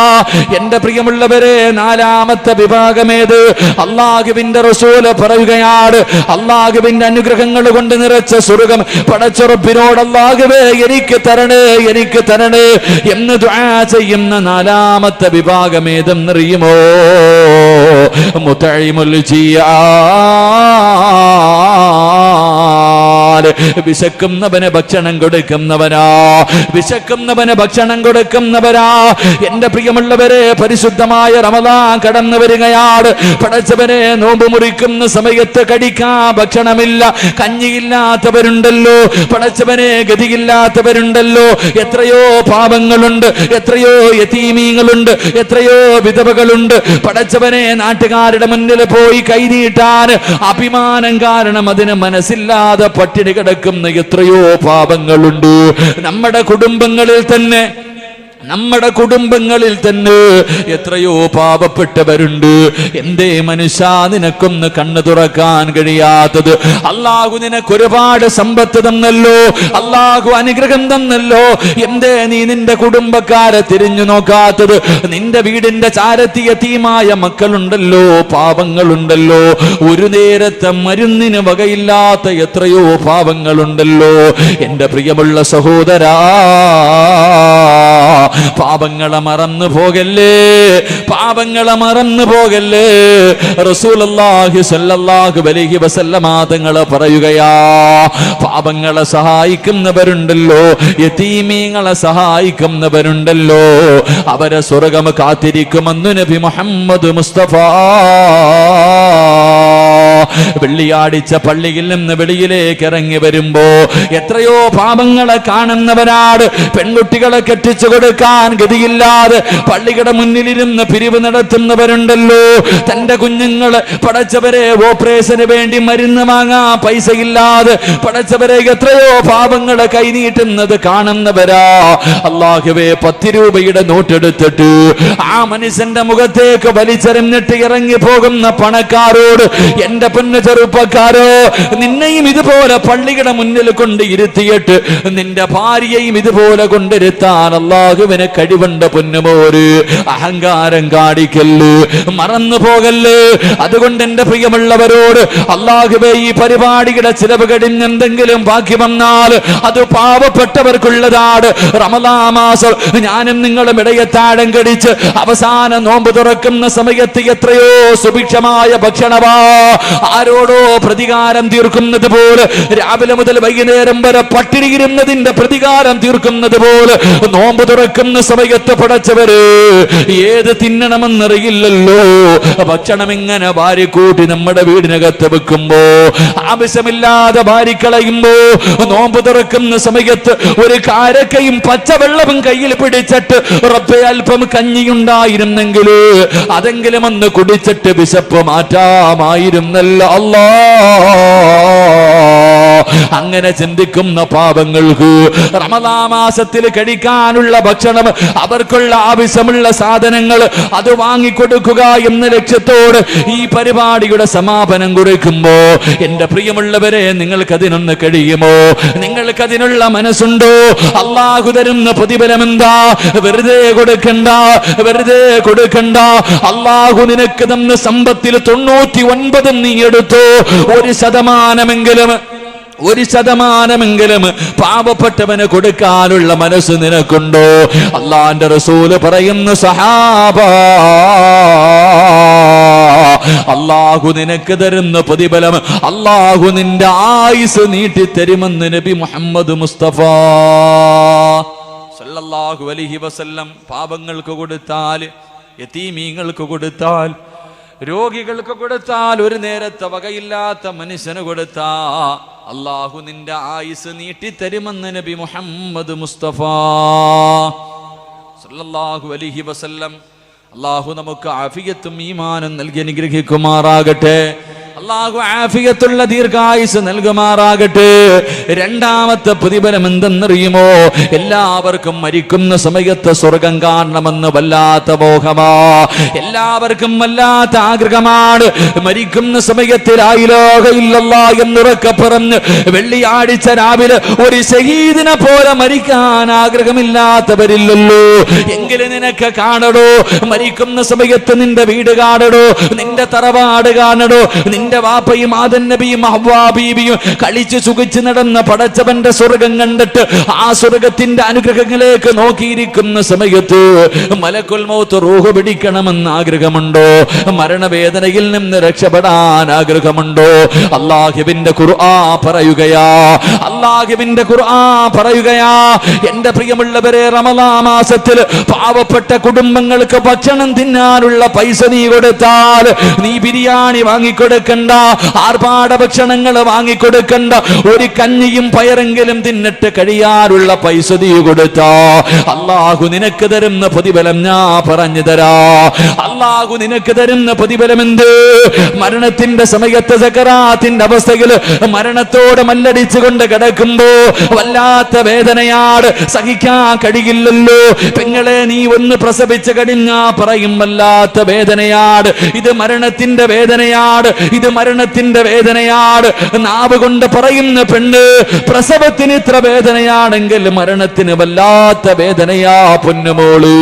എന്റെ പ്രിയമുള്ളവരെ, നാലാമത്തെ വിഭാഗമേത്? അല്ലാഹുവിന്റെ റസൂൽ പറയുകയാണ്, അല്ലാഹുവിന്റെ അനുഗ്രഹങ്ങൾ കൊണ്ട് നിറച്ച സ്വർഗം പടച്ചുറപ്പിനോട് അല്ലാഹുവേ എനിക്ക് തരണേ, എനിക്ക് തരണേ എന്ന് ദുആ ചെയ്യുന്ന നാലാമത്തെ വിഭാഗം ഏതെന്നറിയുമോ? മുതഇമുൽ ജിയാൽ, വിശക്കുന്നവന് ഭക്ഷണം കൊടുക്കുന്നവനാ, വിശക്കുന്നവന് ഭക്ഷണം കൊടുക്കുന്നവരാ. എന്റെ പ്രിയമുള്ളവരെ, പരിശുദ്ധമായ റമദാൻ കടന്നു വരികയാണ്. പടച്ചവനെ, നോമ്പ് മുറിക്കുന്ന സമയത്ത് കഴിക്കാൻ ഭക്ഷണമില്ല, കഞ്ഞിയില്ലാത്തവരുണ്ടല്ലോ, പടച്ചവനെ ഗതിയില്ലാത്തവരുണ്ടല്ലോ. എത്രയോ പാപങ്ങളുണ്ട്, എത്രയോ യതീമീങ്ങളുണ്ട്, എത്രയോ വിധവകളുണ്ട്. പടച്ചവനെ, നാട്ടുകാരുടെ മുന്നിൽ പോയി കൈനീട്ടാൻ അഭിമാനം കാരണം അതിന് മനസ്സില്ലാതെ പട്ടിണി കിടക്കുന്ന എത്രയോ പാപങ്ങളുണ്ട്. നമ്മുടെ കുടുംബങ്ങളിൽ തന്നെ എത്രയോ പാപപ്പെട്ടവരുണ്ട്. എന്തേ മനുഷ്യ നിനക്കൊന്ന് കണ്ണു തുറക്കാൻ കഴിയാത്തത്? അല്ലാഹു നിനക്ക് ഒരുപാട് സമ്പത്ത് തന്നല്ലോ, അല്ലാഹു അനുഗ്രഹം തന്നല്ലോ. എന്തേ നീ നിന്റെ കുടുംബക്കാരെ തിരിഞ്ഞു നോക്കാത്തത്? നിന്റെ വീടിന്റെ ചാരത്തി യതീമായ മക്കളുണ്ടല്ലോ, പാവങ്ങളുണ്ടല്ലോ, ഒരു നേരത്തെ മരുന്നിന് വകയില്ലാത്ത എത്രയോ പാവങ്ങളുണ്ടല്ലോ. എന്റെ പ്രിയമുള്ള സഹോദരാ, പാപങ്ങളെ മറന്നു പോകല്ലേ, പാപങ്ങളെ മറന്നു പോകല്ലേ. റസൂലുള്ളാഹി സ്വല്ലല്ലാഹു അലൈഹി വസല്ലമ തങ്ങൾ പറയുകയാ, പാപങ്ങളെ സഹായിക്കുന്നവരുണ്ടല്ലോ, യതീമീങ്ങളെ സഹായിക്കുന്നവരുണ്ടല്ലോ, അവരെ സ്വർഗ്ഗം കാത്തിരിക്കുമെന്ന് നബി മുഹമ്മദ് മുസ്തഫ. വെള്ളിയാഴ്ച പള്ളിയിൽ നിന്ന് വെളിയിലേക്ക് ഇറങ്ങി വരുമ്പോ എത്രയോ പാപങ്ങളെ കാണുന്നവരാണ്. പെൺകുട്ടികളെ കെട്ടിച്ചു കൊടുക്കാൻ ഗതിയില്ലാതെ പള്ളിയുടെ മുന്നിലിരുന്ന് പിരിവ് നടത്തുന്നവരുണ്ടല്ലോ. തന്റെ കുഞ്ഞുങ്ങള് പടച്ചവരെ ഓപ്പറേഷന് വേണ്ടി മരുന്ന് വാങ്ങാൻ പൈസയില്ലാതെ പടച്ചവരെ എത്രയോ പാപങ്ങളെ കൈനീട്ടുന്നത് കാണുന്നവരാ. അല്ലാഹുവേ, 10 രൂപയുടെ നോട്ടെടുത്തിട്ട് ആ മനുഷ്യന്റെ മുഖത്തേക്ക് വലിച്ചെറിഞ്ഞിട്ട് ഇറങ്ങി പോകുന്ന പണക്കാരോട്, എന്റെ പൊന്നു ചെറുപ്പക്കാരോ, നിന്നെയും ഇതുപോലെ പള്ളിയുടെ മുന്നിൽ കൊണ്ട് ഇരുത്തിയിട്ട് നിന്റെ ഭാര്യയും ഇതുപോലെ കൊണ്ടിരുത്താൻ അല്ലാഹുവിനെ കഴിവുണ്ട്. പൊന്നുമോര്, അഹങ്കാരം കാണിക്കല്ല്, മറന്നു പോകല്ല്. അതുകൊണ്ട് എന്റെ പ്രിയമുള്ളവരോട്, അല്ലാഹുവേ, ഈ പരിപാടിയുടെ ചിലവ് കഴിഞ്ഞെന്തെങ്കിലും ബാക്കി വന്നാൽ അത് പാവപ്പെട്ടവർക്കുള്ളതാണ്. റമദാൻ മാസം ഞാനും നിങ്ങളും ഇടയത്താഴം കടിച്ച് അവസാന നോമ്പ് തുറക്കുന്ന സമയത്ത് എത്രയോ സുഭിക്ഷമായ ഭക്ഷണമാ. ആരോടോ പ്രതികാരം തീർക്കുന്നത് പോലെ, രാവിലെ മുതൽ വൈകുന്നേരം വരെ പട്ടിണിയിരുന്നതിന്റെ പ്രതികാരം തീർക്കുന്നത് പോലെ നോമ്പ് തുറക്കുന്ന സമയത്ത് പടച്ചവര് ഏത് തിന്നണമെന്നറിയില്ലല്ലോ. ഭക്ഷണം ഇങ്ങനെ വാരിക്കൂട്ടി നമ്മുടെ വീടിനകത്ത് വെക്കുമ്പോ, ആവശ്യമില്ലാതെ വാരിക്കളയുമ്പോ, നോമ്പ് തുറക്കുന്ന സമയത്ത് ഒരു കാരക്കയും പച്ചവെള്ളവും കയ്യിൽ പിടിച്ചിട്ട് റബ്ബേ അല്പം കഞ്ഞിയുണ്ടായിരുന്നെങ്കിൽ അതെങ്കിലും ഒന്ന് കുടിച്ചിട്ട് വിശപ്പ് മാറ്റാമായിരുന്നല്ലോ. അല്ലാ, അങ്ങനെ ചിന്തിക്കുന്ന പാപങ്ങൾക്ക് റമദാൻ മാസത്തിൽ കഴിക്കാനുള്ള ഭക്ഷണം, അവർക്കുള്ള ആവശ്യമുള്ള സാധനങ്ങൾ അത് വാങ്ങിക്കൊടുക്കുക എന്ന ലക്ഷ്യത്തോട് ഈ പരിപാടിയുടെ സമാപനം കുറിക്കുമ്പോ എന്റെ പ്രിയമുള്ളവരെ, നിങ്ങൾക്കതിനൊന്ന് കഴിയുമോ? നിങ്ങൾക്കതിനുള്ള മനസ്സുണ്ടോ? അള്ളാഹു തരുന്ന പ്രതിഫലം എന്താ? വെറുതെ കൊടുക്കണ്ട, വെറുതെ കൊടുക്കണ്ട. അള്ളാഹു നിനക്ക് തന്ന സമ്പത്തിൽ 99 നീ എടുത്തോ. 1% പാവപ്പെട്ടവന് കൊടുക്കാനുള്ള മനസ്സ് നിനക്കുണ്ടോ? അള്ളാന്റെ റസൂല് പറയുന്നു, സഹാബ, അള്ളാഹു നിനക്ക് തരുന്ന പ്രതിഫലം അള്ളാഹു നിന്റെ ആയുസ് നീട്ടിത്തരുമെന്ന് നബി മുഹമ്മദ് മുസ്തഫ സല്ലല്ലാഹു അലൈഹി വസല്ലം. പാപങ്ങൾക്ക് കൊടുത്താൽ, യതീമീങ്ങൾക്ക് കൊടുത്താൽ, രോഗികൾക്ക് കൊടുത്താൽ, ഒരു നേരത്തെ വകയില്ലാത്ത മനുഷ്യന് കൊടുത്താ അള്ളാഹു നിന്റെ ആയുസ് നീട്ടിത്തരുമെന്ന് നബി മുഹമ്മദ് മുസ്തഫ സല്ലല്ലാഹു അലൈഹി വസല്ലം. അള്ളാഹു നമുക്ക് ആഫിയത്തും ഈമാനും നൽകി അനുഗ്രഹിക്കുമാറാകട്ടെ. അള്ളാഹു ആഫിയത്തുള്ള ദീർഘായുസ് നൽകുമാറാകട്ടെ. രണ്ടാമത്തെ പ്രതിഫലം എന്തെന്നറിയുമോ? എല്ലാവർക്കും മരിക്കുന്ന സമയത്ത് സ്വർഗം കാണണമെന്ന് വല്ലാത്ത മോഹമാ, എല്ലാവർക്കും വല്ലാത്ത ആഗ്രഹമാണ്. മരിക്കുന്ന സമയത്ത് ലാ ഇലാഹ ഇല്ലല്ലാഹ് എന്നുറക്കെ പറഞ്ഞ് വെള്ളിയാഴ്ച രാവിലെ ഒരു ശഹീദിനെ പോലെ മരിക്കാൻ ആഗ്രഹമില്ലാത്തവരില്ലല്ലോ. എങ്കിലും നിനക്ക് കാണടോ, മരിക്കുന്ന സമയത്ത് നിന്റെ വീട് കാണടോ, നിന്റെ തറവാട് കാണടോ, നിന്റെ വാപ്പയും ആദം നബിയും ഹവ്വാ ബീവിയും കളിച്ചു സുഖിച്ചു നടന്ന പടച്ചവന്റെ സ്വർഗം കണ്ടിട്ട് ആ സ്വർഗത്തിന്റെ അനുഗ്രഹങ്ങളിലേക്ക് നോക്കിയിരിക്കുന്ന സമയത്ത് മലക്കുൽ മൗത്ത് റൂഹ് പിടിക്കണമെന്ന് ആഗ്രഹമുണ്ടോ? മരണവേദനയിൽ നിന്ന് രക്ഷപ്പെടാൻ ആഗ്രഹമുണ്ടോ? അല്ലാഹുവിന്റെ ഖുർആൻ പറയുകയാ, അല്ലാഹുവിന്റെ ഖുർആൻ പറയുകയാ, എന്റെ പ്രിയമുള്ളവരെ, റമദാൻ മാസത്തിൽ പാവപ്പെട്ട കുടുംബങ്ങൾക്ക് ഭക്ഷണം തിന്നാനുള്ള പൈസ നീ കൊടുത്താൽ, നീ ബിരിയാണി വാങ്ങിക്കൊടുക്കണ്ട, ആർഭാട ഭക്ഷണങ്ങൾ വാങ്ങിക്കൊടുക്കണ്ട, ഒരു കഞ്ഞിയും പയറെങ്കിലും തിന്നിട്ട് കഴിയാനുള്ള പൈസ നീ കൊടുത്താ അള്ളാഹു നിനക്ക് തരുന്ന പ്രതിഫലം ഞാൻ പറഞ്ഞു തരാ. അള്ളാഹു നിനക്ക് തരുന്ന പ്രതിഫലം എന്ത്? മരണത്തിന്റെ സമയത്ത് സക്കറാത്തിന്റെ അവസ്ഥയിൽ മരണത്തോട് മല്ലടിച്ചുകൊണ്ട് കിടക്കുമ്പോ വല്ലാത്ത വേദനയാണ്, സഹിക്കാൻ കഴിയില്ലല്ലോ. പെങ്ങളെ, നീ ഒന്ന് പ്രസവിച്ചു കഴിഞ്ഞാ പറയും വല്ലാത്ത വേദനയാണ്, ഇത് മരണത്തിന്റെ വേദനയാണ്, ഇത് മരണത്തിന്റെ വേദനയാണ്. നാവ് കൊണ്ട് പറയുന്ന പെണ്ണ്, പ്രസവത്തിന് ഇത്ര വേദനയാണെങ്കിൽ മരണത്തിന് വല്ലാത്ത വേദനയാ പൊന്നുമോള്.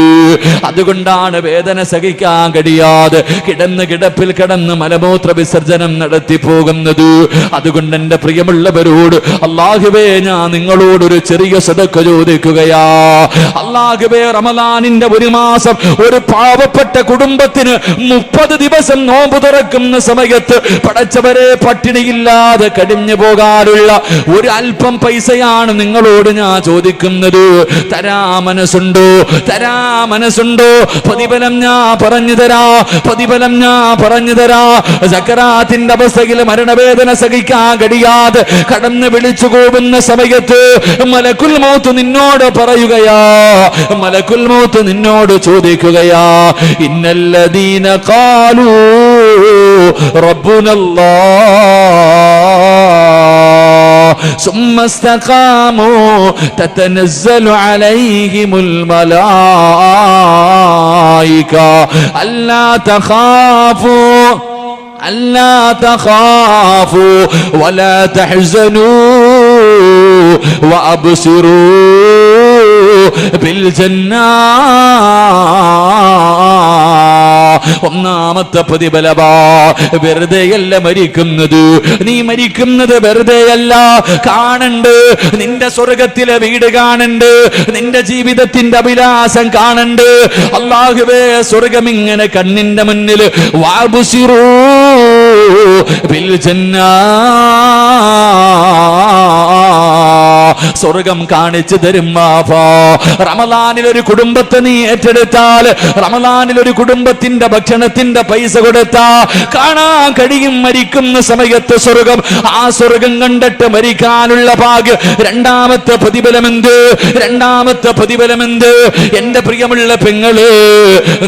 അതുകൊണ്ടാണ് വേദന സഹിക്കാൻ കഴിയാതെ കിടപ്പിൽ കിടന്ന് മലമൂത്ര വിസർജനം നടത്തി പോകുന്നത്. അതുകൊണ്ട് എന്റെ പ്രിയമുള്ളവരോട്, അല്ലാഹുവേ, ഞാൻ നിങ്ങളോടൊരു ചെറിയ സദഖ ചോദിക്കുകയാ. അല്ലാഹുവേ, റമദാനിന്റെ ഒരു മാസം ഒരു പാവപ്പെട്ട കുടുംബത്തിന് 30 ദിവസം നോമ്പ് തുറക്കുന്ന സമയത്ത് പടച്ചവരെ പട്ടിണിയില്ലാതെ കഴിഞ്ഞു പോകാനുള്ള ഒരു അല്പം പൈസയാണ് നിങ്ങളോട് ഞാൻ ചോദിക്കുന്നത്. തരാ മനസ്സുണ്ടോ? തരാ മനസ്സുണ്ടോ? പ്രതിഫലം ഞാൻ പറഞ്ഞു തരാ, പ്രതിഫലം ഞാൻ പറഞ്ഞു തരാ. സക്കറാത്തിന്റെ അവസ്ഥയിൽ മരണവേദന സഹിക്കാൻ കഴിയാതെ കടന്ന് വിളിച്ചു പോകുന്ന സമയത്ത് മലക്കുൽ മൗത്ത് നിന്നോട് പറയുകയാ, മലക്കുൽ മൗത്ത് നിന്നോട് ചോദിക്കുകയാ, ഇന്നല്ലദീന ഖാലൂ റബ്ബുനല്ലാഹ് ثم استقاموا تتنزل عليهم الملائكة ألا تخافوا ولا تحزنوا وأبصروا بالجنة. ഒന്നാമത്തെ പ്രതിഫലമാ, വെറുതെയല്ല മരിക്കുന്നത്. നീ മരിക്കുന്നത് വെറുതെയല്ല. കാണണ്ട്, നിന്റെ സ്വർഗത്തിലെ വീട് കാണണ്ട്, നിന്റെ ജീവിതത്തിന്റെ അഭിലാഷം കാണണ്ട്. അല്ലാഹുവേ, സ്വർഗം ഇങ്ങനെ കണ്ണിന്റെ മുന്നിൽ വഅബ്സിറൂ ബിൽ ജന്ന, സ്വർഗം കാണിച്ചു തരും വാപ്പാ. റമദാനിൽ ഒരു കുടുംബത്തെ നീ ഏറ്റെടുത്താൽ, റമദാനിൽ ഒരു കുടുംബത്തിന്റെ ഭക്ഷണത്തിന്റെ പൈസ കൊടുത്താ കാണാൻ കഴിയും മരിക്കുന്ന സമയത്ത് സ്വർഗം. ആ സ്വർഗം കണ്ടിട്ട് മരിക്കാനുള്ള ഭാഗ്യം. രണ്ടാമത്തെ പ്രതിഫലമെന്ത്? രണ്ടാമത്തെ പ്രതിഫലമെന്ത്? എന്റെ പ്രിയമുള്ള പെങ്ങള്,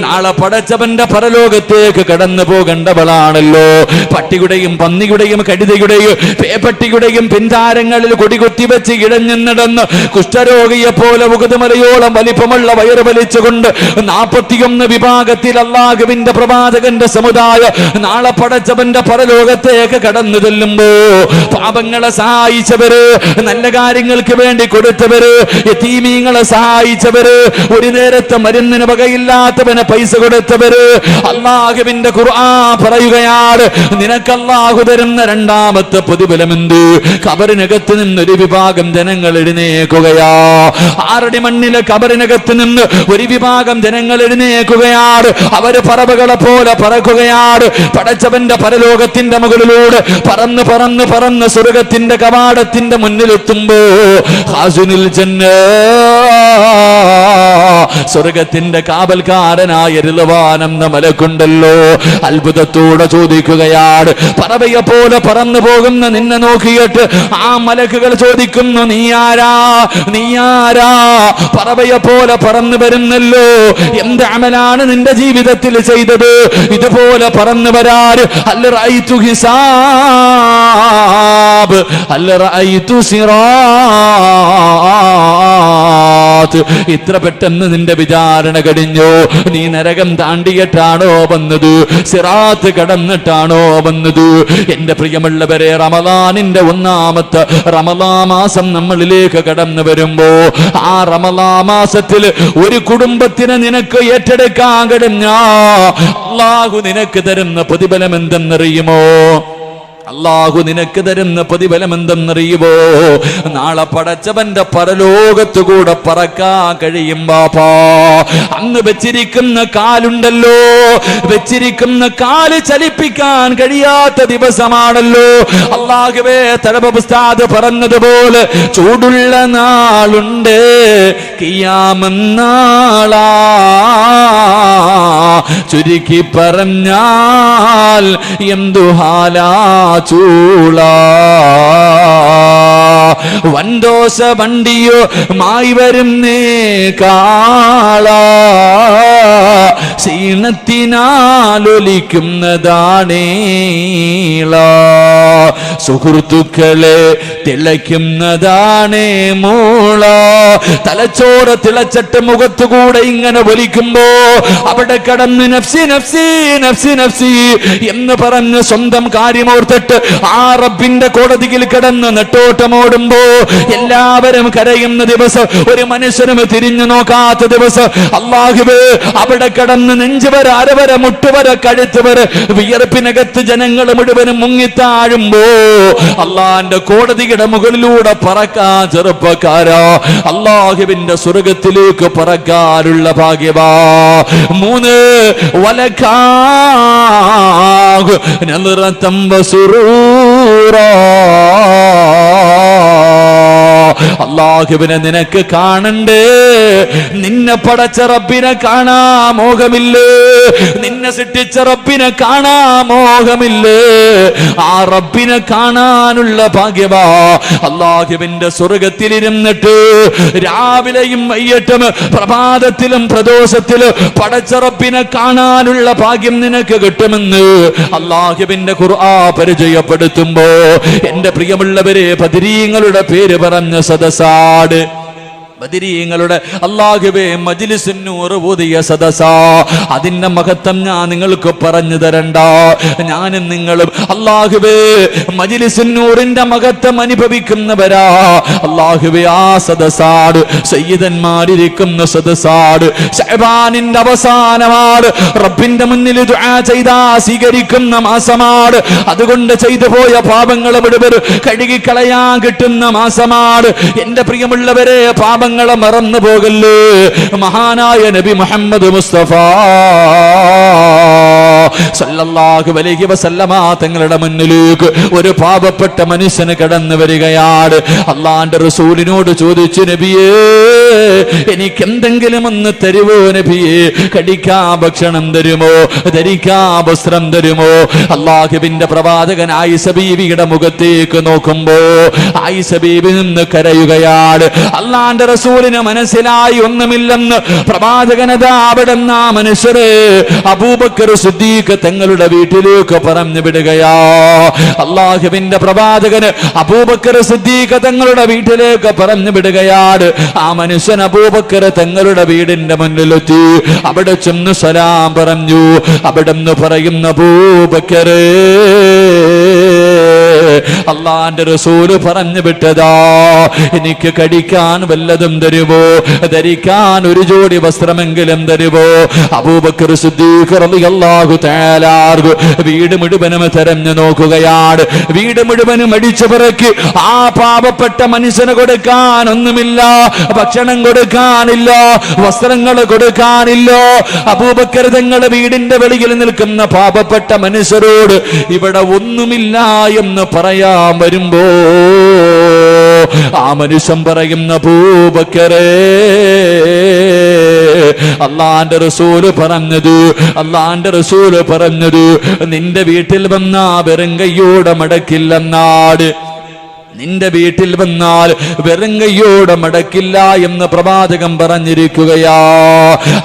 നാളെ പടച്ചവന്റെ പരലോകത്തേക്ക് കടന്നു പോകേണ്ടവളാണല്ലോ. പട്ടിയുടെയും പന്നിയുടെയും കഴുതയുടെയും പേപ്പട്ടിയുടെയും പിൻതാരങ്ങളിൽ കൊടികുത്തി വെച്ച് ഇഴഞ്ഞു നടന്ന് കുഷ്ഠരോഗിയെ പോലെ മുഖതുമലയോളം വലിപ്പമുള്ള വയറ് വലിച്ചുകൊണ്ട് 41 വിഭാഗത്തിൽ അല്ലാഹുവിന്റെ പ്രവാചകന്റെ സമുദായം നാളെ പടച്ചവന്റെ പരലോകത്തേക്ക് കടന്നു ചെല്ലുമ്പോ പാപങ്ങളെ സഹായിച്ചവര്, നല്ല കാര്യങ്ങൾക്ക് വേണ്ടി കൊടുത്തവര്, യതീമീങ്ങളെ സഹായിച്ചവര്, ഒരു നേരത്തെ മരുന്നിന് വകയില്ലാത്തവന് പൈസ കൊടുത്തവര്, അല്ലാഹുവിന്റെ ഖുർആൻ പറയുകയാണ്, നിനക്ക് അല്ലാഹു തരുന്ന രണ്ടാമത്തെ പ്രതിഫലമെന്ത്? ഖബറിനകത്ത് നിന്നൊരു വിഭാഗം ജനങ്ങൾ എഴുന്നേൽക്കുകയാ. 6 അടി മണ്ണിലെ ഖബറിനകത്ത് നിന്ന് ഒരു വിഭാഗം ജനങ്ങൾ എഴുന്നേൽക്കുകയാണ്. അവര് പറവകളെ പോലെ പറക്കുകയാണ്. പടച്ചവന്റെ പരലോകത്തിന്റെ മുകളിലൂടെ പറന്ന് പറന്ന് പറന്ന് സ്വർഗത്തിന്റെ കവാടത്തിന്റെ മുന്നിലെത്തുമ്പോ ഖാസിനുൽ ജന്ന, സ്വർഗത്തിന്റെ കാവൽക്കാരനായ റിളവാൻ എന്ന മലക്കുണ്ടല്ലോ, അത്ഭുതത്തോടെ ചോദിക്കുകയാണ്. പറവയെ പോലെ പറന്നു പോകുന്ന നിന്നെ നോക്കിയിട്ട് ആ മലക്കുകൾ ചോദിക്കുന്നു, നീ ആരാ? നീ ആരാ? പറവയെ പോലെ പറന്നു വരുന്നല്ലോ, എന്ത് അമലാണ് നിന്റെ ജീവിതത്തിൽ ചെയ്തത് ഇതുപോലെ പറന്നു വരാറ്? അല്ല റഅയ്തു ഹിസാബ്, അല്ല റഅയ്തു സിറാത്ത്. ഇത്ര പെട്ടെന്ന് നിന്റെ വിചാരണ കഴിഞ്ഞോ? നീ നരകം താണ്ടിയിട്ടാണോ വന്നത്? സിറാത്ത് കടന്നിട്ടാണോ വന്നത്? എന്റെ പ്രിയമുള്ളവരെ, റമദാനിന്റെ ഒന്നാമത്തെ റമദാൻ മാസം നമ്മളിലേക്ക് കടന്നു വരുമ്പോ ആ റമദാൻ മാസത്തിൽ ഒരു കുടുംബത്തിനെ നിനക്ക് ഏറ്റെടുക്കാൻ കഴിഞ്ഞാ അല്ലാഹു നിനക്ക് തരുന്ന പ്രതിഫലം എന്തെന്നറിയുമോ? അല്ലാഹു നിനക്ക് തരുന്ന പ്രതിഫലം എന്തെന്നറിയുമോ? നാളെ പടച്ചവന്റെ പരലോകത്തു കൂടെ പറക്കാൻ കഴിയും ബാപ്പാ. അന്ന് വെച്ചിരിക്കുന്ന കാലുണ്ടല്ലോ, വെച്ചിരിക്കുന്ന കാല് ചലിപ്പിക്കാൻ കഴിയാത്ത ദിവസമാണല്ലോ. അല്ലാഹുവേ, തലബ ഉസ്താദ് പറഞ്ഞതുപോലെ ചൂടുള്ള നാളുണ്ട്, ഖിയാമന്നാളാ. ചുരുക്കി പറഞ്ഞാൽ എന്തു ഹാലാ ചൂള. വൻദോശ വണ്ടിയോ മായി വരുന്നേ കാള, ക്ഷീണത്തിനാലൊലിക്കുന്നതാണേള. സുഹൃത്തുക്കളെ തിളയ്ക്കുന്നതാണേ മൂള. തലച്ചോറ് തിളച്ചിട്ട് മുഖത്തുകൂടെ ഇങ്ങനെ വലിക്കുമ്പോ അവിടെ കടന്ന് നഫ്സി നഫ്സി നഫ്സി നഫ്സി എന്ന് പറഞ്ഞ് സ്വന്തം കാര്യമോർത്തിട്ട് ആ റബ്ബിന്റെ കോടതിയിൽ കിടന്ന് നെട്ടോട്ടമോടുമ്പോ എല്ലാവരും കരയുന്ന ദിവസം, ഒരു മനുഷ്യനും തിരിഞ്ഞു നോക്കാത്ത ദിവസം, അല്ലാഹുവേ അവിടെ കിടന്ന് നെഞ്ചുവര, അരവര, മുട്ടുവര, കഴുത്തുവര വിയർപ്പിനകത്ത് ജനങ്ങൾ മുഴുവനും മുങ്ങിത്താഴുമ്പോ അള്ളാന്റെ കോടതിയുടെ മുകളിലൂടെ പറക്കാൻ ചെറുപ്പക്കാരാ അല്ലാഹുവിന്റെ സ്വർഗത്തിലേക്ക് പറക്കാനുള്ള ഭാഗ്യവാ. 3 വലകാഹു നളറതം വസുറൂറാ. അല്ലാഹുവിനെ നിനക്ക് കാണണ്ടേ? നിന്നെ പടച്ച റബ്ബിനെ കാണാ മോഹമില്ലേ? നിന്നെ സൃഷ്ടിച്ച റബ്ബിനെ കാണാ മോഹമില്ലേ? ആ റബ്ബിനെ കാണാനുള്ള ഭാഗ്യവാ. അല്ലാഹുവിന്റെ സ്വർഗത്തിലിരുന്നിട്ട് രാവിലെയും വൈകിട്ടും പ്രഭാതത്തിലും പ്രദോഷത്തിലും പടച്ച റബ്ബിനെ കാണാനുള്ള ഭാഗ്യം നിനക്ക് കിട്ടുമെന്ന് അല്ലാഹുവിന്റെ ഖുർആൻ പരിചയപ്പെടുത്തുമ്പോ എന്റെ പ്രിയമുള്ളവരെ, ബദരീങ്ങളുടെ പേര് പറഞ്ഞ സദസാട്. ബദരീങ്ങളുടെ അല്ലാഹുവേ മജ്ലിസുൻ നൂർ ഓതിയ സദസാ. അതിന്റെ മഹത്വം ഞാൻ നിങ്ങൾക്ക് പറഞ്ഞു തരണ്ട. ഞാനും നിങ്ങളും അല്ലാഹുവേ മജ്ലിസുൻ നൂറിന്റെ മഹത്വം അനുഭവിക്കുന്നവരാ. അല്ലാഹുവേ, ആ സദസാട് സയ്യിദന്മാരിരിക്കുന്ന സദസാട്. ശഅബാനിന്റെ അവസാനമാണ്. റബ്ബിന്റെ മുന്നിൽ ദുആ ചെയ്താ സ്വീകരിക്കുന്ന മാസമാണ്. അതുകൊണ്ട് ചെയ്തു പോയ പാപങ്ങൾ മുഴുവൻ കഴുകിക്കളയാൻ കിട്ടുന്ന മാസമാണ്. എന്റെ പ്രിയമുള്ളവരെ, പാപ പാപങ്ങളെ മറന്നു പോകല്ലേ. മഹാനായ നബി മുഹമ്മദ് മുസ്തഫ സല്ലല്ലാഹു അലൈഹി വസല്ലമ തങ്ങളുടെ മുന്നിലേക്ക് ഒരു പാപപ്പെട്ട മനുഷ്യന് കടന്നു വരികയാണ്. അള്ളാന്റെ റസൂലിനോട് ചോദിച്ചു, നബിയേ എനിക്ക് എന്തെങ്കിലും ഒന്ന് തരുമോ നബിയേ? കടിക്കാ ഭക്ഷണം തരുമോ? ധരിക്കാ വസ്ത്രം തരുമോ? അള്ളാഹുവിന്റെ പ്രവാചകൻ ആയിഷ ബീവിയുടെ മുഖത്തേക്ക് നോക്കുമ്പോ ആയിഷ ബീവി നിന്ന് കരയുകയാണ്. അള്ളാന്റെ റസൂലിന് മനസ്സിലായി ഒന്നുമില്ലെന്ന്. പ്രവാചകനതാ അവിടെ ആ മനുഷ്യരെ അബൂബക്കർ സിദ്ദീഖ് തങ്ങളുടെ വീട്ടിലേക്ക് പറഞ്ഞു വിടുകയാ. അള്ളാഹുവിന്റെ പ്രവാചകന് അബൂബക്കർ സിദ്ദീഖ് തങ്ങളുടെ വീട്ടിലേക്ക് പറഞ്ഞു വിടുകയാണ്. ആ മനുഷ്യൻ അബൂബക്കർ തങ്ങളുടെ വീടിന്റെ മുന്നിലെത്തി. അവിടെ ചെന്ന് സലാം പറഞ്ഞു. അവിടെ നിന്ന് പറയുന്ന അബൂബക്കറേ, അള്ളാന്റെ റസൂല് പറഞ്ഞു വിട്ടതാ, എനിക്ക് കടിക്കാൻ വല്ലതും തരുമോ? ധരിക്കാൻ ഒരു ജോഡി വസ്ത്രമെങ്കിലും തരുമോ? അബൂബക്കർ സിദ്ദീഖ് റളിയല്ലാഹു തആല വീട് മുഴുവനും തെരഞ്ഞു നോക്കുകയാണ്. വീട് മുഴുവനും അടിച്ചു പിറക്കി. ആ പാവപ്പെട്ട മനുഷ്യന് കൊടുക്കാൻ ഒന്നുമില്ല. ഭക്ഷണം കൊടുക്കാനില്ല, വസ്ത്രങ്ങൾ കൊടുക്കാനില്ല. അബൂബക്കർ തങ്ങളുടെ വീടിന്റെ വെളിയിൽ നിൽക്കുന്ന പാവപ്പെട്ട മനുഷ്യരോട് ഇവിടെ ഒന്നുമില്ല എന്ന് പറയാൻ വരുമ്പോ ആ മനുഷ്യൻ പറയുന്ന, അബൂബക്കറേ, അള്ളാന്റെ റസൂല് പറഞ്ഞത് നിന്റെ വീട്ടിൽ വന്ന വെറും കയ്യോടെ മടക്കില്ലെന്നാട്. നിന്റെ വീട്ടിൽ വന്നാൽ വെറും കയ്യോടെ മടക്കില്ല എന്ന് പ്രവാചകൻ പറഞ്ഞിരിക്കുകയാ.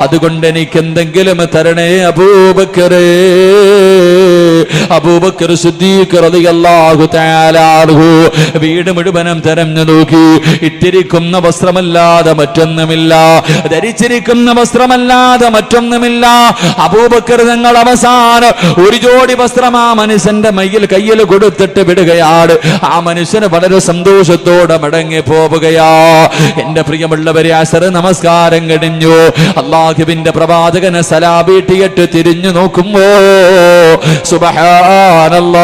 അതുകൊണ്ട് എനിക്ക് എന്തെങ്കിലും തരണേ അബൂബക്കറേ. അബൂബക്കർ സിദ്ദീഖ് റളിയല്ലാഹു തആല അൻഹു വീട് മുഴുവനും തെരഞ്ഞു നോക്കി. ഇട്ടിരിക്കുന്ന വസ്ത്രമല്ലാതെ മറ്റൊന്നുമില്ല, ധരിച്ചിരിക്കുന്ന വസ്ത്രമല്ലാതെ മറ്റൊന്നുമില്ല. അബൂബക്കർ തങ്ങൾ അവസാനം ഒരു ജോഡി വസ്ത്രം ആ മനുഷ്യന്റെ കയ്യിൽ കൊടുത്തിട്ട് വിടുകയാണ്. ആ മനുഷ്യന് വളരെ സന്തോഷത്തോടെ മടങ്ങി പോവുകയാ. എന്റെ പ്രിയമുള്ളവരെ, അസർ നമസ്കാരം കഴിഞ്ഞു. അല്ലാഹുവിന്റെ പ്രവാചകനെ സലാം വീട്ടിയിട്ട് തിരിഞ്ഞു നോക്കുമ്പോ സുബ്ഹാനല്ലാഹ്,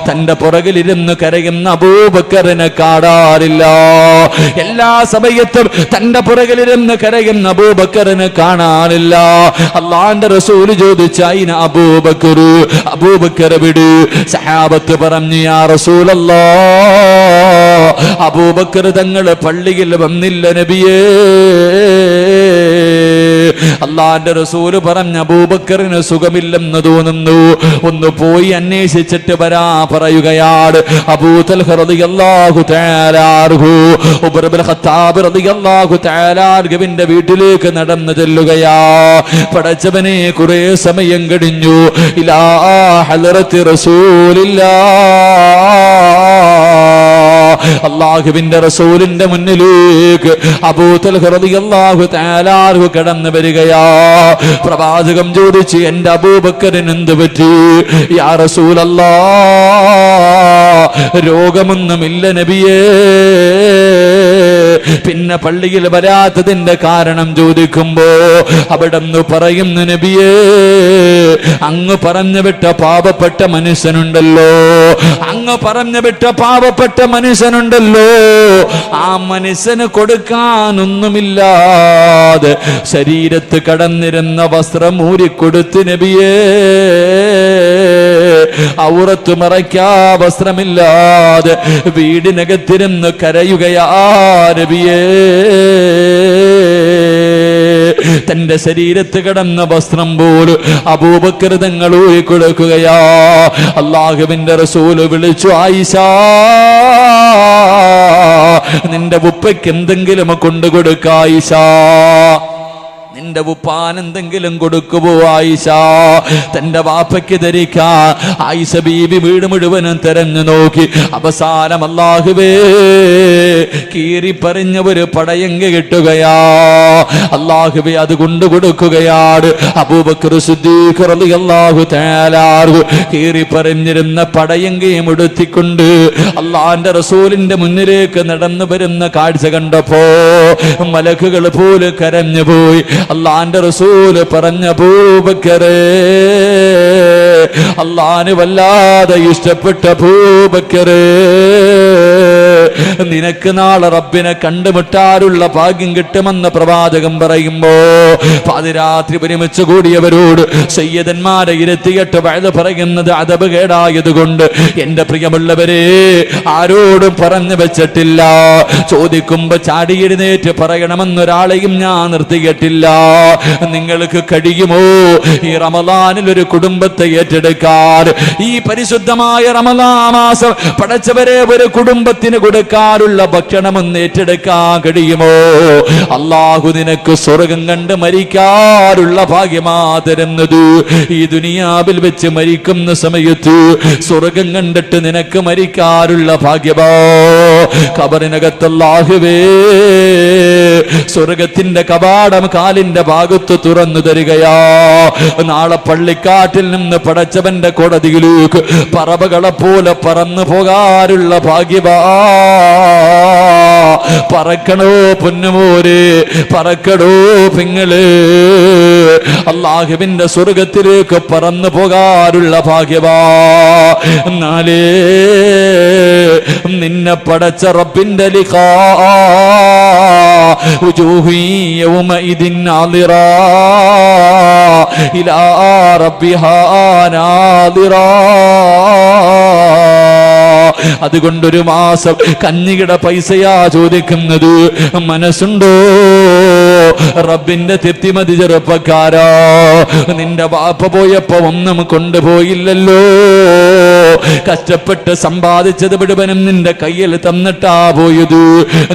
തന്റെ പുറകിലിരുന്ന് കരയുന്ന അബൂബക്കറിനെ കാണാറില്ല. എല്ലാ സമയത്തും തന്റെ പുറകിലിരുന്ന് കരയുന്ന അബൂബക്കറിനെ കാണാനില്ല. അള്ളാന്റെ റസൂല് ചോദിച്ചു, അയിന അബൂബക്കർ, അബൂബക്കർ വിട്. സഹാബത്ത് പറഞ്ഞു, യാ റസൂലല്ലാഹ്, അബൂബക്കർ തങ്ങള് പള്ളിയിൽ വന്നില്ല നബിയേ. അള്ളാന്റെ റസൂല് പറഞ്ഞ, അബൂബക്കറിന് സുഖമില്ലെന്ന് തോന്നുന്നു, ഒന്ന് പോയി അന്വേഷിച്ചിട്ട് വരാ പറയുകയാണ്. അബൂ തൽഹ റളിയല്ലാഹു തആല അൻഹു ഉമർ ഇബ്നു ഖത്താബ് റളിയല്ലാഹു തആല അൻഹുവിന്റെ വീട്ടിലേക്ക് നടന്നു ചെല്ലുകയാ. പടച്ചവനെ, കുറെ സമയം കഴിഞ്ഞു. ഇലാ ഹളറത്തി റസൂലില്ലാഹ്, അല്ലാഹുവിന്റെ റസൂലിന്റെ മുന്നിലേക്ക് അബൂ തൽഹ റളിയല്ലാഹു തആല അൻഹു കടന്നു വരികയാ. പ്രവാചകം ചോദിച്ചു, എന്റെ അബൂബക്കറിന് എന്ത് പറ്റി? യാ റസൂലല്ലാഹ്, രോഗമൊന്നുമില്ല നബിയേ. പിന്നെ പള്ളിയിൽ വരാത്തതിന്റെ കാരണം ചോദിക്കുമ്പോ അവിടെന്ന് പറയുന്നു, നബിയേ, അങ്ങ് പറഞ്ഞു വിട്ട പാപപ്പെട്ട മനുഷ്യനുണ്ടല്ലോ, അങ്ങ് പറഞ്ഞു വിട്ട പാവപ്പെട്ട മനുഷ്യനുണ്ടല്ലോ, ആ മനുഷ്യന് കൊടുക്കാനൊന്നുമില്ലാതെ ശരീരത്ത് കടന്നിരുന്ന വസ്ത്രം ഊരിക്കൊടുത്ത് നബിയേ, ഔറത്ത് മറയ്ക്കാ വസ്ത്രമില്ലാതെ വീടിനകത്തിരുന്ന് കരയുകയാ നബിയേ. തന്റെ ശരീരത്ത് കിടന്ന വസ്ത്രം പോലും അബൂബക്കർ തങ്ങൾ ഊരി കൊടുക്കുകയാ. അല്ലാഹുവിന്റെ റസൂല് വിളിച്ചു, ആയിഷ, നിന്റെ ഉപ്പയ്ക്ക് എന്തെങ്കിലും കൊണ്ടുകൊടുക്ക ആയിഷ. നിന്റെ ഉപ്പാൻ എന്തെങ്കിലും കൊടുക്കുവോ ആയിഷ? തന്റെ വാപ്പയ്ക്ക് ധരിക്കാ ആയിഷ ബീബി വീട് മുഴുവനും തെരഞ്ഞു നോക്കി. അവസാനം അല്ലാഹുവേ, കീറിപ്പറിഞ്ഞ ഒരു പടയങ്കി കിട്ടുകയാ. അല്ലാഹുവേ, അത് കൊണ്ടു കൊടുക്കുകയാണ്. അബൂബക്കർ സിദ്ദീഖ് റളിയല്ലാഹു തആല കീറിപ്പറിഞ്ഞിരുന്ന പടയങ്കിയും ഉടുത്തിക്കൊണ്ട് അള്ളാന്റെ റസൂലിന്റെ മുന്നിലേക്ക് നടന്നു വരുന്ന കാഴ്ച കണ്ടപ്പോ മലക്കുകൾ പോലും കരഞ്ഞുപോയി. അള്ളാന്റെ റസൂല് പറഞ്ഞ, അബൂബക്കറേ, അള്ളാന് വല്ലാതെ ഇഷ്ടപ്പെട്ട അബൂബക്കറേ, നിനക്ക് നാളെ റബ്ബിനെ കണ്ടുമുട്ടാനുള്ള ഭാഗ്യം കിട്ടുമെന്ന് പ്രവാചകൻ പറയുമ്പോ പാതിരാത്രി ഒരുമിച്ച് കൂടിയവരോട് സയ്യിദന്മാരെ ഇരുത്തിയിട്ട് വയത് പറയുന്നത് അദബ് കേടായതുകൊണ്ട് എന്റെ പ്രിയമുള്ളവരെ ആരോടും പറഞ്ഞു വെച്ചിട്ടില്ല. ചോദിക്കുമ്പോ ചാടി എഴുന്നേറ്റ് പറയണമെന്നൊരാളെയും ഞാൻ നിർത്തിയിട്ടില്ല. നിങ്ങൾക്ക് കഴിയുമോ ഈ റമദാനിൽ ഒരു കുടുംബത്തെ ഏറ്റെടുക്കാൻ? ഈ പരിശുദ്ധമായ റമദാൻ മാസം പടച്ചവരെ ഒരു കുടുംബത്തിന് കൊടുക്കാനുള്ള ഭക്ഷണമൊന്ന് ഏറ്റെടുക്കാൻ കഴിയുമോ? അല്ലാഹു നിനക്ക് സ്വർഗം കണ്ട് മരിക്കാനുള്ള ഭാഗ്യമാ തരുന്നത്. ഈ ദുനിയാവിൽ വെച്ച് മരിക്കുന്ന സമയത്ത് സ്വർഗം കണ്ടിട്ട് നിനക്ക് മരിക്കാനുള്ള ഭാഗ്യമാ. ഖബറിനകത്ത് അല്ലാഹുവേ സ്വർഗത്തിന്റെ കവാടം കാലിന്റെ ഭാഗത്ത് തുറന്നു തരികയാ. നാളെ പള്ളിക്കാട്ടിൽ നിന്ന് പടച്ചവന്റെ കോടതിയിലേക്ക് പറവകളെ പോലെ പറന്നു പോകാനുള്ള ഭാഗ്യമാ. പറക്കണോ പൊന്നുമോരെ, പറക്കണോ പെങ്ങള്, അല്ലാഹുവിന്റെ സ്വർഗത്തിലേക്ക് പറന്നു പോകാനുള്ള ഭാഗ്യമാ. എന്നാലേ നിന്നെ പടച്ച റബ്ബിന്റെ ലിഖാ വജൂഹു യൗമഇദിൻ നാദിറാ ഇലാ റബ്ബിഹാ നാദിറാ. അതുകൊണ്ടൊരു മാസം കഞ്ഞിയുടെ പൈസയാ ചോദിക്കുന്നത്. മനസ്സുണ്ടോ? റബ്ബിന്റെ തെറ്റിമതി ചെറുപ്പക്കാരാ. നിന്റെ വാപ്പ പോയപ്പോ ഒന്നും കൊണ്ടുപോയില്ലല്ലോ. കഷ്ടപ്പെട്ട് സമ്പാദിച്ചത് മുഴുവനും നിന്റെ കയ്യിൽ തന്നിട്ടാ പോയത്.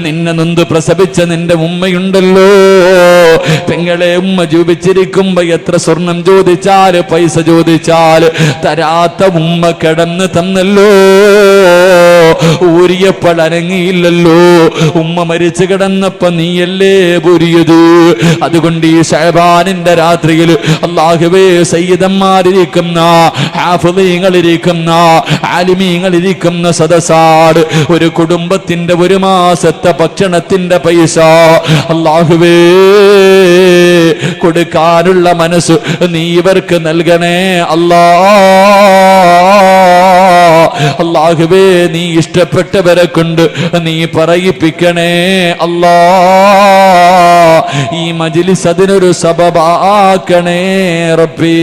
നിന്നെ നൊന്ത് പ്രസവിച്ച നിന്റെ ഉമ്മയുണ്ടല്ലോ. പെങ്ങളെ, ഉമ്മ ജീവിച്ചിരിക്കുമ്പോ എത്ര സ്വർണം ചോദിച്ചാല് പൈസ ചോദിച്ചാല് തരാത്ത ഉമ്മ കിടന്ന് തന്നല്ലോ. ഊരിയപ്പോൾ അനങ്ങിയില്ലല്ലോ. ഉമ്മ മരിച്ചു കിടന്നപ്പോ നീയല്ലേ ഊരിയത്. അതുകൊണ്ട് ഈ ശഅബാനിന്റെ രാത്രിയിൽ അല്ലാഹുവേ സയ്യിദന്മാരിരിക്കുന്ന ഹാഫിളീങ്ങളിരിക്കുന്ന ആലിമീങ്ങളിരിക്കുന്ന സദസാട് ഒരു കുടുംബത്തിന്റെ ഒരു മാസത്തെ ഭക്ഷണത്തിന്റെ പൈസ അല്ലാഹുവേ കൊടുക്കാനുള്ള മനസ്സ് നീ ഇവർക്ക് നൽകണേ അല്ലാ. അല്ലാഹുവേ നീ ഇഷ്ടപ്പെട്ടവരെ കൊണ്ട് നീ പറയിപ്പിക്കണേ അല്ലാ. ഈ മജ്ലിസ് അതിനൊരു സബബാക്കണേ റബ്ബേ.